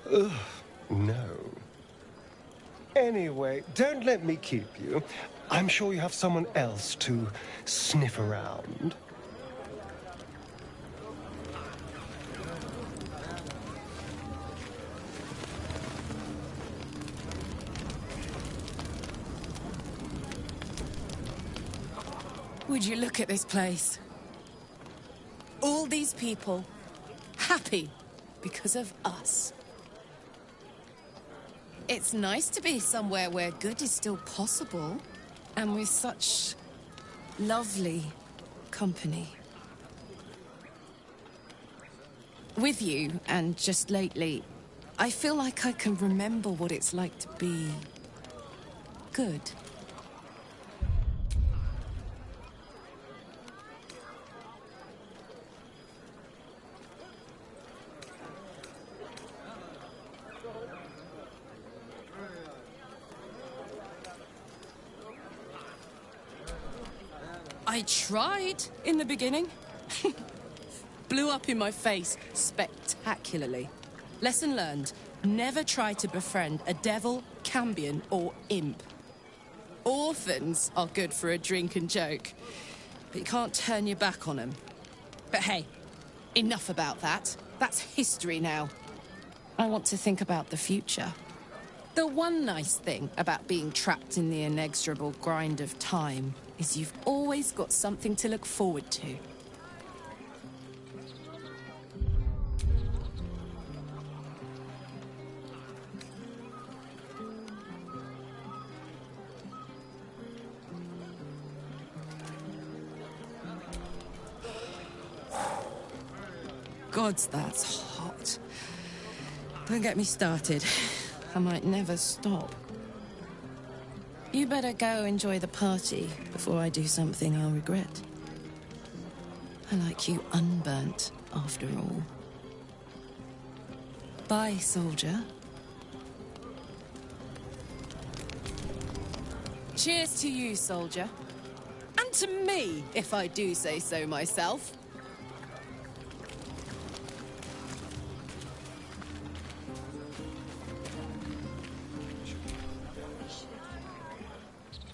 Ugh, no. Anyway, don't let me keep you. I'm sure you have someone else to sniff around. Would you look at this place? All these people happy because of us. It's nice to be somewhere where good is still possible, and with such lovely company. With you, and just lately, I feel like I can remember what it's like to be good. I tried in the beginning. Blew up in my face spectacularly. Lesson learned. Never try to befriend a devil, cambion, or imp. Orphans are good for a drink and joke, but you can't turn your back on them. But hey, enough about that. That's history now. I want to think about the future. The one nice thing about being trapped in the inexorable grind of time is you've always got something to look forward to. Gods, that's hot. Don't get me started. I might never stop. You better go enjoy the party before I do something I'll regret. I like you unburnt, after all. Bye, soldier. Cheers to you, soldier. And to me, if I do say so myself.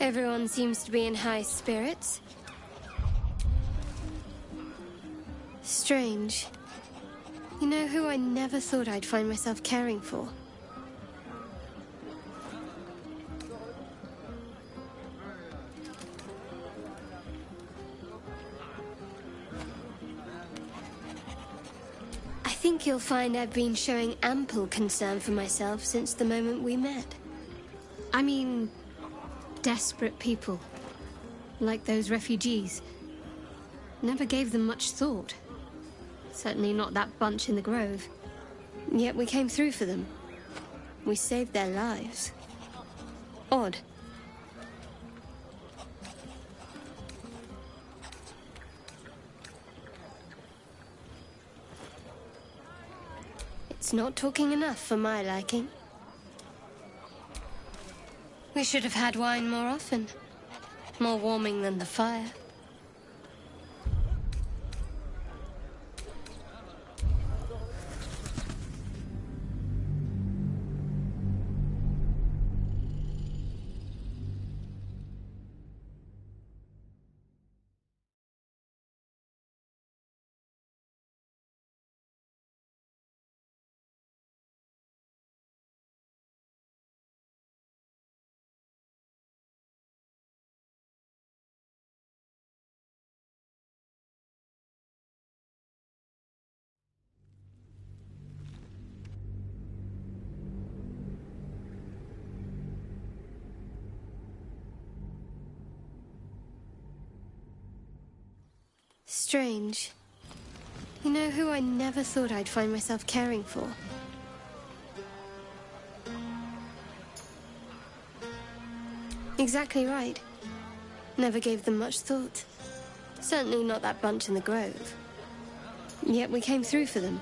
Everyone seems to be in high spirits. Strange. You know who I never thought I'd find myself caring for? I think you'll find I've been showing ample concern for myself since the moment we met. I mean, desperate people, like those refugees. Never gave them much thought. Certainly not that bunch in the grove. Yet we came through for them. We saved their lives. Odd. It's not talking enough for my liking. We should have had wine more often. More warming than the fire. Strange. You know who I never thought I'd find myself caring for? Exactly right. Never gave them much thought. Certainly not that bunch in the grove. Yet we came through for them.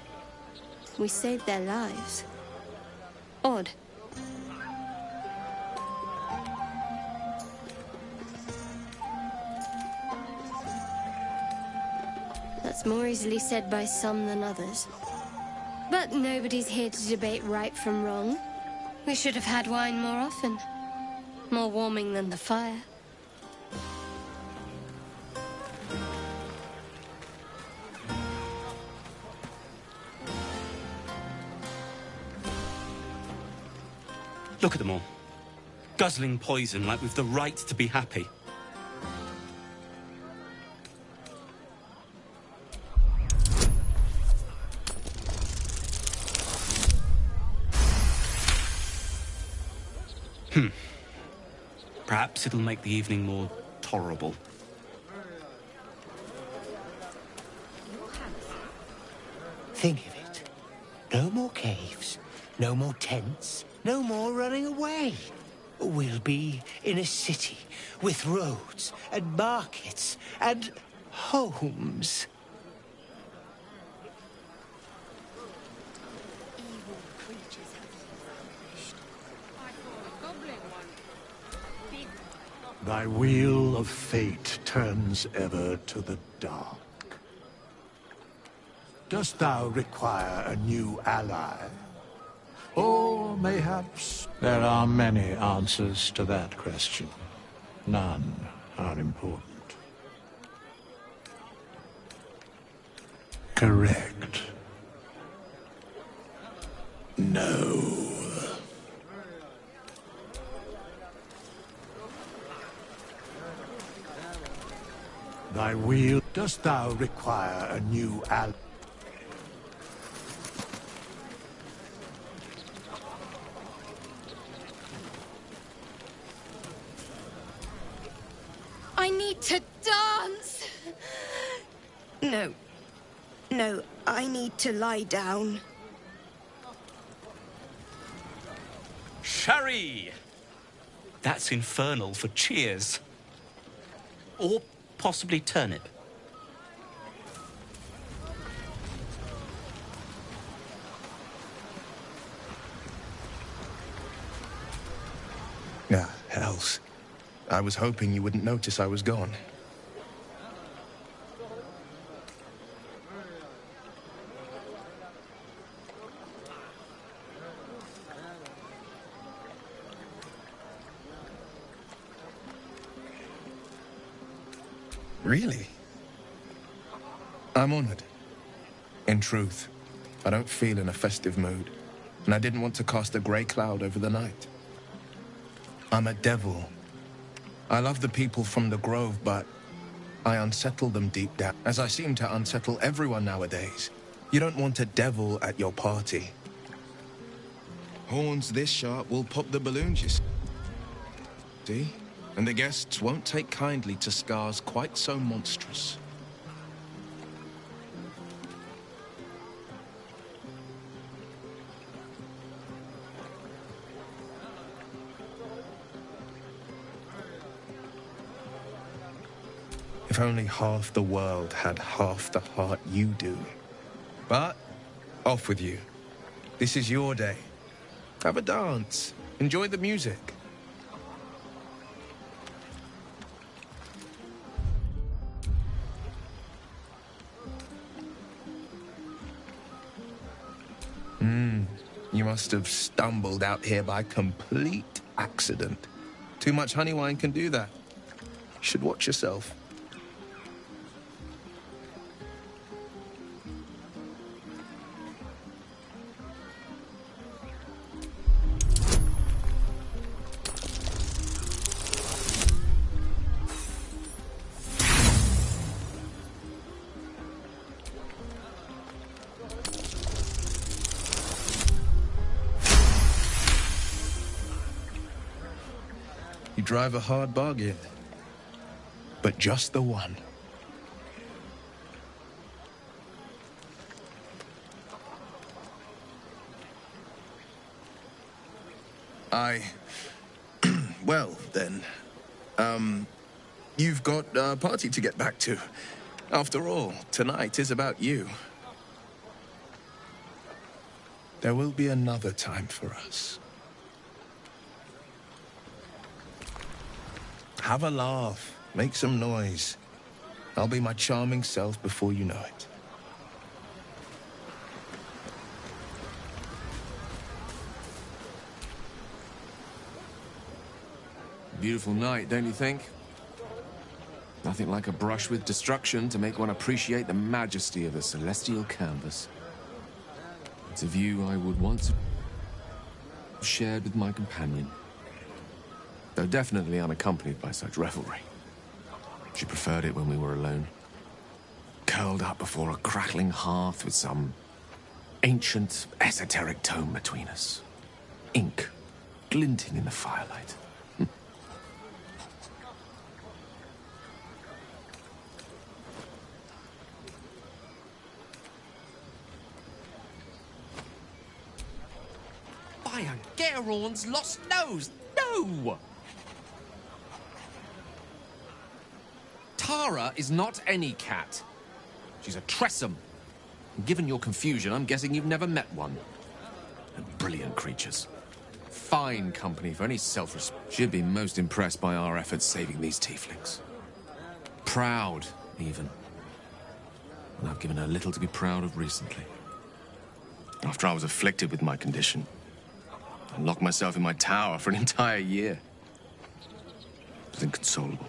We saved their lives. Odd. It's more easily said by some than others. But nobody's here to debate right from wrong. We should have had wine more often. More warming than the fire. Look at them all. Guzzling poison like we've the right to be happy. Perhaps it'll make the evening more tolerable. Think of it. No more caves, no more tents, no more running away. We'll be in a city with roads and markets and homes. Thy wheel of fate turns ever to the dark. Dost thou require a new ally? Or mayhaps there are many answers to that question. None are important. Correct. No. Thy wheel. Dost thou require a new ally? I need to dance! No. No, I need to lie down. Sherry! That's infernal for cheers. Or possibly turnip. Ah, hells. I was hoping you wouldn't notice I was gone. Really? I'm honored. In truth, I don't feel in a festive mood, and I didn't want to cast a grey cloud over the night. I'm a devil. I love the people from the Grove, but I unsettle them deep down, as I seem to unsettle everyone nowadays. You don't want a devil at your party. Horns this sharp will pop the balloons, you see? And the guests won't take kindly to scars quite so monstrous. If only half the world had half the heart you do. But, off with you. This is your day. Have a dance. Enjoy the music. You must have stumbled out here by complete accident. Too much honey wine can do that. You should watch yourself. You drive a hard bargain, but just the one. Well, then. You've got a party to get back to. After all, tonight is about you. There will be another time for us. Have a laugh. Make some noise. I'll be my charming self before you know it. Beautiful night, don't you think? Nothing like a brush with destruction to make one appreciate the majesty of a celestial canvas. It's a view I would once have shared with my companion, though definitely unaccompanied by such revelry. She preferred it when we were alone, curled up before a crackling hearth with some ancient, esoteric tome between us. Ink glinting in the firelight. Iron Geraorn's lost nose! No! Tara is not any cat. She's a Tressum. Given your confusion, I'm guessing you've never met one. And brilliant creatures. Fine company for any self-respect. She'd be most impressed by our efforts saving these tieflings. Proud, even. And I've given her little to be proud of recently. After I was afflicted with my condition, I locked myself in my tower for an entire year. I was inconsolable,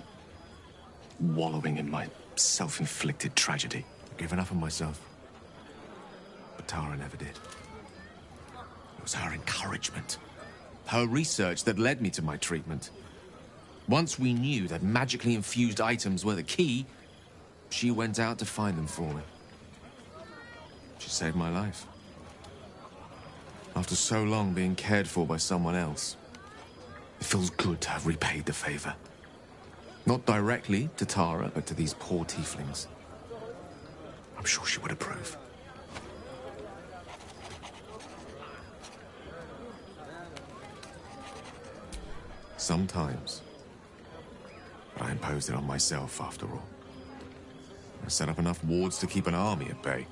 wallowing in my self-inflicted tragedy. I'd given up on myself. But Tara never did. It was her encouragement, her research that led me to my treatment. Once we knew that magically infused items were the key, she went out to find them for me. She saved my life. After so long being cared for by someone else, it feels good to have repaid the favor. Not directly to Tara, but to these poor tieflings. I'm sure she would approve. Sometimes. But I imposed it on myself, after all. I set up enough wards to keep an army at bay.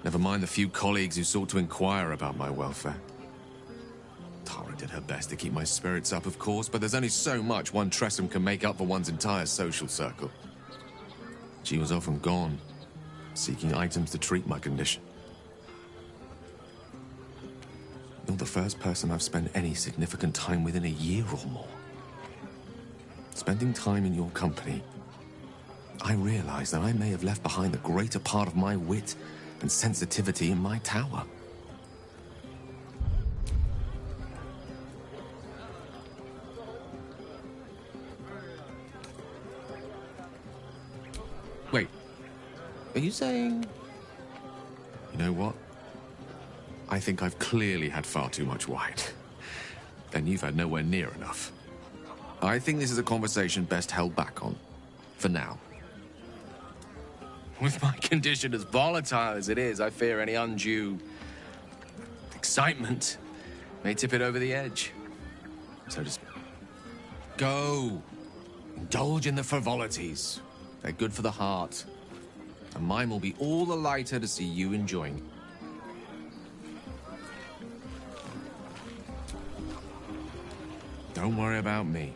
Never mind the few colleagues who sought to inquire about my welfare. Tara did her best to keep my spirits up, of course, but there's only so much one Tressum can make up for one's entire social circle. She was often gone, seeking items to treat my condition. You're the first person I've spent any significant time with in a year or more. Spending time in your company, I realize that I may have left behind the greater part of my wit and sensitivity in my tower. Wait, are you saying... You know what? I think I've clearly had far too much wine. And you've had nowhere near enough. I think this is a conversation best held back on. For now. With my condition as volatile as it is, I fear any undue excitement may tip it over the edge. So just go. Indulge in the frivolities. They're good for the heart. And mine will be all the lighter to see you enjoying. Don't worry about me.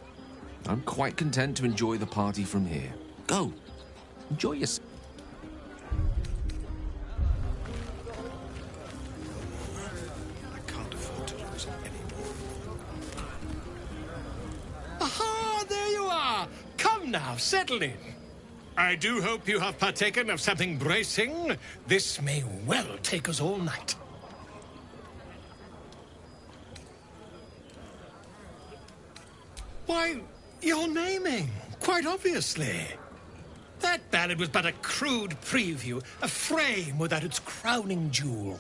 I'm quite content to enjoy the party from here. Go. Enjoy yourself. I can't afford to lose anymore. Aha! There you are! Come now, settle in. I do hope you have partaken of something bracing. This may well take us all night. Why, you're naming, quite obviously. That ballad was but a crude preview, a frame without its crowning jewel.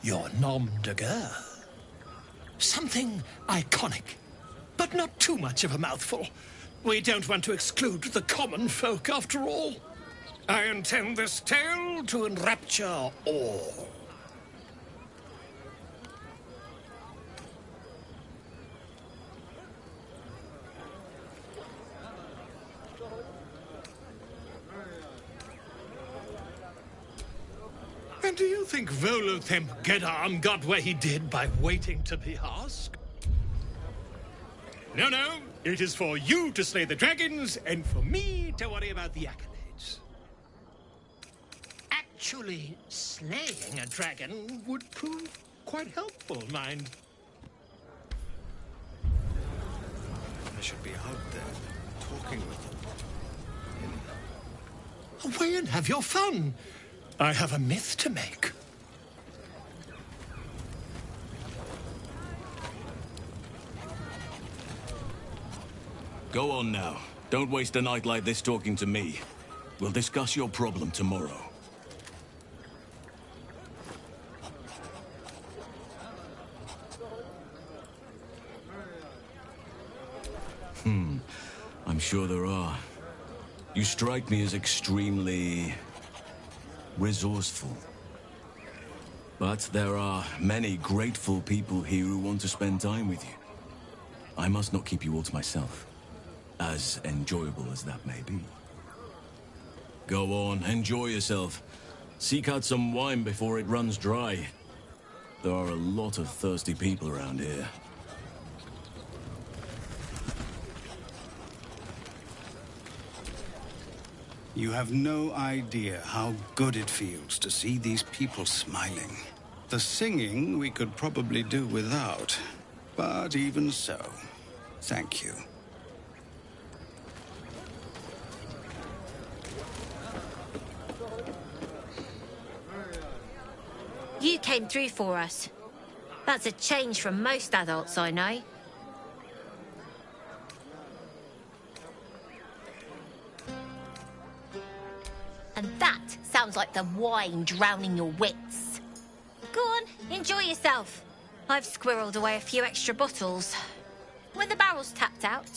Your nom de guerre. Something iconic, but not too much of a mouthful. We don't want to exclude the common folk, after all. I intend this tale to enrapture all. And do you think Volothem Geddarm got where he did by waiting to be asked? No, no. It is for you to slay the dragons, and for me to worry about the accolades. Actually, slaying a dragon would prove quite helpful, mind. should be out there, talking with them. Away and have your fun. I have a myth to make. Go on now. Don't waste a night like this talking to me. We'll discuss your problem tomorrow. I'm sure there are. You strike me as extremely resourceful. But there are many grateful people here who want to spend time with you. I must not keep you all to myself, as enjoyable as that may be. Go on, enjoy yourself. Seek out some wine before it runs dry. There are a lot of thirsty people around here. You have no idea how good it feels to see these people smiling. The singing we could probably do without, but even so, thank you. You came through for us. That's a change from most adults I know. And that sounds like the wine drowning your wits. Go on, enjoy yourself. I've squirreled away a few extra bottles. When the barrel's tapped out,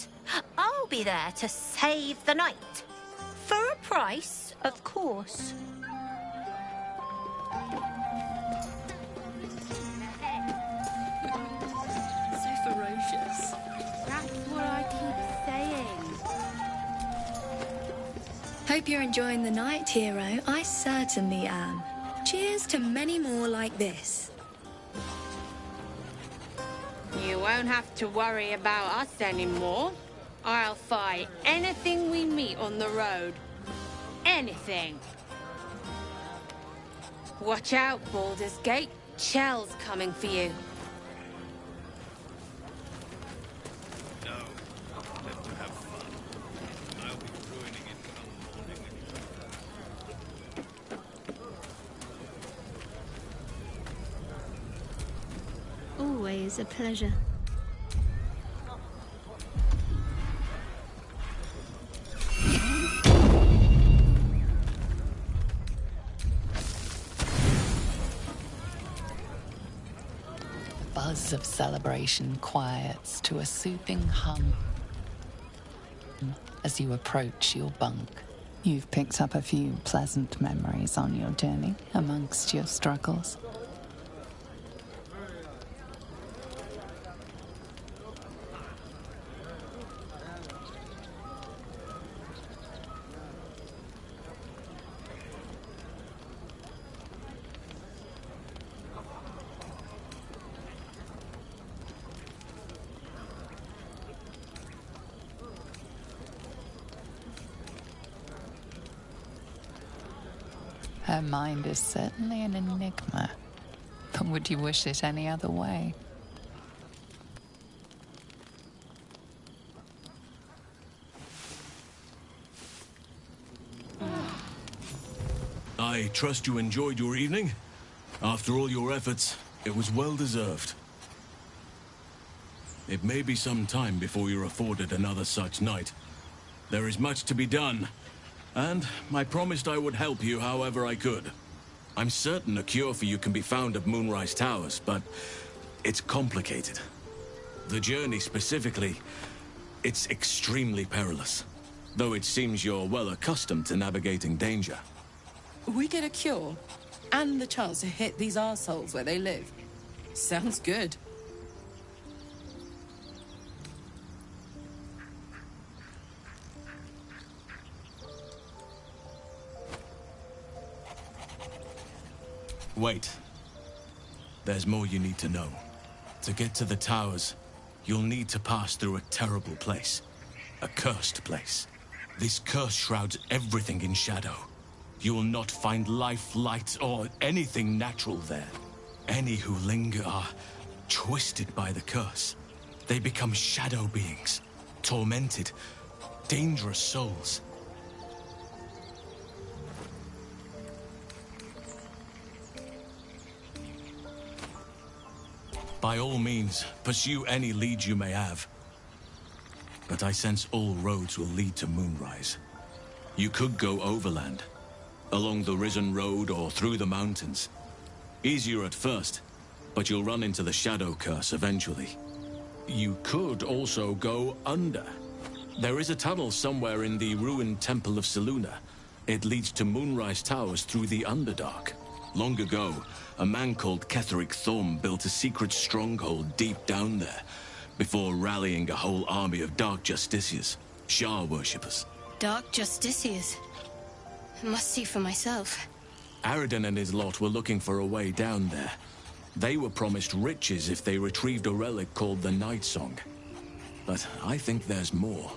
I'll be there to save the night. For a price, of course. So ferocious. That's what I keep saying. Hope you're enjoying the night, hero. I certainly am. Cheers to many more like this. You won't have to worry about us anymore. I'll fight anything we meet on the road. Anything. Watch out, Baldur's Gate. Chell's coming for you. Always a pleasure. The buzz of celebration quiets to a soothing hum as you approach your bunk. You've picked up a few pleasant memories on your journey amongst your struggles. Her mind is certainly an enigma, but would you wish it any other way? I trust you enjoyed your evening. After all your efforts, it was well deserved. It may be some time before you're afforded another such night. There is much to be done. And I promised I would help you however I could. I'm certain a cure for you can be found at Moonrise Towers, but it's complicated. The journey specifically, it's extremely perilous. Though it seems you're well accustomed to navigating danger. We get a cure, and the chance to hit these arseholes where they live. Sounds good. Wait. There's more you need to know. To get to the towers, you'll need to pass through a terrible place. A cursed place. This curse shrouds everything in shadow. You will not find life, light, or anything natural there. Any who linger are twisted by the curse. They become shadow beings, tormented, dangerous souls. By all means, pursue any leads you may have. But I sense all roads will lead to Moonrise. You could go overland, along the Risen Road or through the mountains. Easier at first, but you'll run into the Shadow Curse eventually. You could also go under. There is a tunnel somewhere in the ruined Temple of Selûne. It leads to Moonrise Towers through the Underdark. Long ago, a man called Ketheric Thorm built a secret stronghold deep down there, before rallying a whole army of Dark Justiciars, Shah worshippers. Dark Justiciars. I must see for myself. Aridin and his lot were looking for a way down there. They were promised riches if they retrieved a relic called the Night Song. But I think there's more.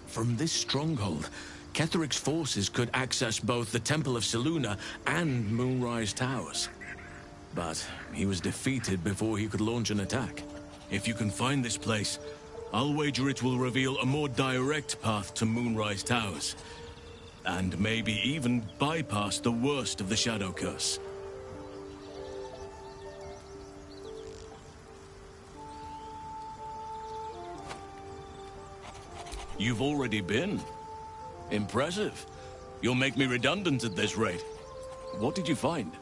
From this stronghold, Ketheric's forces could access both the Temple of Selûne and Moonrise Towers. But he was defeated before he could launch an attack. If you can find this place, I'll wager it will reveal a more direct path to Moonrise Towers. And maybe even bypass the worst of the Shadow Curse. You've already been. Impressive. You'll make me redundant at this rate. What did you find?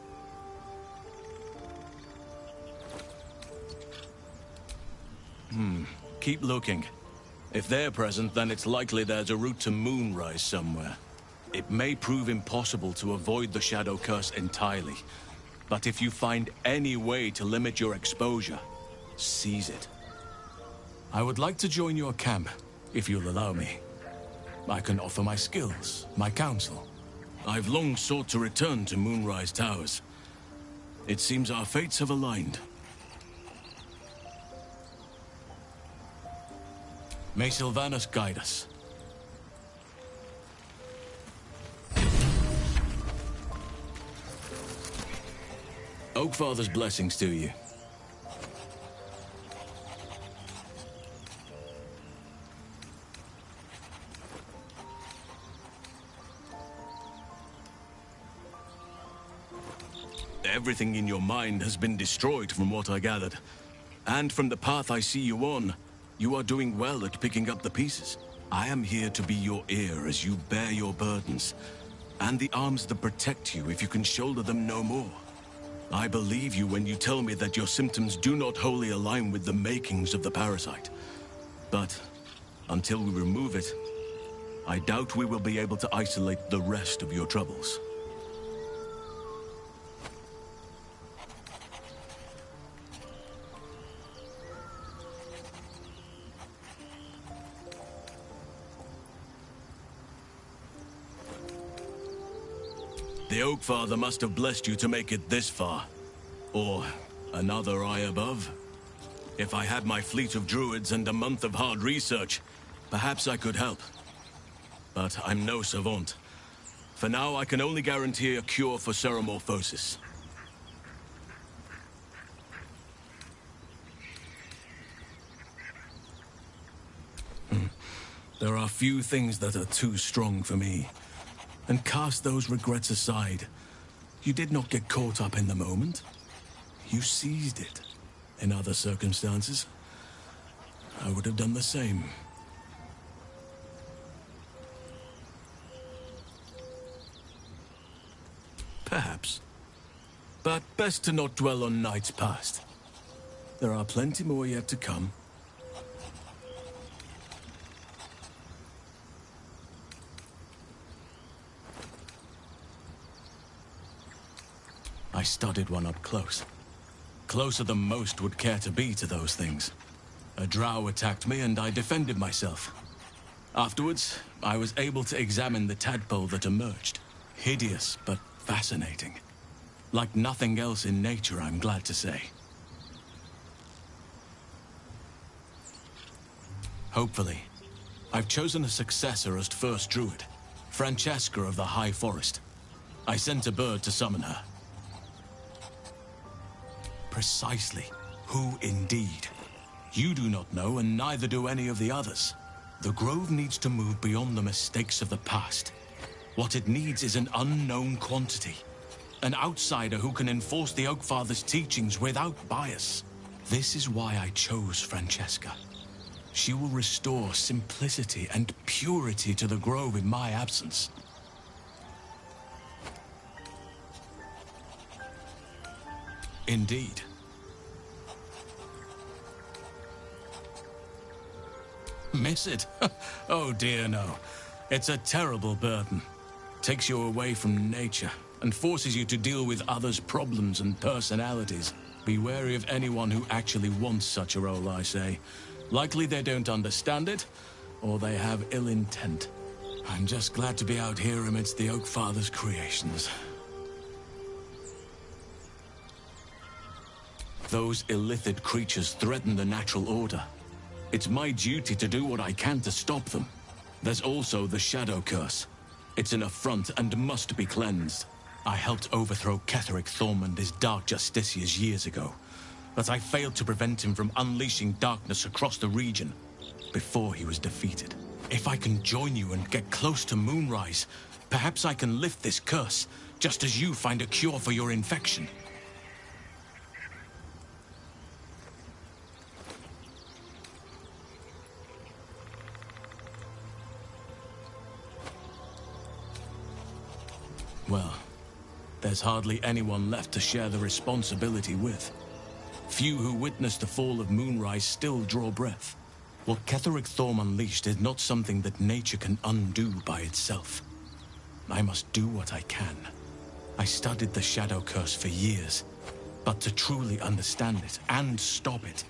Keep looking. If they're present, then it's likely there's a route to Moonrise somewhere. It may prove impossible to avoid the Shadow Curse entirely. But if you find any way to limit your exposure, seize it. I would like to join your camp, if you'll allow me. I can offer my skills, my counsel. I've long sought to return to Moonrise Towers. It seems our fates have aligned. May Sylvanus guide us. Oakfather's blessings to you. Everything in your mind has been destroyed from what I gathered. And from the path I see you on, you are doing well at picking up the pieces. I am here to be your ear as you bear your burdens, and the arms that protect you if you can shoulder them no more. I believe you when you tell me that your symptoms do not wholly align with the makings of the parasite. But until we remove it, I doubt we will be able to isolate the rest of your troubles. The Oakfather must have blessed you to make it this far. Or another eye above. If I had my fleet of druids and a month of hard research, perhaps I could help. But I'm no savant. For now, I can only guarantee a cure for ceremorphosis. There are few things that are too strong for me. And cast those regrets aside. You did not get caught up in the moment. You seized it. In other circumstances, I would have done the same. Perhaps. But best to not dwell on nights past. There are plenty more yet to come. I studied one up close. Closer than most would care to be to those things. A drow attacked me and I defended myself. Afterwards, I was able to examine the tadpole that emerged. Hideous, but fascinating. Like nothing else in nature, I'm glad to say. Hopefully. I've chosen a successor as first druid, Francesca of the High Forest. I sent a bird to summon her. Precisely. Who indeed? You do not know, and neither do any of the others. The Grove needs to move beyond the mistakes of the past. What it needs is an unknown quantity. An outsider who can enforce the Oakfather's teachings without bias. This is why I chose Francesca. She will restore simplicity and purity to the Grove in my absence. Indeed. Miss it? Oh dear, no. It's a terrible burden. Takes you away from nature and forces you to deal with others' problems and personalities. Be wary of anyone who actually wants such a role, I say. Likely they don't understand it, or they have ill intent. I'm just glad to be out here amidst the Oakfather's creations. Those illithid creatures threaten the natural order. It's my duty to do what I can to stop them. There's also the Shadow Curse. It's an affront and must be cleansed. I helped overthrow Ketheric Thorm and his Dark Justiciars years ago, but I failed to prevent him from unleashing darkness across the region before he was defeated. If I can join you and get close to Moonrise, perhaps I can lift this curse, just as you find a cure for your infection. Well, there's hardly anyone left to share the responsibility with. Few who witnessed the fall of Moonrise still draw breath. What Ketheric Thorm unleashed is not something that nature can undo by itself. I must do what I can. I studied the Shadow Curse for years, but to truly understand it and stop it,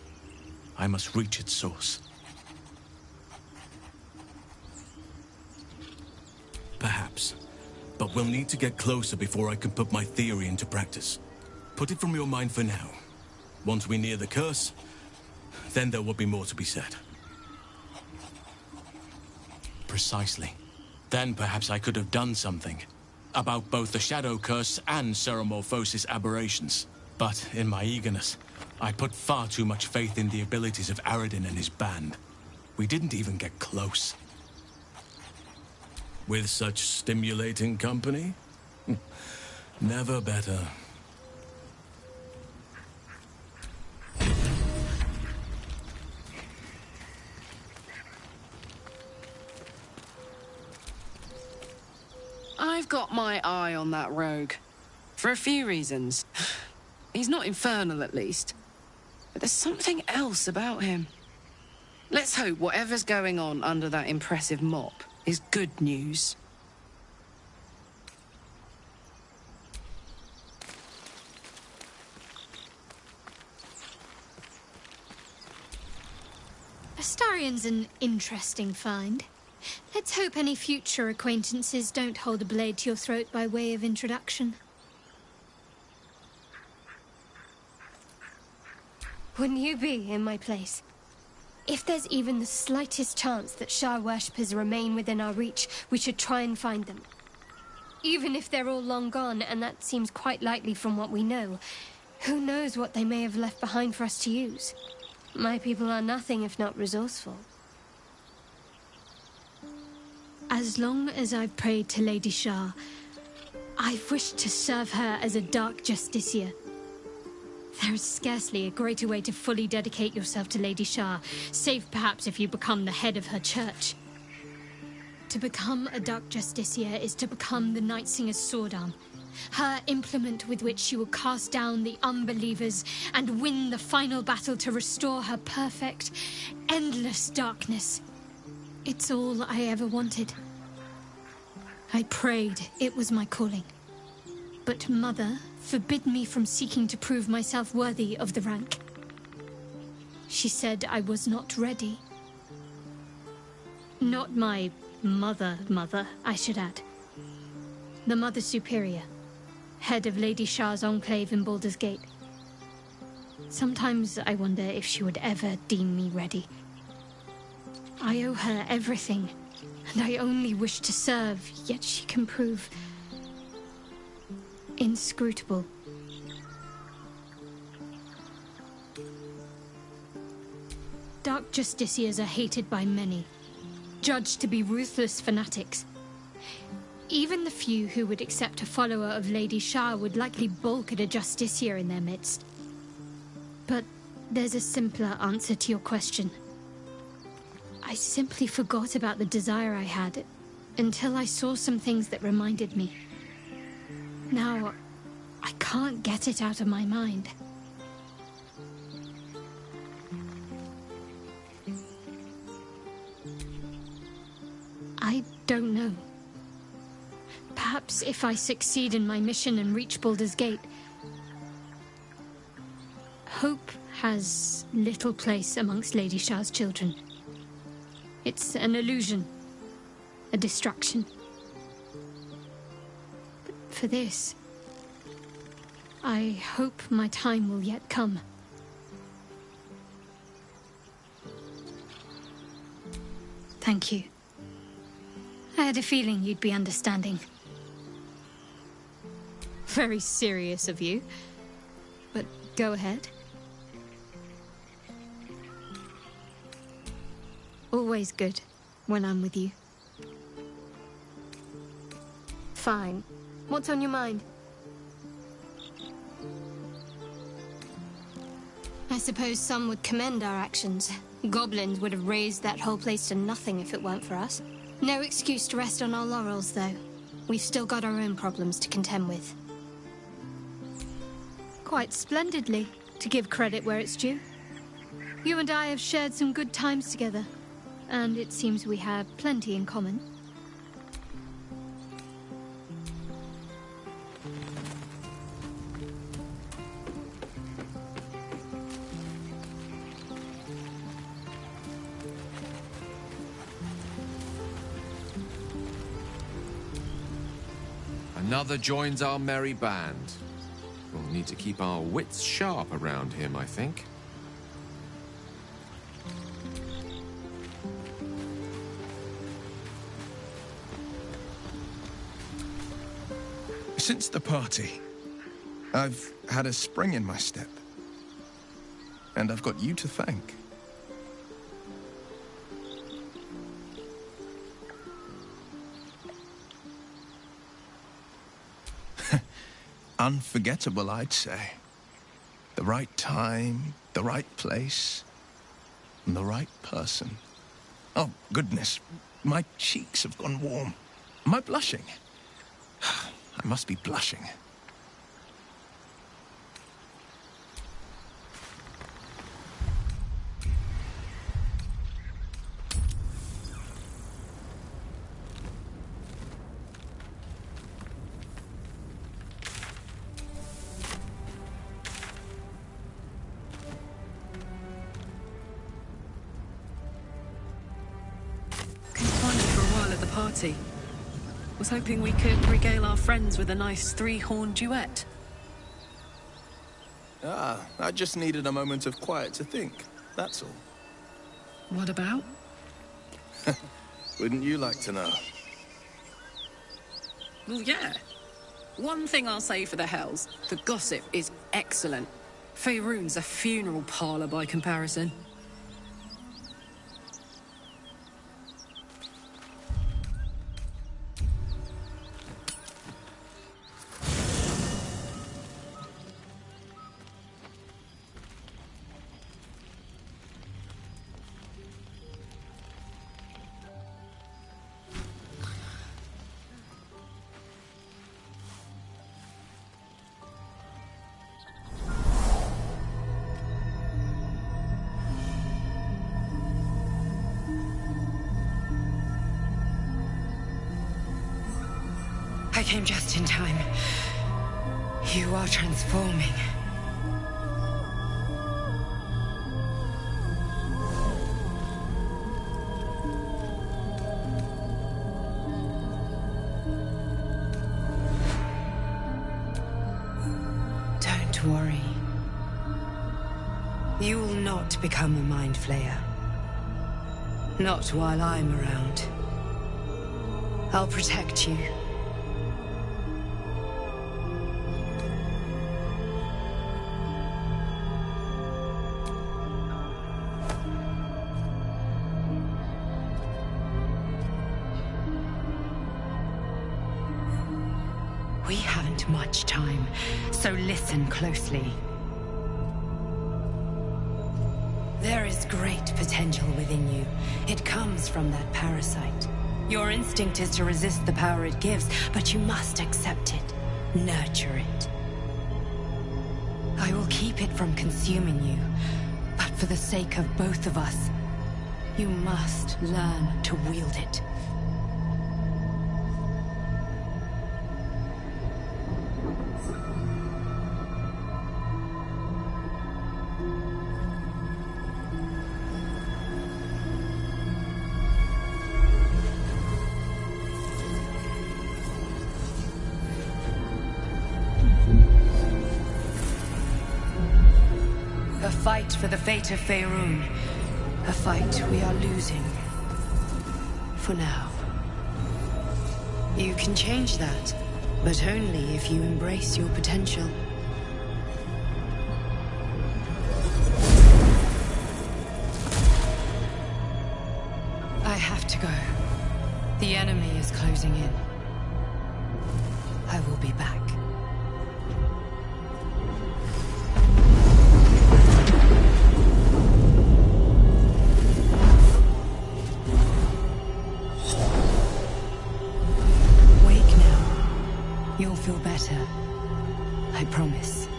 I must reach its source. Perhaps. But we'll need to get closer before I can put my theory into practice. Put it from your mind for now. Once we near the curse, then there will be more to be said. Precisely. Then perhaps I could have done something about both the Shadow Curse and Ceremorphosis aberrations. But in my eagerness, I put far too much faith in the abilities of Aradin and his band. We didn't even get close. With such stimulating company? Never better. I've got my eye on that rogue. For a few reasons. He's not infernal, at least. But there's something else about him. Let's hope whatever's going on under that impressive mop is good news. Astarion's an interesting find. Let's hope any future acquaintances don't hold a blade to your throat by way of introduction. Wouldn't you be in my place? If there's even the slightest chance that Shah worshippers remain within our reach, we should try and find them. Even if they're all long gone, and that seems quite likely from what we know, who knows what they may have left behind for us to use? My people are nothing if not resourceful. As long as I've prayed to Lady Shah, I've wished to serve her as a Dark Justiciar. There is scarcely a greater way to fully dedicate yourself to Lady Shah, save perhaps if you become the head of her church. To become a Dark Justiciar is to become the Night Singer's sword arm, her implement with which she will cast down the unbelievers and win the final battle to restore her perfect, endless darkness. It's all I ever wanted. I prayed it was my calling. But Mother forbid me from seeking to prove myself worthy of the rank. She said I was not ready. Not my mother, I should add. The Mother Superior, head of Lady Shah's enclave in Baldur's Gate. Sometimes I wonder if she would ever deem me ready. I owe her everything, and I only wish to serve, yet she can prove inscrutable. Dark Justiciars are hated by many, judged to be ruthless fanatics. Even the few who would accept a follower of Lady Shah would likely balk at a justiciar in their midst. But there's a simpler answer to your question. I simply forgot about the desire I had until I saw some things that reminded me. Now, I can't get it out of my mind. I don't know. Perhaps if I succeed in my mission and reach Baldur's Gate, hope has little place amongst Lady Shah's children. It's an illusion, a distraction. But for this, I hope my time will yet come. Thank you. I had a feeling you'd be understanding. Very serious of you, but go ahead. Always good when I'm with you. Fine. What's on your mind? I suppose some would commend our actions. Goblins would have razed that whole place to nothing if it weren't for us. No excuse to rest on our laurels, though. We've still got our own problems to contend with. Quite splendidly, to give credit where it's due. You and I have shared some good times together, and it seems we have plenty in common. Another joins our merry band. We'll need to keep our wits sharp around him, I think. Since the party, I've had a spring in my step. And I've got you to thank. Unforgettable, I'd say. The right time, the right place, and the right person. Oh, goodness. My cheeks have gone warm. Am I blushing? I must be blushing. Party. Was hoping we could regale our friends with a nice three-horn duet. I just needed a moment of quiet to think, that's all. What about? Wouldn't you like to know? Well, yeah. One thing I'll say for the Hells, the gossip is excellent. Faerun's a funeral parlor by comparison. I came just in time. You are transforming. Don't worry. You will not become a mind flayer. Not while I'm around. I'll protect you. much time, so listen closely. There is great potential within you. It comes from that parasite. Your instinct is to resist the power it gives, but you must accept it, nurture it. I will keep it from consuming you, but for the sake of both of us, you must learn to wield it. A fight for the fate of Faerun. A fight we are losing. For now. You can change that, but only if you embrace your potential. I have to go. The enemy is closing in. I will be back. You'll feel better. I promise.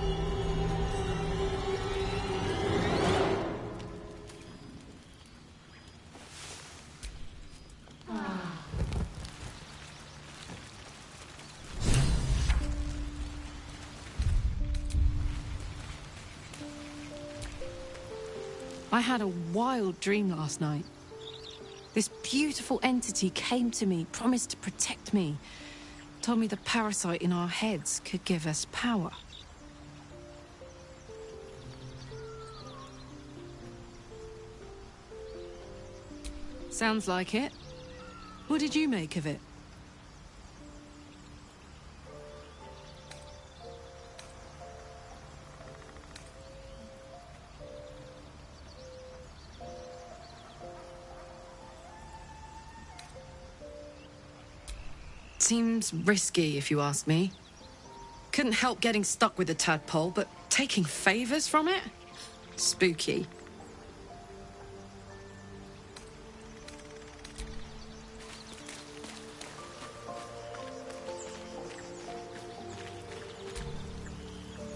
I had a wild dream last night. This beautiful entity came to me, promised to protect me. Told me the parasite in our heads could give us power. Sounds like it. What did you make of it? Seems risky, if you ask me. Couldn't help getting stuck with the tadpole, but taking favors from it? Spooky.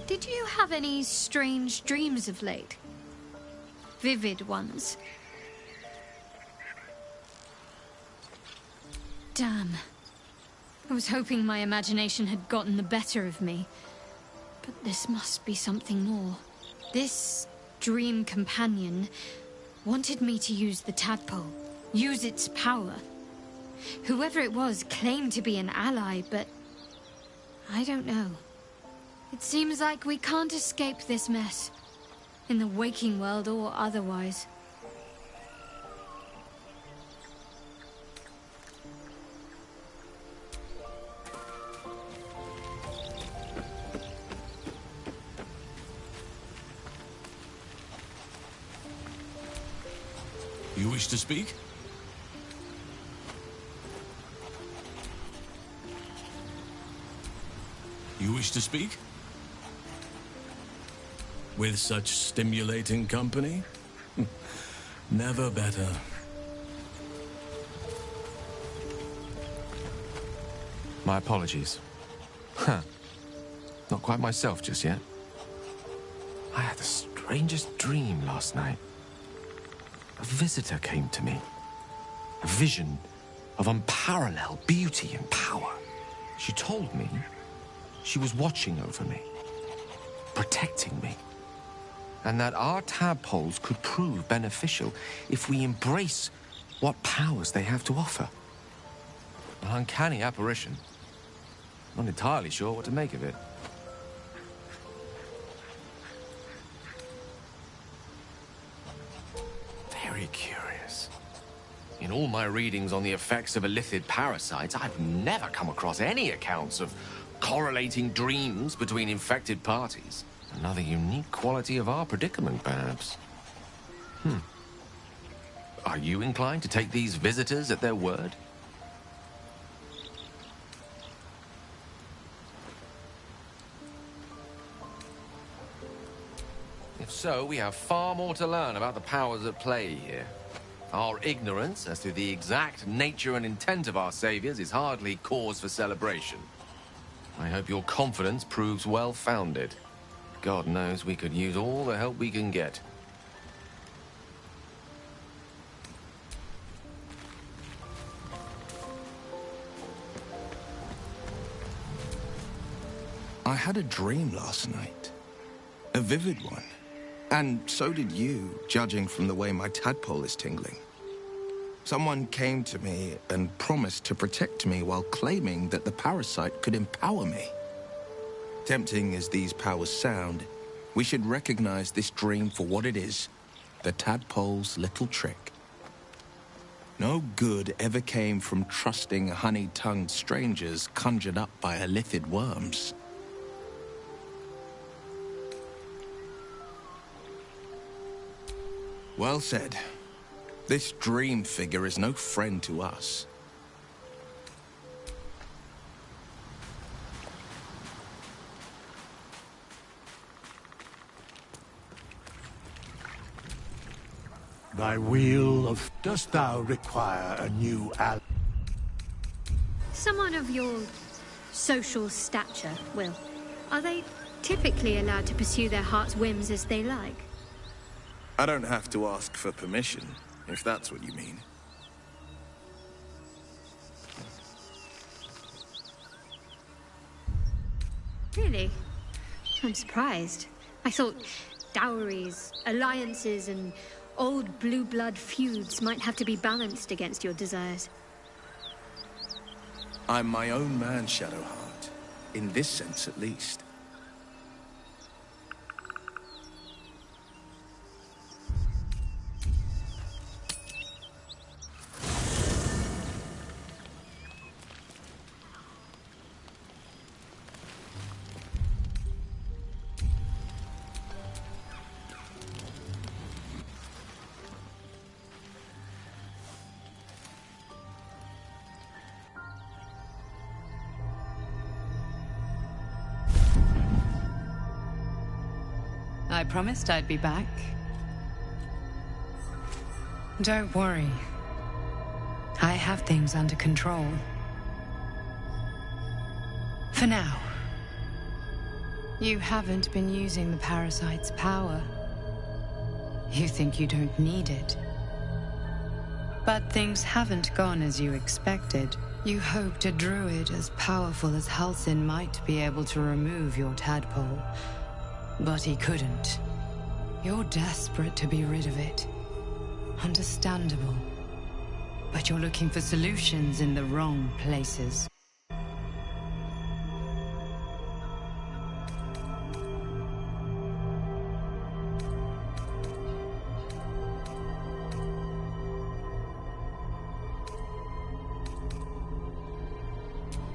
Did you have any strange dreams of late? Vivid ones? Damn. I was hoping my imagination had gotten the better of me. But this must be something more. This dream companion wanted me to use the tadpole, use its power. Whoever it was claimed to be an ally, but I don't know. It seems like we can't escape this mess, in the waking world or otherwise. You wish to speak? You wish to speak? With such stimulating company? Never better. My apologies. Huh. Not quite myself just yet. I had the strangest dream last night. A visitor came to me. A vision of unparalleled beauty and power. She told me she was watching over me, protecting me, and that our tadpoles could prove beneficial if we embrace what powers they have to offer. An uncanny apparition. Not entirely sure what to make of it. Very curious. In all my readings on the effects of illithid parasites, I've never come across any accounts of correlating dreams between infected parties. Another unique quality of our predicament, perhaps. Are you inclined to take these visitors at their word? If so, we have far more to learn about the powers at play here. Our ignorance as to the exact nature and intent of our saviors is hardly cause for celebration. I hope your confidence proves well-founded. God knows we could use all the help we can get. I had a dream last night. A vivid one. And so did you, judging from the way my tadpole is tingling. Someone came to me and promised to protect me while claiming that the parasite could empower me. Tempting as these powers sound, we should recognize this dream for what it is, the tadpole's little trick. No good ever came from trusting honey-tongued strangers conjured up by elithid worms. Well said. This dream figure is no friend to us. Thy wheel of... Dost thou require a new ally? Someone of your social stature, Will, are they typically allowed to pursue their heart's whims as they like? I don't have to ask for permission, if that's what you mean. Really? I'm surprised. I thought dowries, alliances, and old blue blood feuds might have to be balanced against your desires. I'm my own man, Shadowheart. In this sense, at least. I promised I'd be back. Don't worry. I have things under control. For now. You haven't been using the parasite's power. You think you don't need it. But things haven't gone as you expected. You hoped a druid as powerful as Halsin might be able to remove your tadpole. But he couldn't. You're desperate to be rid of it. Understandable. But you're looking for solutions in the wrong places.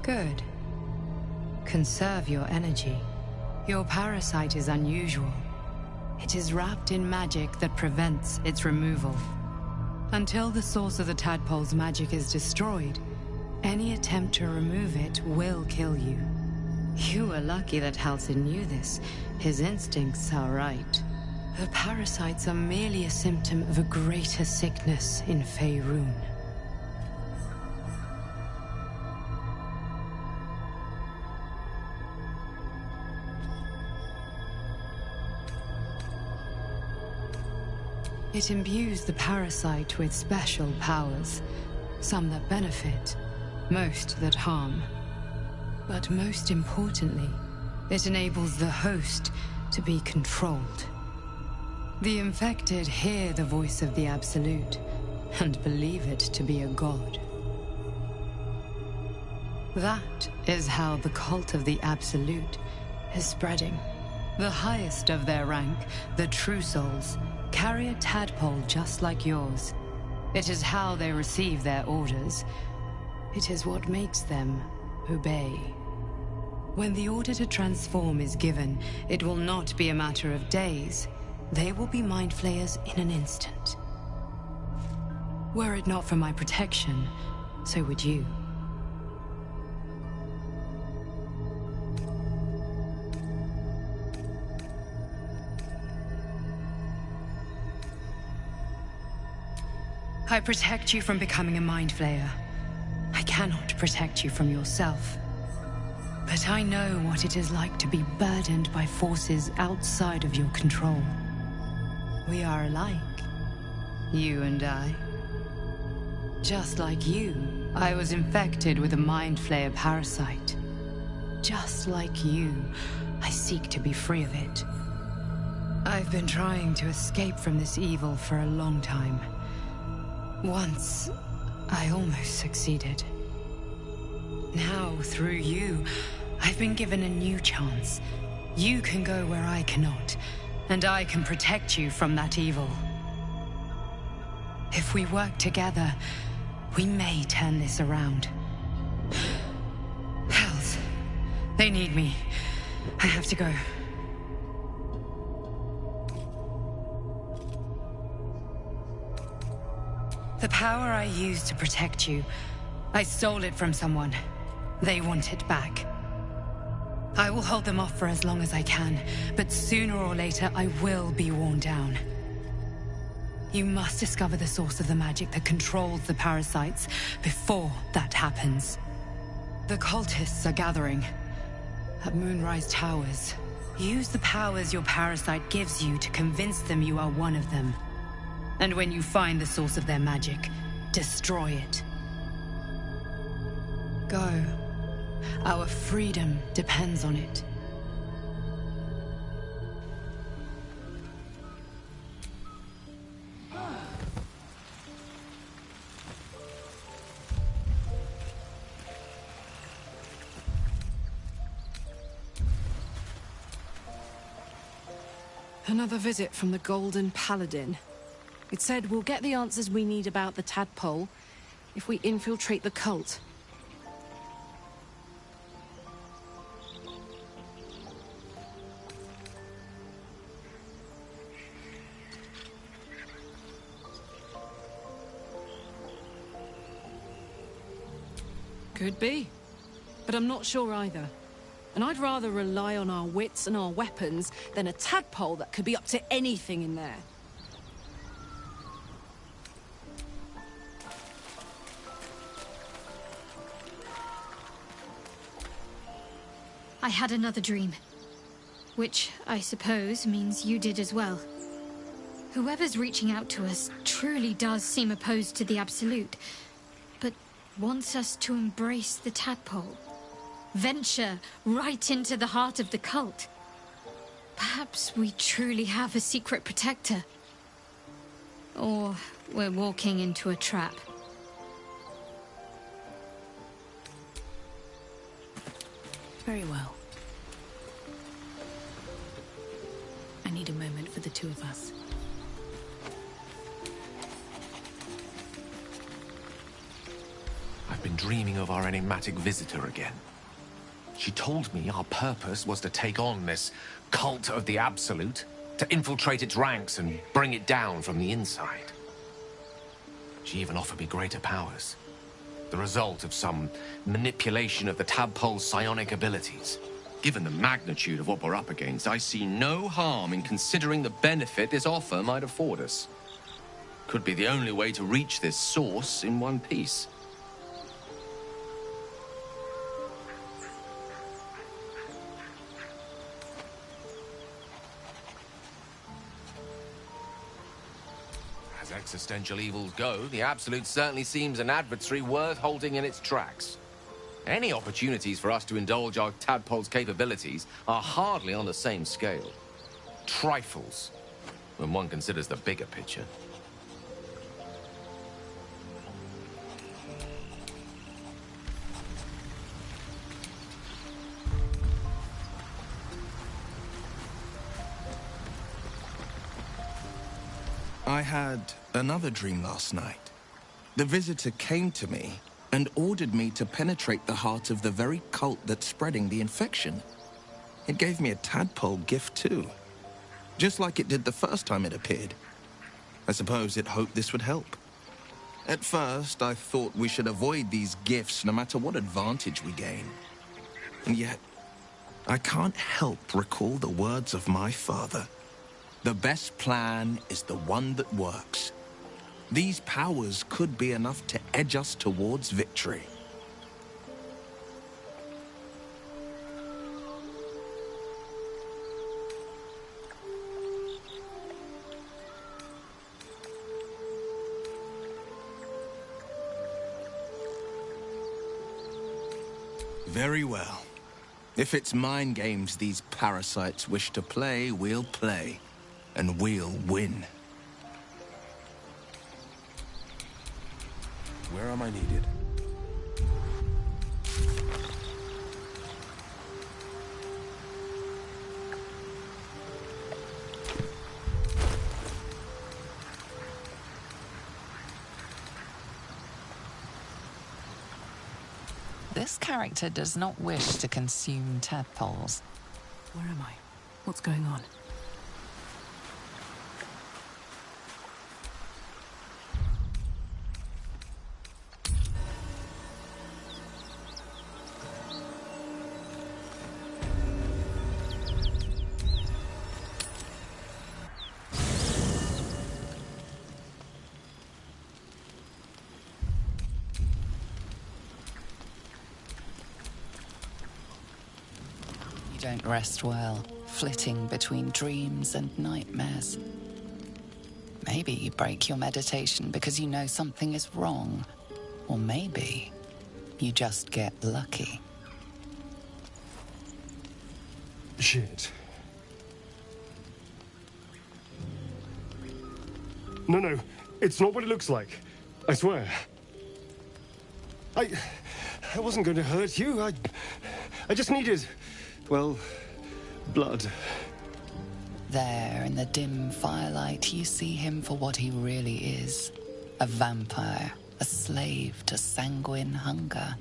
Good. Conserve your energy. Your parasite is unusual. It is wrapped in magic that prevents its removal. Until the source of the tadpole's magic is destroyed, any attempt to remove it will kill you. You were lucky that Halsin knew this. His instincts are right. The parasites are merely a symptom of a greater sickness in Faerun. It imbues the parasite with special powers, some that benefit, most that harm. But most importantly, it enables the host to be controlled. The infected hear the voice of the Absolute, and believe it to be a god. That is how the cult of the Absolute is spreading. The highest of their rank, the True Souls, carry a tadpole just like yours. It is how they receive their orders. It is what makes them obey. When the order to transform is given, it will not be a matter of days. They will be mind flayers in an instant. Were it not for my protection, so would you. I protect you from becoming a mind flayer. I cannot protect you from yourself. But I know what it is like to be burdened by forces outside of your control. We are alike, you and I. Just like you, I was infected with a mind flayer parasite. Just like you, I seek to be free of it. I've been trying to escape from this evil for a long time. Once, I almost succeeded. Now, through you, I've been given a new chance. You can go where I cannot, and I can protect you from that evil. If we work together, we may turn this around. Hells, they need me. I have to go. The power I used to protect you, I stole it from someone. They want it back. I will hold them off for as long as I can, but sooner or later I will be worn down. You must discover the source of the magic that controls the parasites before that happens. The cultists are gathering at Moonrise Towers. Use the powers your parasite gives you to convince them you are one of them. And when you find the source of their magic, destroy it. Go. Our freedom depends on it. Another visit from the Golden Paladin. It said we'll get the answers we need about the tadpole if we infiltrate the cult. Could be, but I'm not sure either. And I'd rather rely on our wits and our weapons than a tadpole that could be up to anything in there. I had another dream. Which, I suppose, means you did as well. Whoever's reaching out to us truly does seem opposed to the Absolute, but wants us to embrace the tadpole. Venture right into the heart of the cult. Perhaps we truly have a secret protector. Or we're walking into a trap. Very well. I need a moment for the two of us. I've been dreaming of our enigmatic visitor again. She told me our purpose was to take on this cult of the Absolute, to infiltrate its ranks and bring it down from the inside. She even offered me greater powers, the result of some manipulation of the tadpole's psionic abilities. Given the magnitude of what we're up against, I see no harm in considering the benefit this offer might afford us. Could be the only way to reach this source in one piece. As existential evils go, the Absolute certainly seems an adversary worth holding in its tracks. Any opportunities for us to indulge our tadpole's capabilities are hardly on the same scale. Trifles, when one considers the bigger picture. I had another dream last night. The visitor came to me and ordered me to penetrate the heart of the very cult that's spreading the infection. It gave me a tadpole gift too, just like it did the first time it appeared. I suppose it hoped this would help. At first, I thought we should avoid these gifts no matter what advantage we gain. And yet, I can't help recall the words of my father. The best plan is the one that works. These powers could be enough to edge us towards victory. Very well. If it's mind games these parasites wish to play, we'll play. And we'll win. Where am I needed? This character does not wish to consume tadpoles. Where am I? What's going on? You don't rest well, flitting between dreams and nightmares. Maybe you break your meditation because you know something is wrong. Or maybe you just get lucky. Shit. No, it's not what it looks like. I swear. I wasn't going to hurt you. I just needed, well, blood. There, in the dim firelight, you see him for what he really is. A vampire, a slave to sanguine hunger.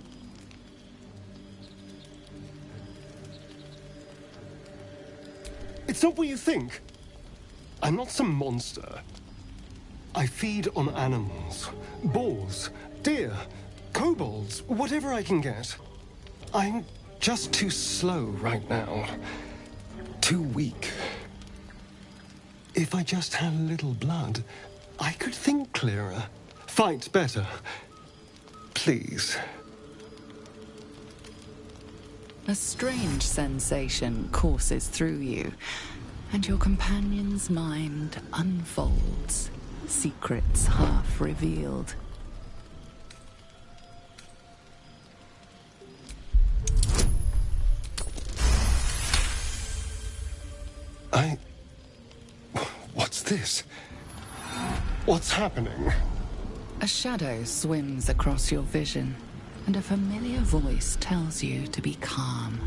It's not what you think. I'm not some monster. I feed on animals, boars, deer, kobolds, whatever I can get. I'm just too slow right now. Too weak. If I just had a little blood, I could think clearer, fight better. Please. A strange sensation courses through you, and your companion's mind unfolds, secrets half revealed. What's this? What's happening? A shadow swims across your vision, and a familiar voice tells you to be calm.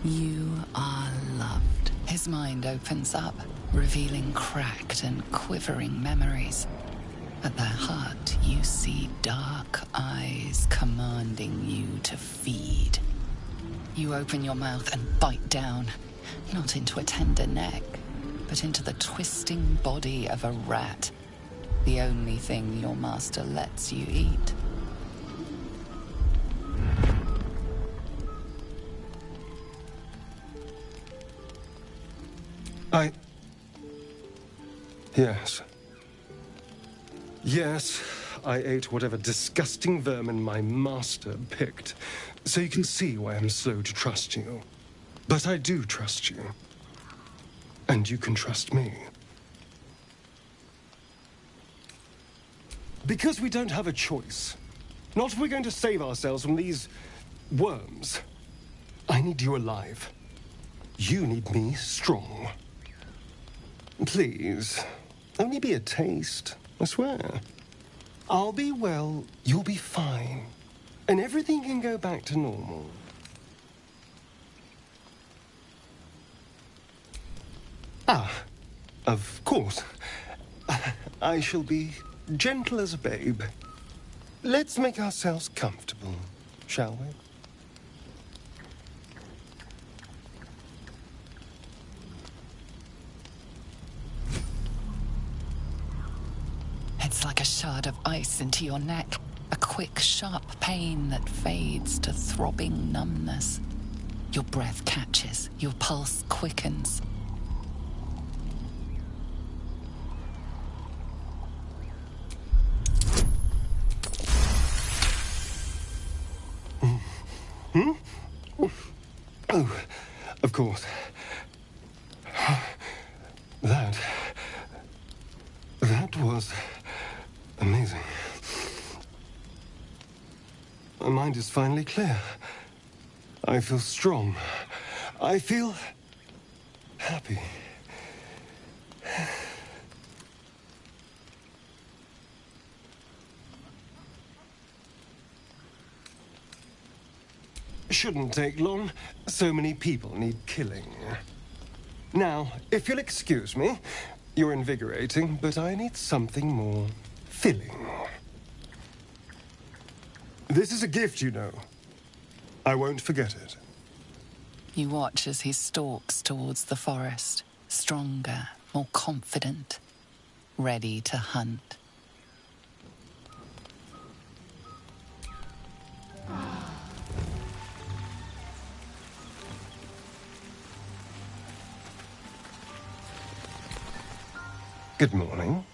You are loved. His mind opens up, revealing cracked and quivering memories. At their heart, you see dark eyes commanding you to feed. You open your mouth and bite down, not into a tender neck, but into the twisting body of a rat, the only thing your master lets you eat. Yes, I ate whatever disgusting vermin my master picked, so you can see why I'm slow to trust you. But I do trust you. And you can trust me. Because we don't have a choice. Not if we're going to save ourselves from these worms. I need you alive. You need me strong. Please, only be a taste, I swear. I'll be well, you'll be fine. And everything can go back to normal. Of course. I shall be gentle as a babe. Let's make ourselves comfortable, shall we? It's like a shard of ice into your neck, a quick, sharp pain that fades to throbbing numbness. Your breath catches, your pulse quickens. Hmm? Oh, of course. That was amazing. My mind is finally clear. I feel strong. I feel happy. Shouldn't take long. So many people need killing. Now, if you'll excuse me, you're invigorating, but I need something more filling. This is a gift, you know. I won't forget it. You watch as he stalks towards the forest, stronger, more confident, ready to hunt. Good morning.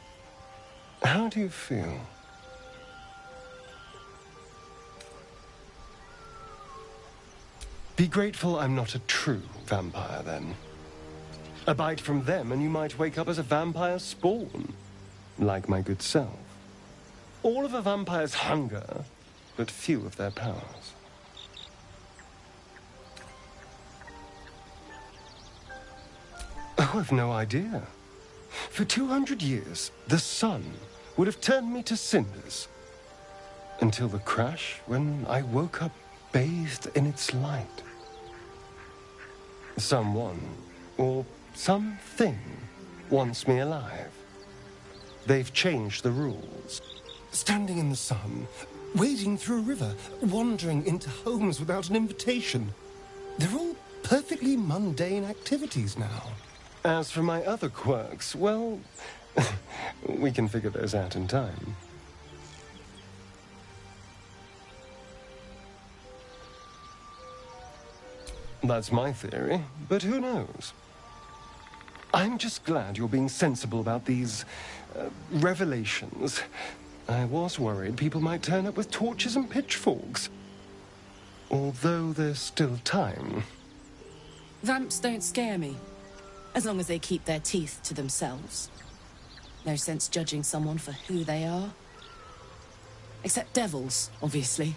How do you feel? Be grateful I'm not a true vampire, then. A bite from them and you might wake up as a vampire spawn, like my good self. All of a vampire's hunger, but few of their powers. Oh, I've no idea. For 200 years, the sun would have turned me to cinders. Until the crash, when I woke up bathed in its light. Someone, or something, wants me alive. They've changed the rules. Standing in the sun, wading through a river, wandering into homes without an invitation. They're all perfectly mundane activities now. As for my other quirks, well, we can figure those out in time. That's my theory, but who knows? I'm just glad you're being sensible about these revelations. I was worried people might turn up with torches and pitchforks. Although there's still time. Vamps don't scare me, as long as they keep their teeth to themselves. No sense judging someone for who they are. Except devils, obviously.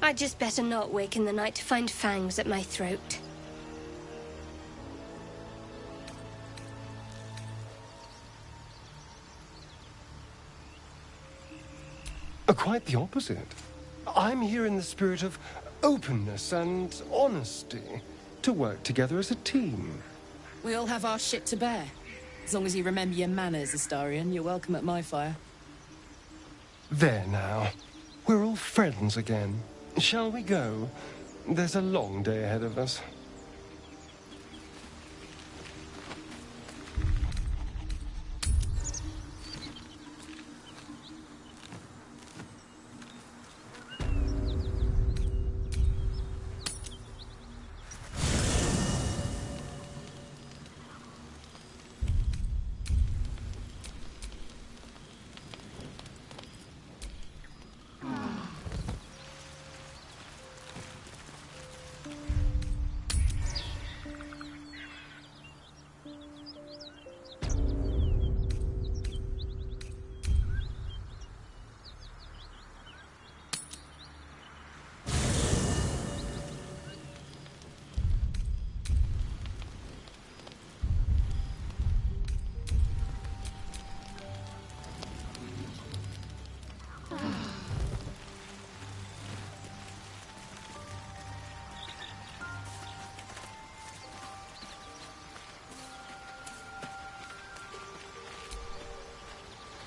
I'd just better not wake in the night to find fangs at my throat. Quite the opposite. I'm here in the spirit of openness and honesty, to work together as a team. We all have our shit to bear. As long as you remember your manners, Astarion, you're welcome at my fire. There now. We're all friends again. Shall we go? There's a long day ahead of us.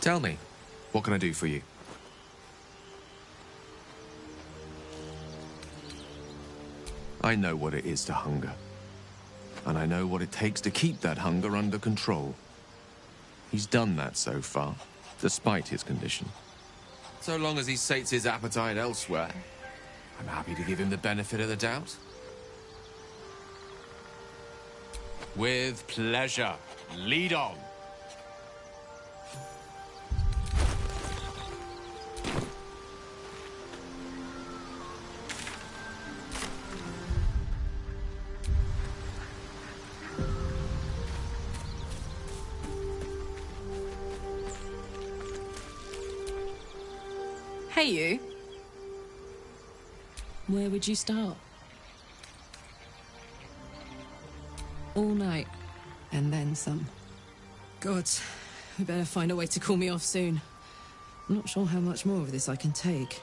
Tell me, what can I do for you? I know what it is to hunger. And I know what it takes to keep that hunger under control. He's done that so far, despite his condition. So long as he sates his appetite elsewhere, I'm happy to give him the benefit of the doubt. With pleasure. Lead on. pay you, where would you start? All night, and then some. God, we better find a way to cool me off soon. I'm not sure how much more of this I can take.